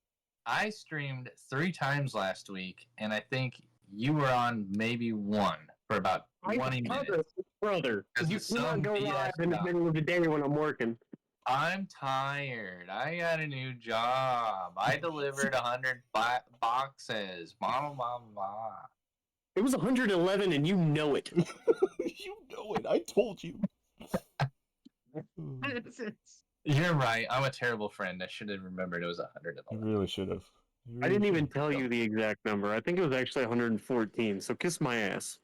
I streamed 3 times last week, and I think you were on maybe one for about 20 minutes. Brother, Because you of some cannot go BS live in the stuff. middle of the day when I'm working. I'm tired. I got a new job. I delivered 100 boxes. Blah, blah, blah. It was 111, and you know it. You know it. I told you. You're right. I'm a terrible friend. I should have remembered it was You 111. really should have. I didn't even tell you the exact number. I think it was actually 114. So kiss my ass.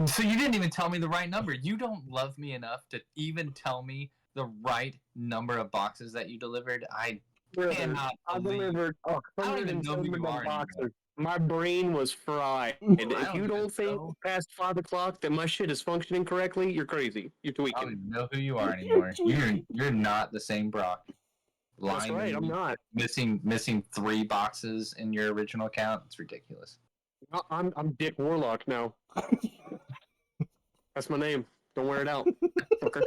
So you didn't even tell me the right number. You don't love me enough to even tell me the right number of boxes that you delivered. I cannot I believe. delivered I don't even know who you 171 are anymore. boxes. My brain was fried. And if don't you even don't think know. past 5 o'clock that my shit is functioning correctly, you're crazy. You're I don't tweaking. even know who you are You're anymore. You're not the same Brock. That's Lying to right. I'm me, not. missing 3 boxes in your original account. It's ridiculous. I'm Dick Warlock now. That's my name. Don't wear it out. Fucker.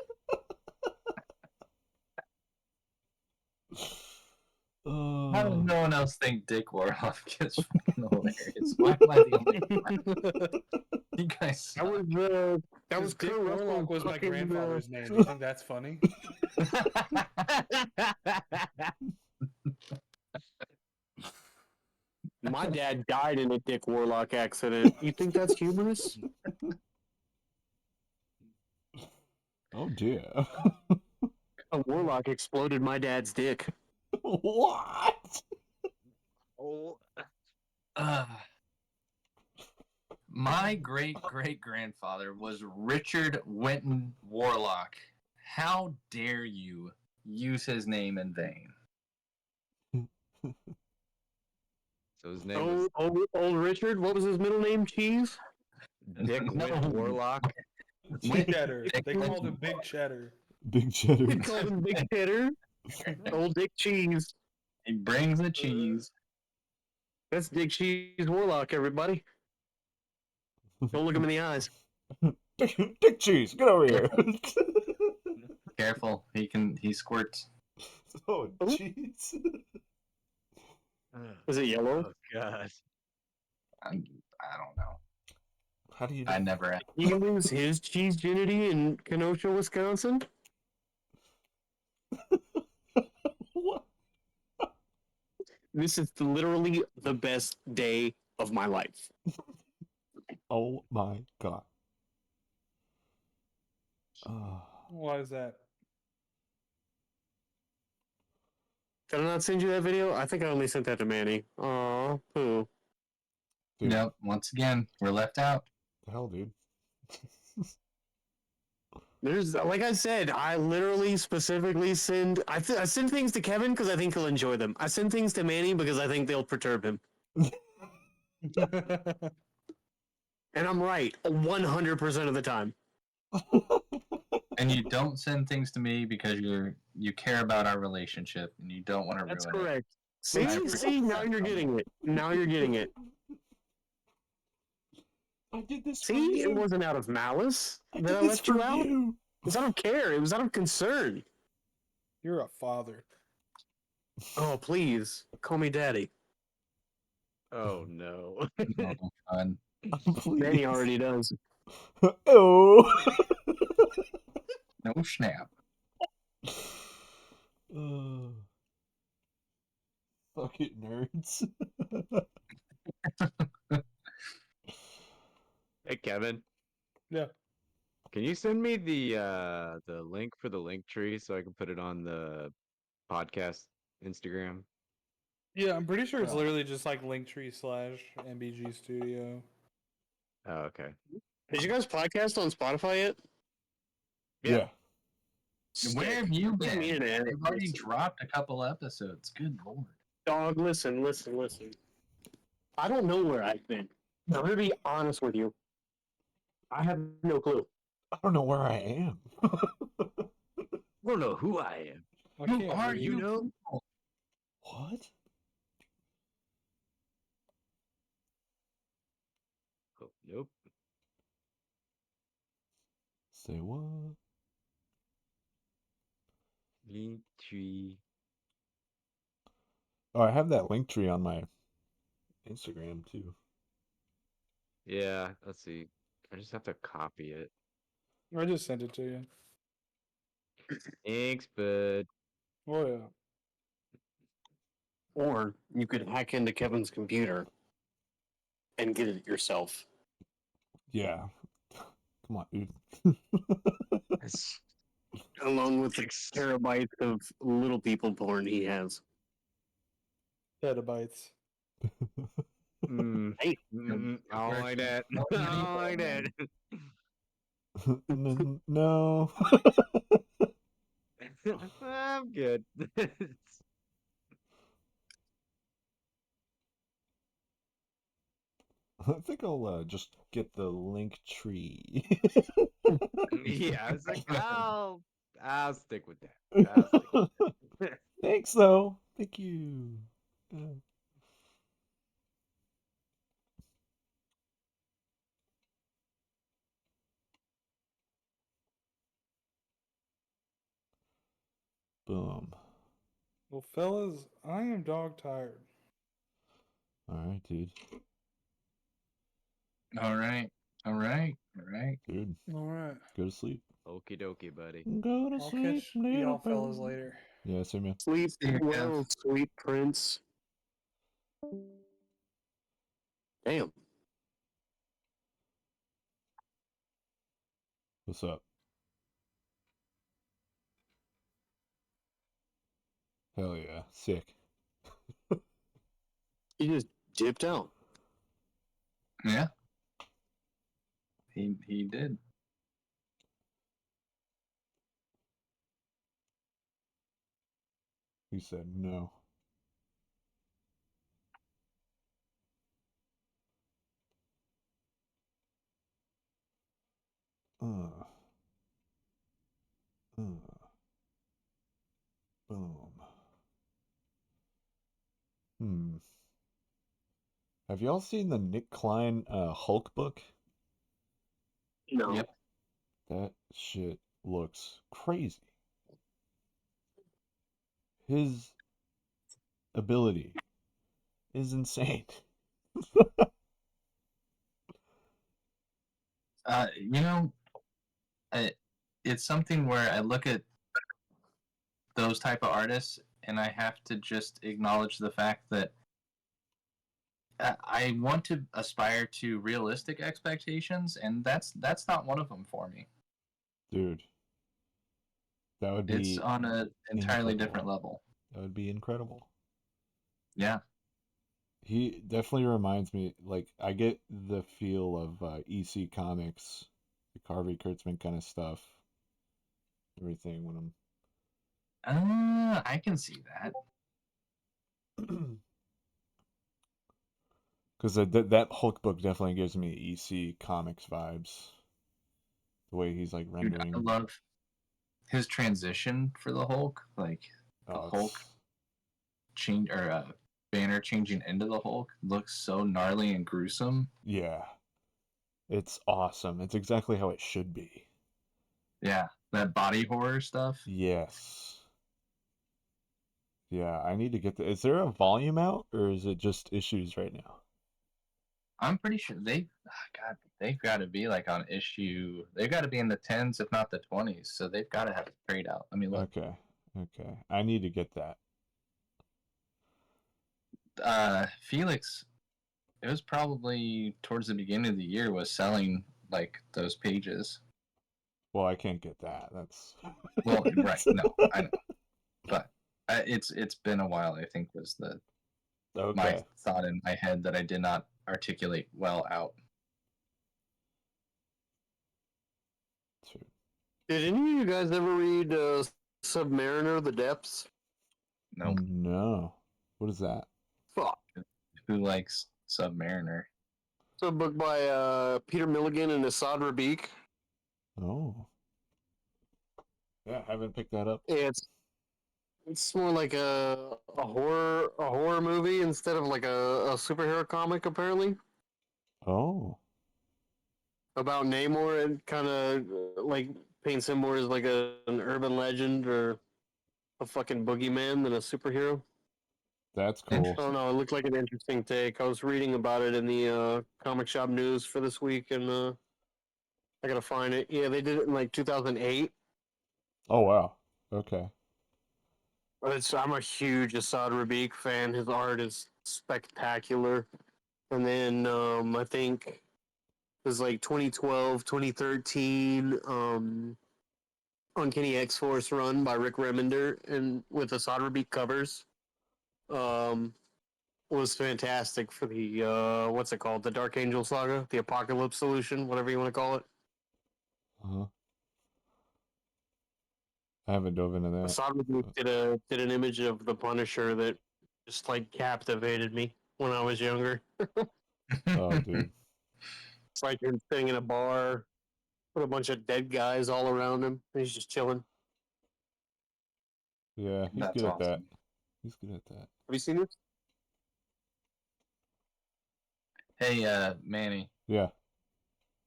How does no one else think Dick Warlock is fucking hilarious? Why am I the only one? You guys suck. That was Dick Kurt Russell Warlock was my fucking, grandfather's name. You think that's funny? My dad died in a Dick Warlock accident. You think that's humorous? Oh dear. A Warlock exploded my dad's dick. What? Oh, My great grandfather was Richard Winton Warlock. How dare you use his name in vain? so his name was Old Richard, what was his middle name? Cheese? Dick No. Wint Warlock. Cheddar. They called him Big Cheddar. Big cheddar. They called him Big Cheddar. Old Dick Cheese. He brings the cheese. That's Dick Cheese Warlock, everybody. Don't look him in the eyes. Dick cheese, get over here. Careful, he squirts. Oh jeez. Is it yellow? Oh god. I don't know. How do you? I never asked. You can lose his cheese virginity in Kenosha, Wisconsin. What? This is literally the best day of my life. Oh my god. Why is that? Did I not send you that video? I think I only sent that to Manny. Aw, poo. Dude, Nope. Once again, we're left out. the hell, dude. There's, like I said, I literally specifically send. I send things to Kevin because I think he'll enjoy them. I send things to Manny because I think they'll perturb him. And I'm right 100% of the time. And you don't send things to me because you care about our relationship and you don't want to ruin That's it. correct. See, now you're getting it. Now you're getting it. I did this for See, it you. wasn't out of malice I that did I this left for you out. It you. was out of care. It was out of concern. You're a father. Oh, please call me daddy. Oh no. No fun. Please. Manny already does. Oh. No snap. Fuck it, nerds. Hey Kevin. Yeah. Can you send me the link for the Linktree so I can put it on the podcast Instagram? Yeah, I'm pretty sure it's Well. literally just like Linktree / MBG Studio. Oh, okay. Did you guys podcast on Spotify yet? Yeah. Where have you What do you been? mean, man? We've already dropped a couple episodes. Good lord. Dog, listen. I don't know where I've been. I'm gonna be honest with you. I have no clue. I don't know where I am. I don't know who I am. I Who can't are read. you? know? What? Oh, nope. Say what? Linktree. Oh, I have that link tree on my Instagram too. Yeah, let's see. I just have to copy it. I just sent it to you. Thanks, bud. Oh yeah. Or you could hack into Kevin's computer and get it yourself. Yeah. Come on, dude. Along with the terabytes of little people porn he has. Petabytes. Hey. I don't like that. I don't like that. No. I'm good. I think I'll just get the link tree. Yeah, I was like, I'll stick with that. I'll stick with that. Thanks, though. Thank you. Boom. Well, fellas, I am dog tired. All right, dude. All right. All right. All right. Dude, All right. go to sleep. Okie dokie, buddy. Go to I'll sleep, catch little y'all fellas bird. later. Yeah, same here. Sleep See you, well, Kev. sweet prince. Damn. What's up? Hell yeah. Sick. He just dipped out. Yeah. He did. He said no. Uh. Boom. Have y'all seen the Nick Klein Hulk book? No. Yep. That shit looks crazy. His ability is insane. You know, it's something where I look at those type of artists and I have to just acknowledge the fact that I want to aspire to realistic expectations, and that's not one of them for me. Dude, that would It's be on an entirely different incredible. level. That would be incredible. Yeah. He definitely reminds me, like, I get the feel of EC Comics, the Harvey Kurtzman kind of stuff, everything when I can see that. I'm. Because that Hulk book definitely gives me EC Comics vibes. The way he's like Dude, I rendering. love his transition for the Hulk, like the Oh, Hulk change or Banner changing into the Hulk looks so gnarly and gruesome. yeah. It's awesome. It's exactly how it should be. Yeah, that body horror stuff. Yes. Yeah, I need to get the. Is there a volume out or is it just issues right now? I'm pretty sure God, they've got to be like on issue. They've got to be in the tens, if not the 20s. So they've got to have a trade out. I mean, look, Okay. Okay. I need to get that. Felix. It was probably towards the beginning of the year was selling like those pages. Well, I can't get that. That's Well, right? No, I know, but it's been a while. I think was my okay. thought in my head that I did not articulate well out. Two. Did any of you guys ever read Submariner: The Depths? Nope. No. What is that? Fuck. Who likes Submariner? It's a book by Peter Milligan and Assad Rabiq. Oh. Yeah, haven't picked that up. It's more like a horror movie instead of like a superhero comic, apparently, Oh. about Namor, and kind of like paints him more as like an urban legend or a fucking boogeyman than a superhero. That's Oh, I cool. don't know. It looked like an interesting take. I was reading about it in the comic shop news for this week, and I gotta find it. Yeah, they did it in like 2008. Oh wow. Okay. I'm a huge Assad Rabiq fan. His art is spectacular. And then I think it was like 2012, 2013, Uncanny X-Force run by Rick Remender and with Assad Rabiq covers. Was fantastic for the what's it called? The Dark Angel Saga, the Apocalypse Solution, whatever you want to call it. Uh-huh. I haven't dove into that. Assad Rabiq did an image of the Punisher that just like captivated me when I was younger. Oh, dude. It's like you're sitting in a bar with a bunch of dead guys all around him, and he's just chilling. Yeah, he's That's good at that. awesome. He's good at that. Have you seen this? Hey, Manny. Yeah.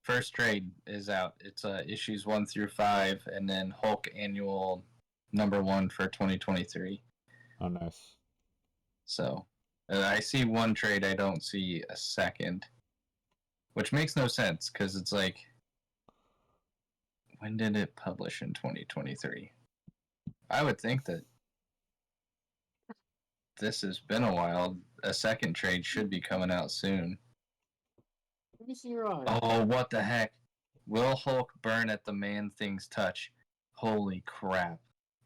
First trade is out. It's issues 1 through 5, and then Hulk Annual #1 for 2023. Oh, nice. So I see one trade. I don't see a second, which makes no sense because it's like, when did it publish in 2023? I would think that this has been a while. A second trade should be coming out soon. Let me see your eyes. Oh, what the heck? Will Hulk burn at the Man-Thing's touch? Holy crap.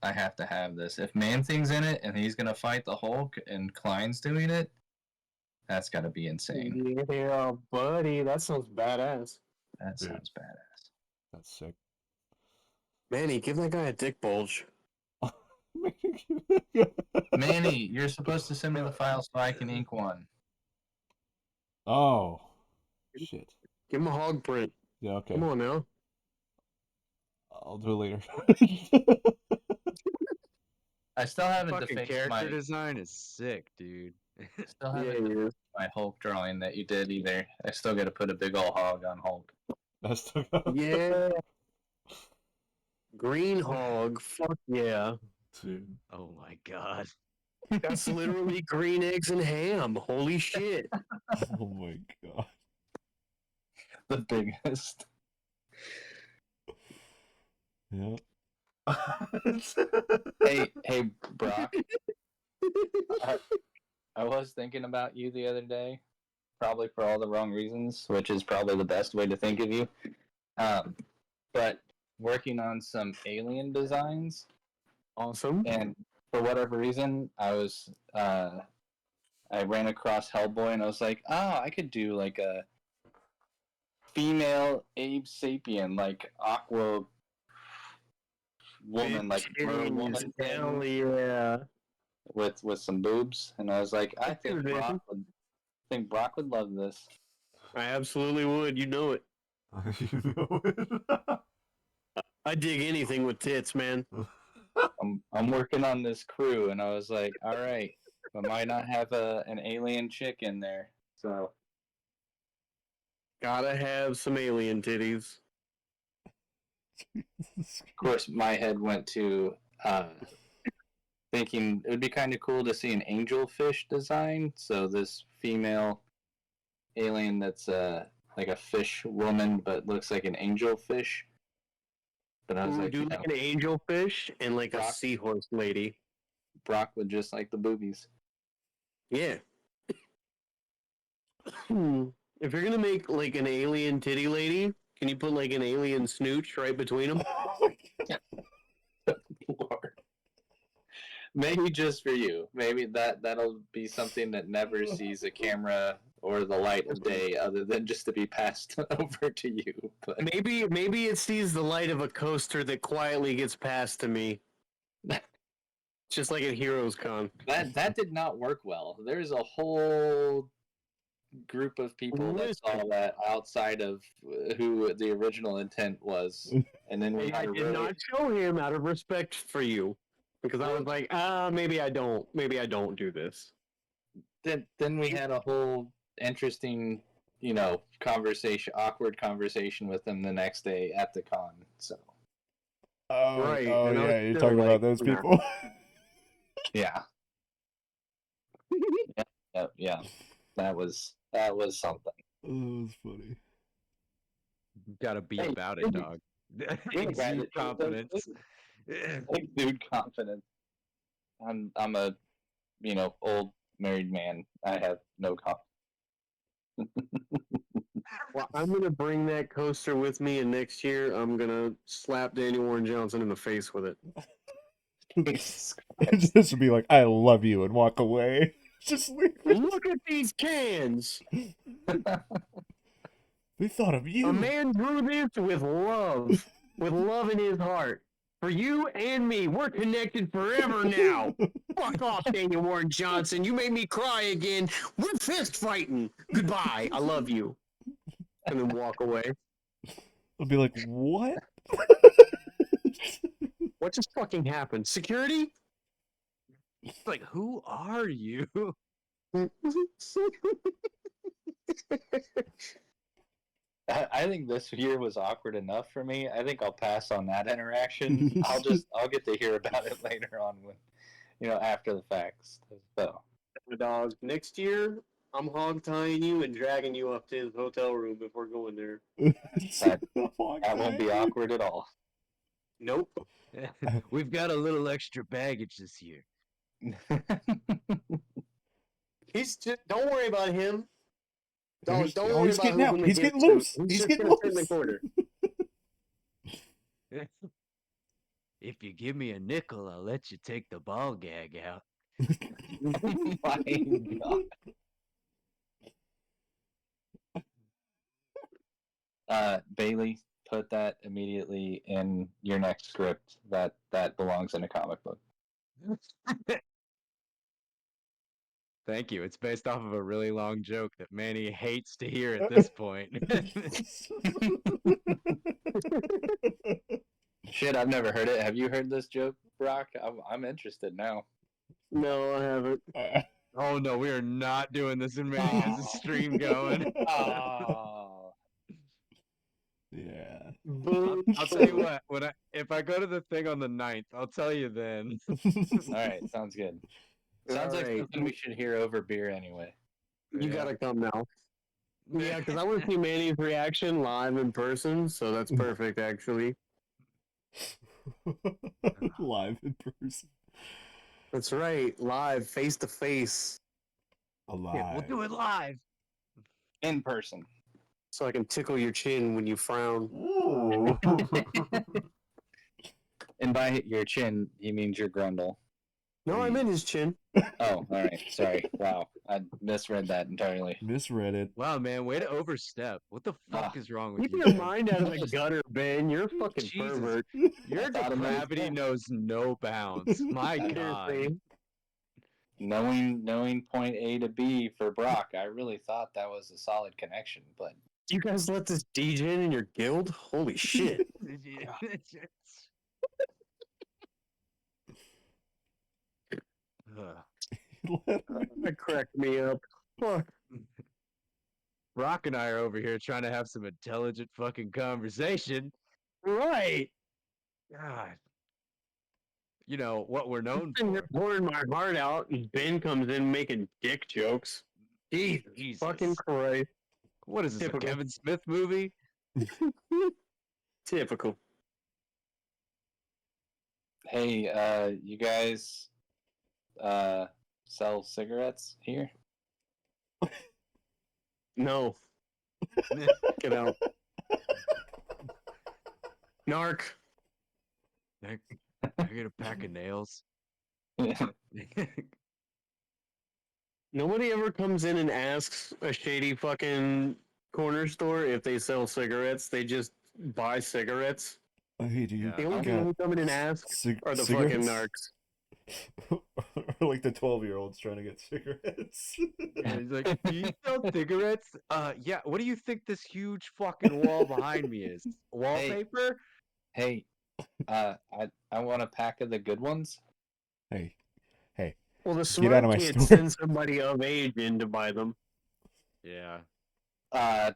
I have to have this. If Man-Thing's in it and he's going to fight the Hulk and Klein's doing it, that's got to be insane. Yeah, buddy, that sounds badass. That Dude. sounds badass. That's sick. Manny, give that guy a dick bulge. Manny, you're supposed to send me the file so I can ink one. Oh. Shit. Give him a hog print. Yeah, okay. Come on now. I'll do it later. I still haven't Fucking defaced character my design is sick, dude. still Yeah, haven't he defaced is. my Hulk drawing that you did either. I still got to put a big ol' hog on Hulk. That's still going. Yeah. Green hog. Fuck yeah. Dude. Oh my god. That's literally green eggs and ham. Holy shit. Oh my god. The biggest. Yeah. Hey, Brock. I was thinking about you the other day, probably for all the wrong reasons, which is probably the best way to think of you. But working on some alien designs, Awesome. and for whatever reason, I ran across Hellboy, and I was like, oh, I could do like a female Abe Sapien, like Aqua woman, like mer woman Hell thing yeah. with some boobs, and I was like, I think Dude, Brock would love this. I absolutely would. You know it. You know it. I dig anything with tits, man. I'm working on this crew, and I was like, all right, I might not have an alien chick in there, so Gotta have some alien titties. of course my head went to thinking it would be kind of cool to see an angelfish design. So this female alien that's like a fish woman, but looks like an angelfish. But I was like, Do you like know, an angelfish and like a Brock- seahorse lady. Brock would just like the boobies. Yeah. If you're gonna make like an alien titty lady, can you put like an alien snooch right between them? Lord. Maybe just for you. Maybe that'll be something that never sees a camera or the light of day, other than just to be passed over to you. But Maybe it sees the light of a coaster that quietly gets passed to me. Just like at Heroes Con. that did not work well. There's a whole group of people that saw that outside of who the original intent was, and then we I had a did really not show him out of respect for you. Because I was like, maybe I don't do this. then we had a whole interesting, awkward conversation with them the next day at the con. So Oh, Right, oh and I was yeah, you're still talking like, about those nah. people. yeah, yeah, that was something. Oh, that was funny. Gotta be Hey, about it, dog. right, Exude it- confidence. Like, dude, confidence. I'm a old married man. I have no comment. Well, I'm gonna bring that coaster with me, and next year I'm gonna slap Daniel Warren Johnson in the face with it. Just be like, I love you, and walk away. Just leave it. Look at these cans. We thought of you. A man drew this with love in his heart. For you and me, we're connected forever now. Fuck off, Daniel Warren Johnson. You made me cry again. We're fist fighting. Goodbye. I love you. And then walk away. I'll be like, what? What just fucking happened? Security? It's like, who are you? I think this year was awkward enough for me. I think I'll pass on that interaction. I'll get to hear about it later on when, after the facts. So, Dog. Next year, I'm hog tying you and dragging you up to his hotel room if we're going there. that won't be awkward at all. Nope. We've got a little extra baggage this year. He's just, don't worry about him. Don't Oh, worry he's about getting who's out. gonna He's get getting to. loose. He's He's just getting gonna turn the loose. corner. If you give me a nickel, I'll let you take the ball gag out. Oh my God. Bailey, put that immediately in your next script. That belongs in a comic book. Thank you. It's based off of a really long joke that Manny hates to hear at this point. Shit, I've never heard it. Have you heard this joke, Brock? I'm interested now. No, I haven't. Oh no, we are not doing this in Manny has a stream going. Oh. Yeah. I'll tell you what, if I go to the thing on the 9th, I'll tell you then. All right, sounds good. Sounds like Alright. something we should hear over beer anyway. You Yeah. gotta come now. Yeah, because I want to see Manny's reaction live in person, so that's perfect, actually. Live in person. That's right, live, face to face, Alive. Yeah, we'll do it live. In person. so I can tickle your chin when you frown. Ooh. And by your chin, he means your grundle. No, I meant his chin. Oh, all right. Sorry. Wow. I misread that entirely. Misread it. Wow, man, way to overstep. What the fuck Ah. is wrong with Keep you? your mind out of the gutter, Ben. You're a fucking Jesus. pervert. Your I thought it was depravity fun. knows no bounds. My God. Seriously. Knowing point A to B for Brock, I really thought that was a solid connection, but You guys let this DJ in your guild? Holy shit. That cracked me up. Fuck. Brock and I are over here trying to have some intelligent fucking conversation. Right. God. You know what we're known I'm for. pouring my heart out, and Ben comes in making dick jokes. Jesus. Fucking Christ. What is this, Typical. a Kevin Smith movie? Typical. hey, you guys sell cigarettes here? No. Get out. Narc. Can I get a pack of nails? Nobody ever comes in and asks a shady fucking corner store if they sell cigarettes. They just buy cigarettes. Hey, do you Yeah. The only got people who come in and ask are the fucking cigarettes? narcs. Or like the 12-year-olds trying to get cigarettes. And he's like, do you sell cigarettes? Yeah, what do you think this huge fucking wall behind me is? Wallpaper? Hey, I want a pack of the good ones. Hey, Well, the Get smart out of my kids store. send somebody of age in to buy them. Yeah. that's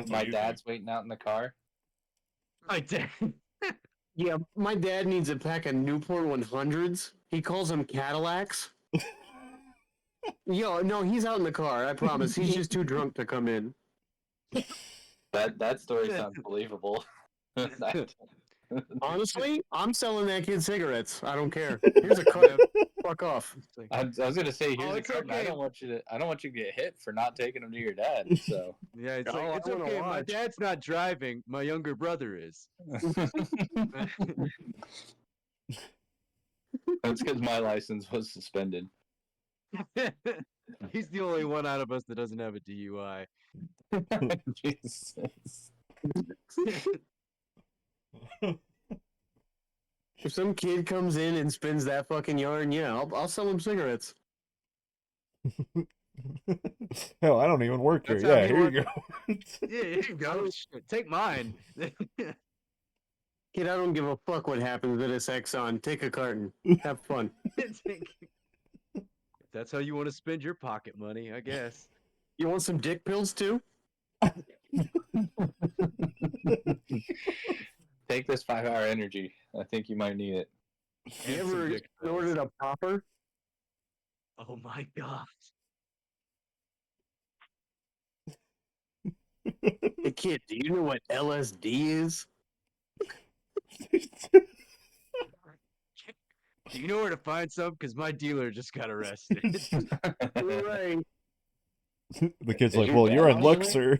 My what you dad's waiting out in the car. My dad. Yeah, my dad needs a pack of Newport 100s. He calls them Cadillacs. Yo, no, he's out in the car. I promise. He's just too drunk to come in. That story sounds believable. Honestly, I'm selling that kid cigarettes. I don't care. Here's a cut. Fuck off. I was gonna say, here's a it's carton. okay. I don't want you to get hit for not taking them to your dad. So Yeah, it's Oh, like I it's wanna okay. My watch. dad's not driving. My younger brother is. that's because my license was suspended. He's the only one out of us that doesn't have a DUI. Jesus. If some kid comes in and spins that fucking yarn, yeah, I'll sell him cigarettes. Hell, I don't even work here. That's how Yeah, he here you wants- go. Yeah, here you go. Shit, take mine. Kid, I don't give a fuck what happens to this Exxon. Take a carton. Have fun. If that's how you want to spend your pocket money, I guess. You want some dick pills too? Take this 5-hour energy. I think you might need it. You And some ever dick pills. ordered a popper? Oh my god. Hey kid, do you know what LSD is? Do you know where to find some? Because my dealer just got arrested. Right. The kid's Is like, your well, dad you're in on luck, there? sir.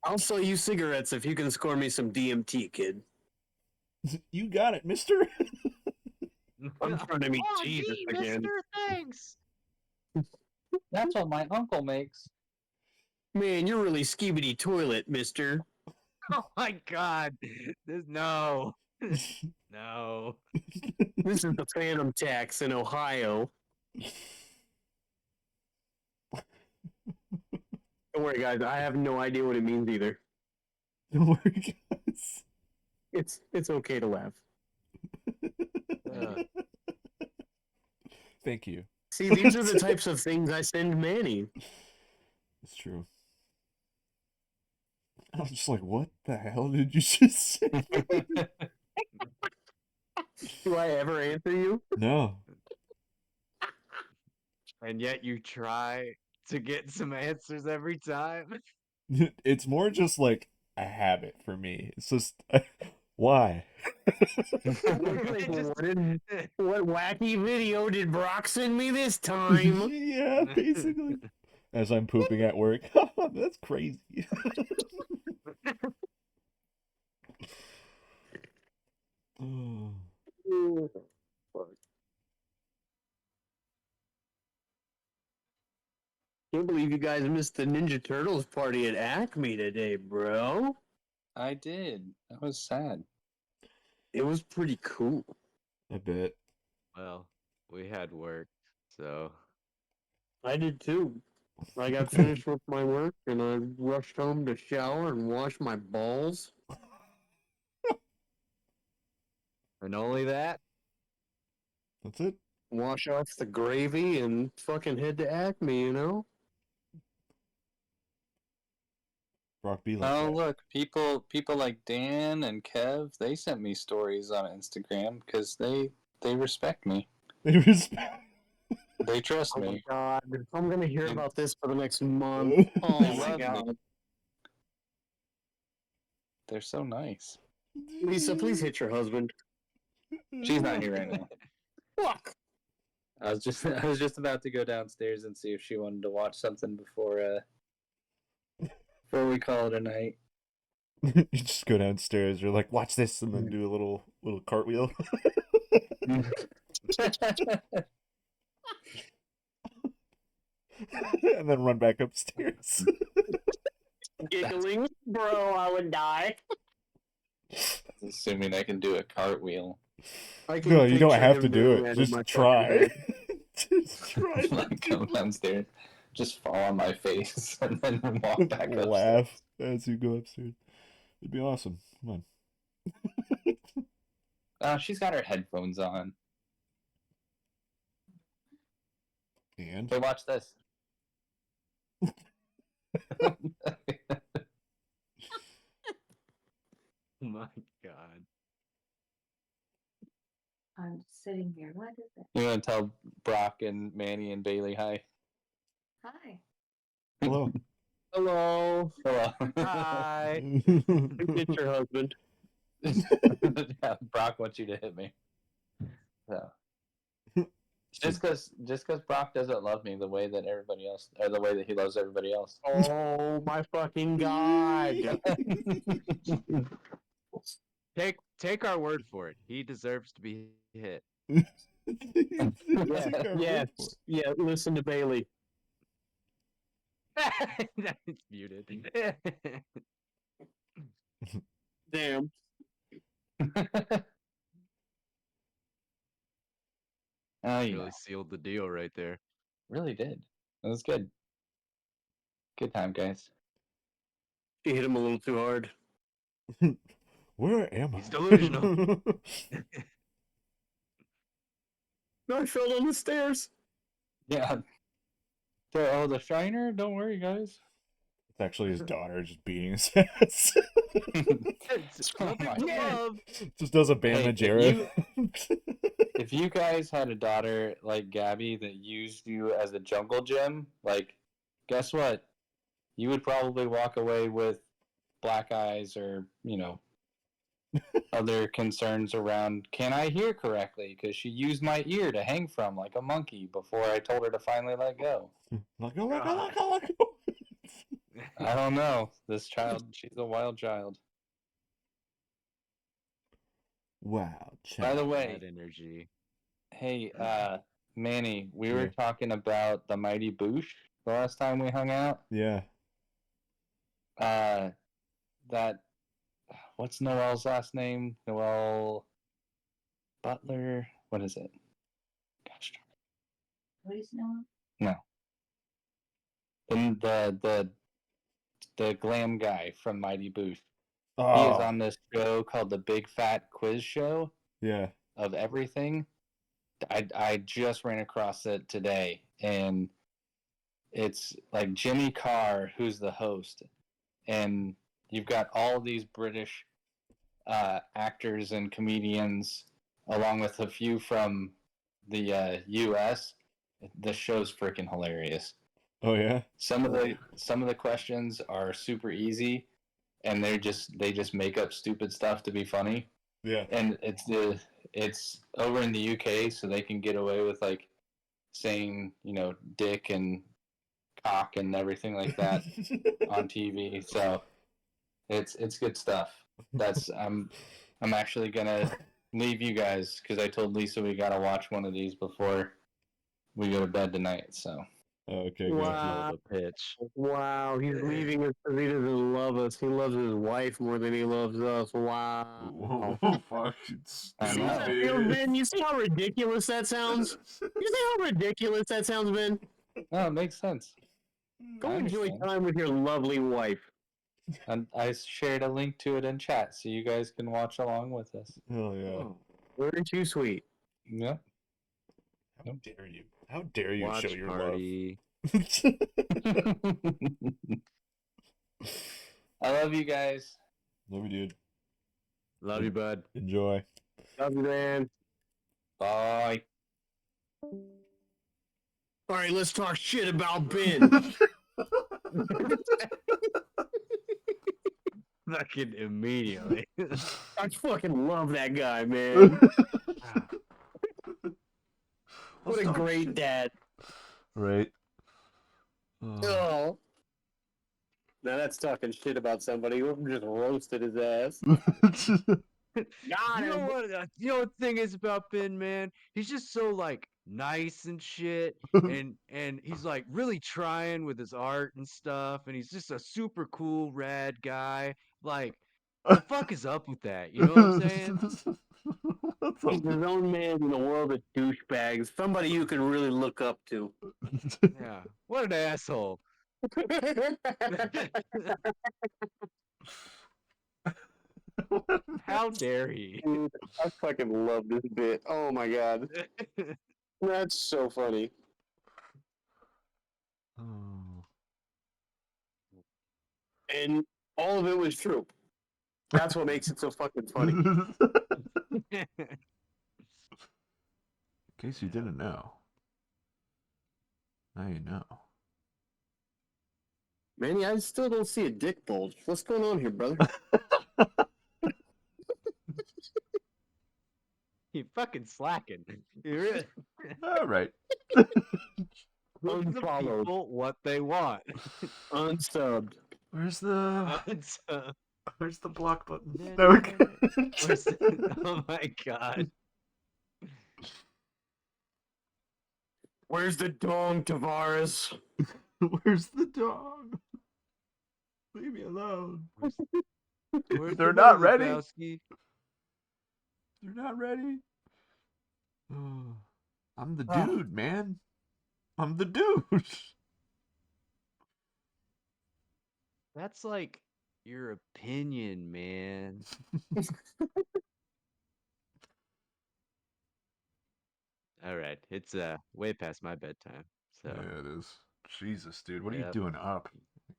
I'll sell you cigarettes if you can score me some DMT, kid. You got it, mister. I'm trying to meet Oh, Jesus gee, again. mister, thanks. That's what my uncle makes. Man, you're really skibidi toilet, mister. Oh my god. No. No. This is the phantom tax in Ohio. Don't worry, guys. I have no idea what it means either. Don't worry, guys. It's okay to laugh. Thank you. See, these are the types of things I send Manny. It's true. I was just like, what the hell did you just say? Do I ever answer you? No. And yet you try to get some answers every time. It's more just like a habit for me. It's just, why? What wacky video did Brock send me this time? Yeah, basically. As I'm pooping at work. That's crazy. Oh. Can't believe you guys missed the Ninja Turtles party at Acme today, bro. I did. That was sad. It was pretty cool. I bet. Well, we had work, so I did too. I got finished with my work and I rushed home to shower and wash my balls. and only that. That's it. Wash off the gravy and fucking head to Acme, you know? Brock be like Oh that. look, people like Dan and Kev, they sent me stories on Instagram because they respect me. They respect. They trust Oh my me. god. I'm gonna hear And- about this for the next month. Oh They my love god. me. They're so nice. Lisa, please hit your husband. She's not here right now. Fuck. I was just about to go downstairs and see if she wanted to watch something before we call it a night. You just go downstairs. You're like, watch this, and then do a little cartwheel. And then run back upstairs. Giggling, bro, I would die. Assuming I can do a cartwheel. I can No, you don't picture have him to do doing it. that in Just my fucking try. head. Just try. Like come downstairs, just fall on my face, and then walk back upstairs. Laugh as you go upstairs. It'd be awesome. Come on. She's got her headphones on. And Hey, watch this. Oh my god. I'm just sitting here. What is it? You want to tell Brock and Manny and Bailey hi? Hi. hello. Hello. Hello. Hi. Get your husband. Brock wants you to hit me. So just because Brock doesn't love me the way that everybody else, or the way that he loves everybody else. Oh my fucking god! Take our word for it. He deserves to be hit. Yeah. Listen to Bailey. It's muted. Damn. Oh, you Really know, sealed the deal right there. really did. That was good. Good time, guys. She hit him a little too hard. Where am He's I? delusional. No, I fell down the stairs. Yeah. So, the Shriner? Don't worry, guys. It's actually his daughter just beating his ass. It's Oh nothing my but God. love. Just does a Bam Hey, Margera. If you guys had a daughter like Gabby that used you as a jungle gym, like, guess what? You would probably walk away with black eyes or, other concerns around, can I hear correctly? Because she used my ear to hang from like a monkey before I told her to finally let go. Let go, let go, let go, let go. I don't know. This child, she's a wild child. Wow. By the Child. way, Bad energy. hey, Manny, we were Yeah. talking about the Mighty Boosh the last time we hung out. Yeah. That, what's Noel's last name? Noel Butler? What is it? Gosh, Please no. no. The glam guy from Mighty Boosh. He is Oh. on this show called the Big Fat Quiz Show Yeah. of everything. I just ran across it today, and it's like Jimmy Carr, who's the host, and you've got all these British actors and comedians, along with a few from the U.S. The show's freaking hilarious. Oh yeah. Some of the questions are super easy, and they just make up stupid stuff to be funny. Yeah. And it's over in the UK, so they can get away with like saying dick and cock and everything like that on TV. So it's good stuff. I'm actually gonna leave you guys because I told Lisa we gotta watch one of these before we go to bed tonight. So Okay, good. Wow. Hell of a pitch. Wow, he's leaving us because he doesn't love us. He loves his wife more than he loves us. Wow. Whoa, fuck. It's I See how that feels, Ben? You see how ridiculous that sounds? You see how ridiculous that sounds, Ben? no, it makes sense. Go I enjoy understand. time with your lovely wife. And I shared a link to it in chat, so you guys can watch along with us. Hell yeah. Weren't you sweet? Yep. How dare you? How dare you Watch show your party. love? I love you guys. Love you, dude. Love you, bud. Enjoy. Love you, man. Bye. All right, let's talk shit about Ben. Fucking immediately. I fucking love that guy, man. What a great dad. Right. Oh. Now that's talking shit about somebody who just roasted his ass. You know what? You know what the thing is about Ben, man? He's just so like nice and shit, and he's like really trying with his art and stuff, and he's just a super cool, rad guy. Like, the fuck is up with that? You know what I'm saying? He's his own man in a world of douchebags. Somebody you can really look up to. Yeah. What an asshole. How dare he? Dude, I fucking love this bit. Oh my god. That's so funny. Oh. And all of it was true. That's what makes it so fucking funny. In case you didn't know. Now you know. Manny, I still don't see a dick bulge. What's going on here, brother? You fucking slacking. You really. All right. Give the Unfollowed. people what they want. Unsubbed. Where's the block button? Okay. Oh my god. Where's the dong, Tavares? Where's the dog? Leave me alone. Where's They're the not Big ready. Lebowski? They're not ready. I'm the Ah. dude, man. I'm the dude. That's like your opinion, man. All right, it's way past my bedtime. So Yeah, it is. Jesus, dude, what are you Yep. doing up?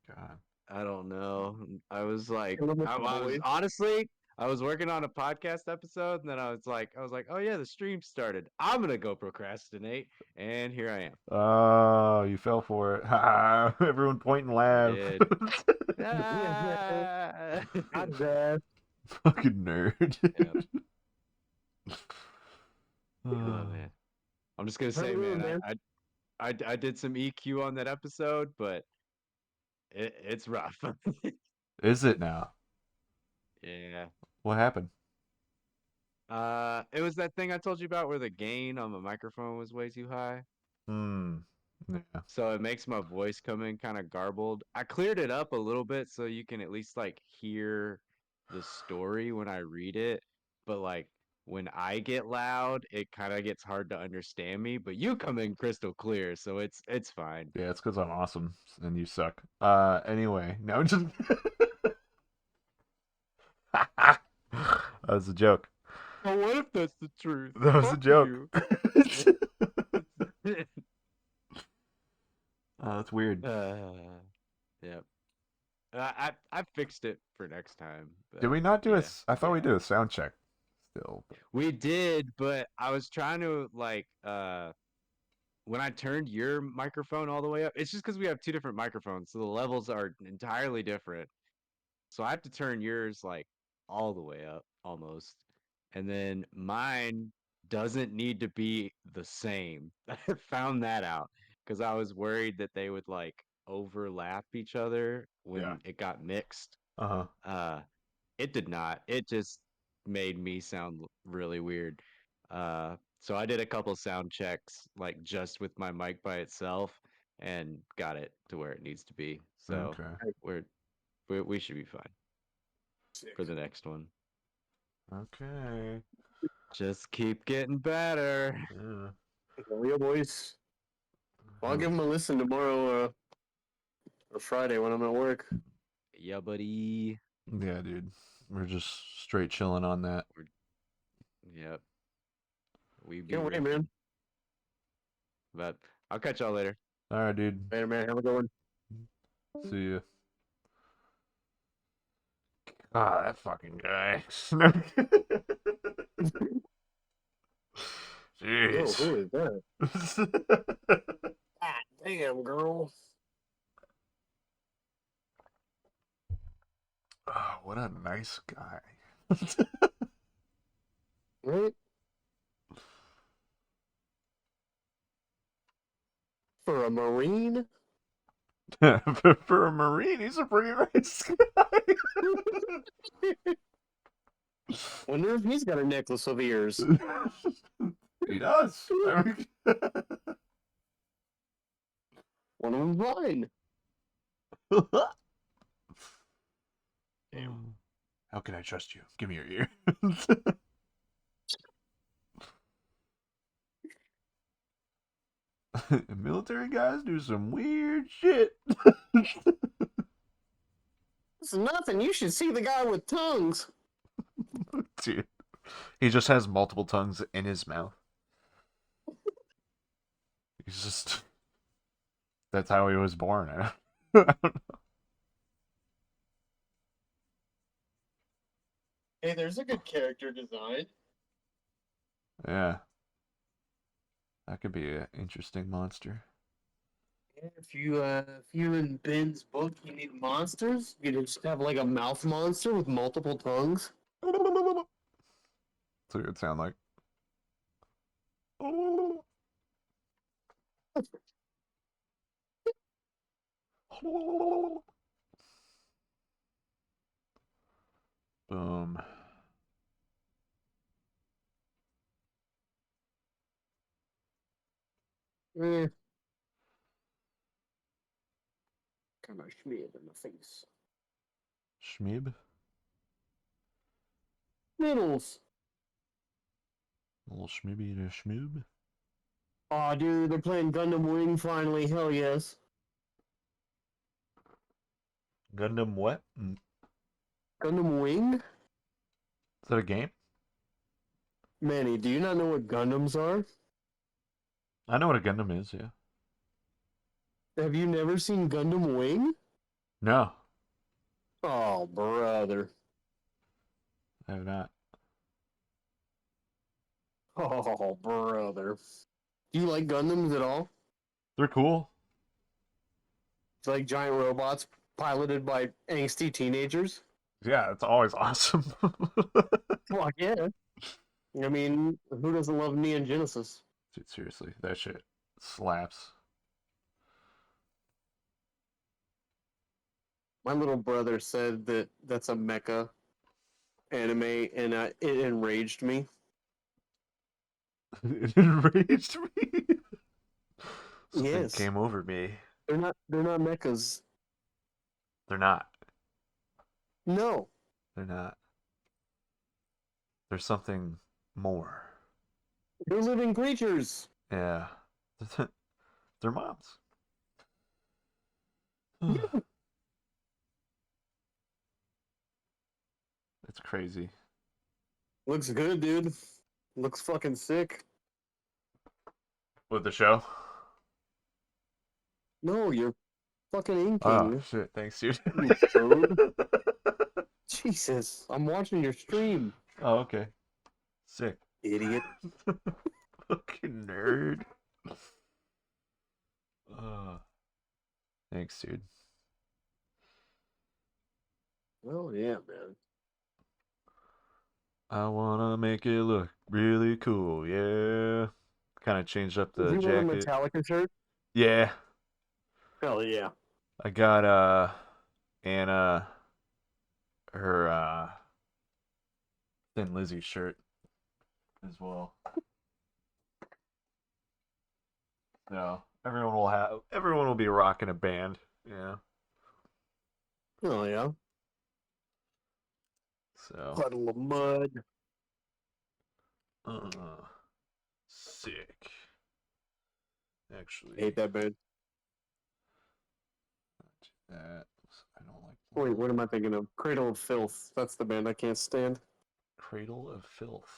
God. I don't know. I was like, Killing with I the was boys. honestly, I was working on a podcast episode, and then I was like, oh yeah, the stream started. I'm gonna go procrastinate, and here I am. Oh, you fell for it. Ha! Everyone point and laugh. did. Ah! Not bad. Fucking nerd. Yep. Oh Oh, man, I'm just gonna How say, you doing, man, man? I did some EQ on that episode, but it's rough. Is it now? Yeah. What happened? It was that thing I told you about where the gain on the microphone was way too high. Yeah. So it makes my voice come in kind of garbled. I cleared it up a little bit so you can at least like hear the story when I read it. But like when I get loud, it kind of gets hard to understand me. But you come in crystal clear, so it's fine. Yeah, it's because I'm awesome and you suck. Anyway, no, just that was a joke. Well, what if that's the truth? That was a Fuck joke. you. That's weird. Yep. I fixed it for next time. Did we not do yeah, I thought we yeah. did a sound check still. We did, but I was trying to like when I turned your microphone all the way up, it's just because we have two different microphones, so the levels are entirely different. So I have to turn yours like all the way up almost. And then mine doesn't need to be the same. I found that out because I was worried that they would like overlap each other when Yeah. it got mixed. Uh-huh. It did not. It just made me sound really weird. So I did a couple sound checks like just with my mic by itself and got it to where it needs to be. So Okay. we should be fine for the next one. Okay. Just keep getting better. Yeah. Yeah, boys. Well, I'll give them a listen tomorrow or Friday when I'm at work. Yeah, buddy. Yeah, dude. We're just straight chilling on that. Yep. We be Can't wait, ripping. man. But I'll catch y'all later. All right, dude. Later, man. Have a good one. See ya. Ah, that fucking guy. Jeez. Oh, who is that? God damn, girl. Oh, what a nice guy. Right? For a Marine? For a Marine, he's a pretty nice guy. Wonder if he's got a necklace of ears. He does. One of them's mine. Damn. How can I trust you? Give me your ear. Military guys do some weird shit. It's nothing. You should see the guy with tongues. Dude. He just has multiple tongues in his mouth. He's just... That's how he was born. I don't know. Hey, there's a good character design. Yeah. That could be an interesting monster. If you in Ben's book, you need monsters. You could just have like a mouth monster with multiple tongues. That's what it would sound like. Boom. Eh. Kind of schmeared in the face. Schmeeb? Middles. A little schmeeby to schmoob? Aw, dude, they're playing Gundam Wing finally. Hell yes. Gundam what? Is Gundam Wing? that a game? Manny, do you not know what Gundams are? I know what a Gundam is, yeah. Have you never seen Gundam Wing? No, Oh, brother. I have not. Oh, brother. Do you like Gundams at all? They're cool. It's like giant robots piloted by angsty teenagers? Yeah, it's always awesome. Fuck yeah. I mean, who doesn't love Neon Genesis? Dude, seriously, that shit slaps. My little brother said that that's a mecha anime, and it enraged me. It enraged me. Something Yes. came over me. They're not mechas. They're not. No. They're not. There's something more. They're living creatures. Yeah. They're moms. It's crazy. Looks good, dude. Looks fucking sick. With the show? No, you're fucking inking. Oh, shit. Thanks, dude. You bird. Jesus, I'm watching your stream. Oh, okay. Sick. Idiot. Fucking nerd. Thanks, dude. Oh yeah, man. I wanna make it look really cool, yeah. Kind of changed up the Did you wear a jacket. Metallica shirt? Yeah. Hell yeah. I got Anna her Thin Lizzy shirt as well. So everyone will be rocking a band, yeah. Oh yeah. So Puddle of mud. sick. Actually, Hate that band. that I don't like. Wait, what am I thinking of? Cradle of Filth. That's the band I can't stand. Cradle of Filth.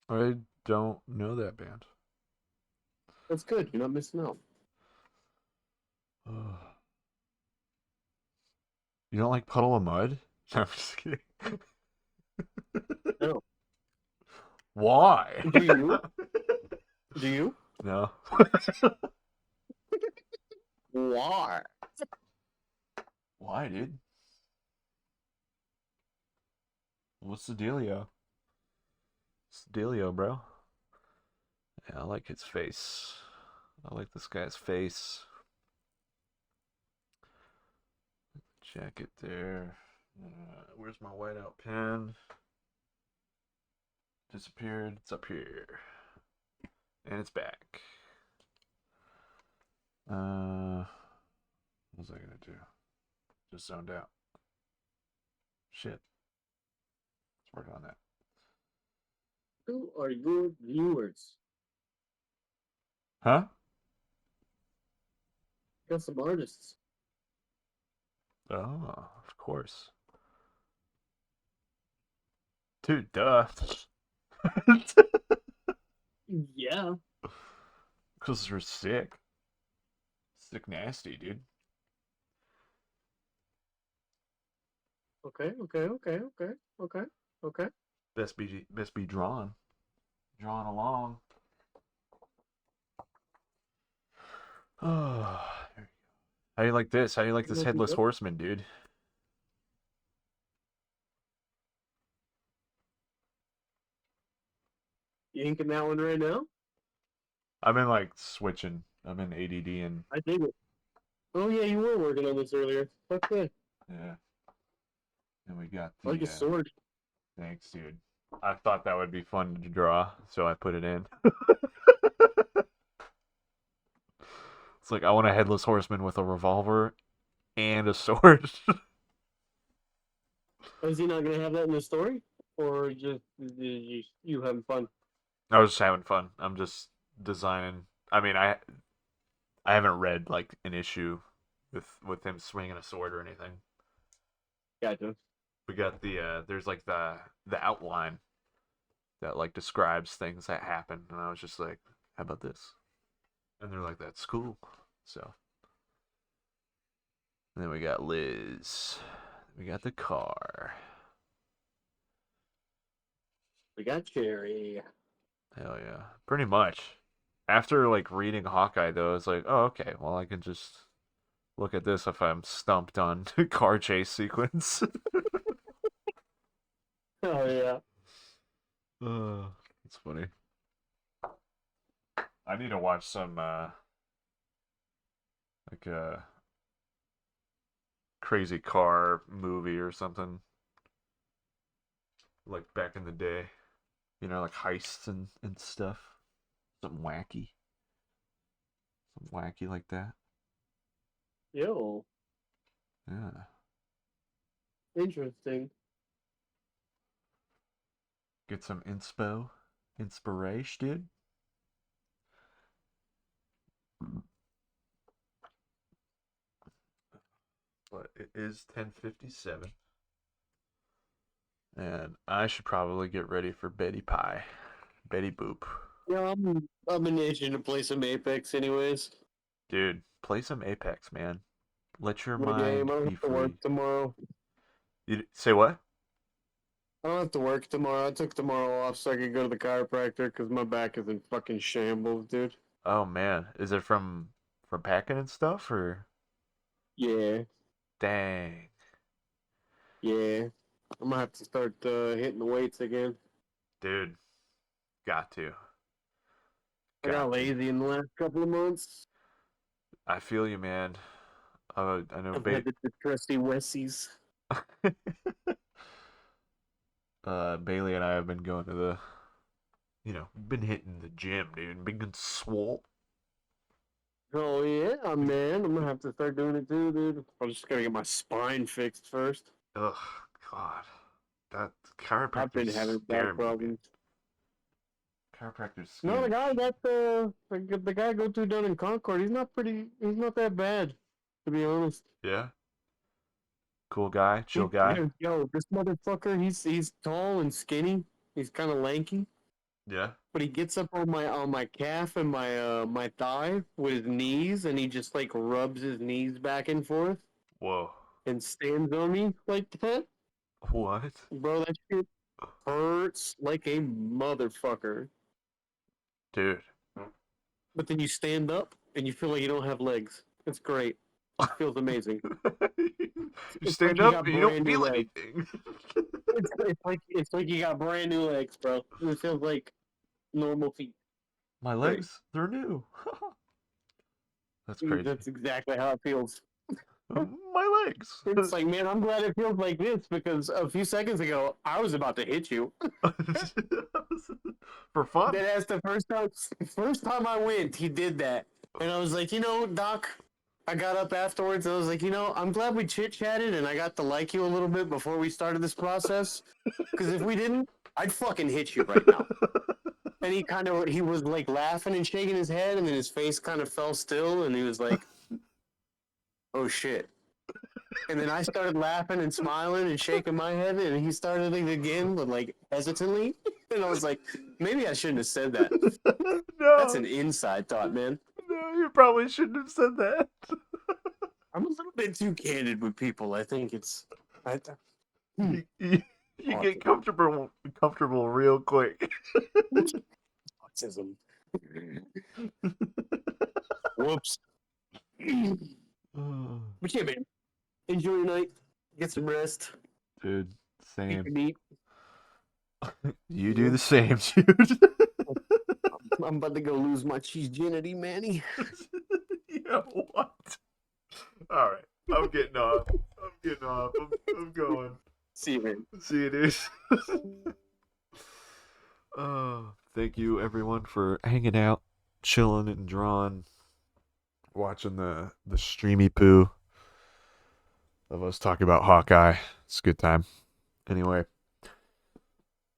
I don't know that band. That's good. You're not missing out. You don't like Puddle of Mud? No, I'm just kidding. No. Why? Do you? Do you? No. Why? Why, dude? What's the dealio? What's the dealio, bro? Yeah, I like his face. I like this guy's face. Jacket there. Where's my whiteout pen? Disappeared. It's up here. And it's back. What was I gonna do? Just zoned out. Shit. Let's work on that. Who are your viewers? Huh? Got some artists. Oh, of course. Dude, duh. Yeah. Because they're sick. Sick nasty, dude. Okay. Best be drawn. Drawn along. Oh, there you go. How do you like this? How do you like this headless horseman, dude? You inking that one right now? I've been like switching. I'm in ADD and I dig it. Oh yeah, you were working on this earlier. Okay. yeah. And we got I like the a sword. thanks, dude. I thought that would be fun to draw, so I put it in. It's like I want a headless horseman with a revolver and a sword. Is he not gonna have that in the story, or just you having fun? I was just having fun. I'm just designing. I mean, I haven't read like an issue with him swinging a sword or anything. Gotcha. We got the there's like the outline that like describes things that happen, and I was just like, how about this? And they're like, that's cool. So and then we got Liz. We got the car. We got Cherry. Hell yeah. Pretty much. After like reading Hawkeye though, it's like, oh okay, well I can just look at this if I'm stumped on car chase sequence. Oh yeah. That's funny. I need to watch some like a crazy car movie or something. Like back in the day. You know, like heists and stuff. Something wacky. Something wacky like that. Yo, Yeah. interesting. Get some inspiration, dude. But it is 10:57. And I should probably get ready for Betty Pie. Betty Boop. Yeah, I'm an itching to play some Apex anyways. Dude, play some Apex, man. Let your My game. mind I don't be have to work free. tomorrow. You say what? I don't have to work tomorrow. I took tomorrow off so I could go to the chiropractor because my back is in fucking shambles, dude. Oh man, is it from packing and stuff or? Yeah, Dang, yeah. I'm gonna have to start hitting the weights again. dude, got to. I got Got to. lazy in the last couple of months. I feel you, man. I know, I've had the trusty Wessies. Bailey and I have been going to the, been hitting the gym, dude. Been getting swole. Oh yeah, man. I'm gonna have to start doing it too, dude. I'm just gonna get my spine fixed first. Ugh, God, that I've been chiropractors having scare back me, man. problems. Chiropractors No, scare the me. guy that the guy I go to down in Concord, he's not that bad, to be honest. Yeah, cool guy, chill guy. Yo, this motherfucker, he's tall and skinny. He's kind of lanky, Yeah. but he gets up on my calf and my thigh with his knees, and he just like rubs his knees back and forth Whoa. and stands on me like that. What? Bro, that shit hurts like a motherfucker. Dude. But then you stand up and you feel like you don't have legs. It's great. It feels amazing. You It's stand like you up got and you don't brand new feel legs. anything. It's like you got brand new legs, bro. It feels like normal feet. My Great. legs, they're new. That's crazy. That's exactly how it feels. My legs. It's like, man, I'm glad it feels like this because a few seconds ago I was about to hit you. For fun. That's the first time I went, he did that. And I was like, Doc, I got up afterwards and I was like, I'm glad we chit-chatted and I got to like you a little bit before we started this process. Because if we didn't, I'd fucking hit you right now. And he was like laughing and shaking his head and then his face kind of fell still and he was like, oh shit. And then I started laughing and smiling and shaking my head and he started it again, but like hesitantly. And I was like, maybe I shouldn't have said that. No. That's an inside thought, man. No, you probably shouldn't have said that. I'm a little bit too candid with people. I think it's. You get comfortable real quick. Autism. Whoops. But yeah, man. Enjoy your night. Get some rest. Dude, Eat your same. meat. You do the same, dude. I'm about to go lose my cheese virginity, Manny. Yeah, what? All right, I'm getting off. I'm going. See you, man. See you, dude. Thank you everyone for hanging out, chilling and drawing, watching the streamy poo of us talking about Hawkeye. It's a good time. Anyway,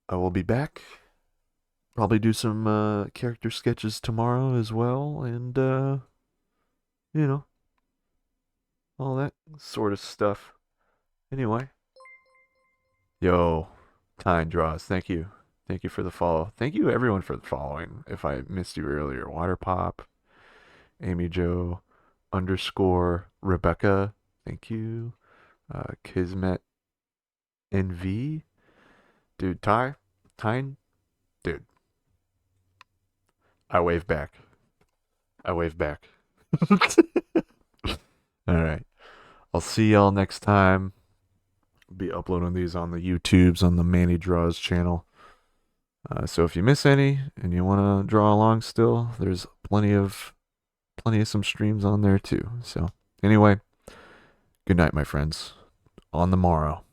I will be back. Probably do some character sketches tomorrow as well, and you know, all that sort of stuff. Anyway, yo, Time Draws, thank you. Thank you for the follow. Thank you everyone for the following. If I missed you earlier, Water Pop, Amy Joe, _ Rebecca, thank you. Kismet NV, dude, Tyne, dude. I wave back. All right. I'll see y'all next time. Be uploading these on the YouTubes on the Manny Draws channel. So if you miss any and you want to draw along still, there's plenty of some streams on there too. So anyway, good night, my friends. On the morrow.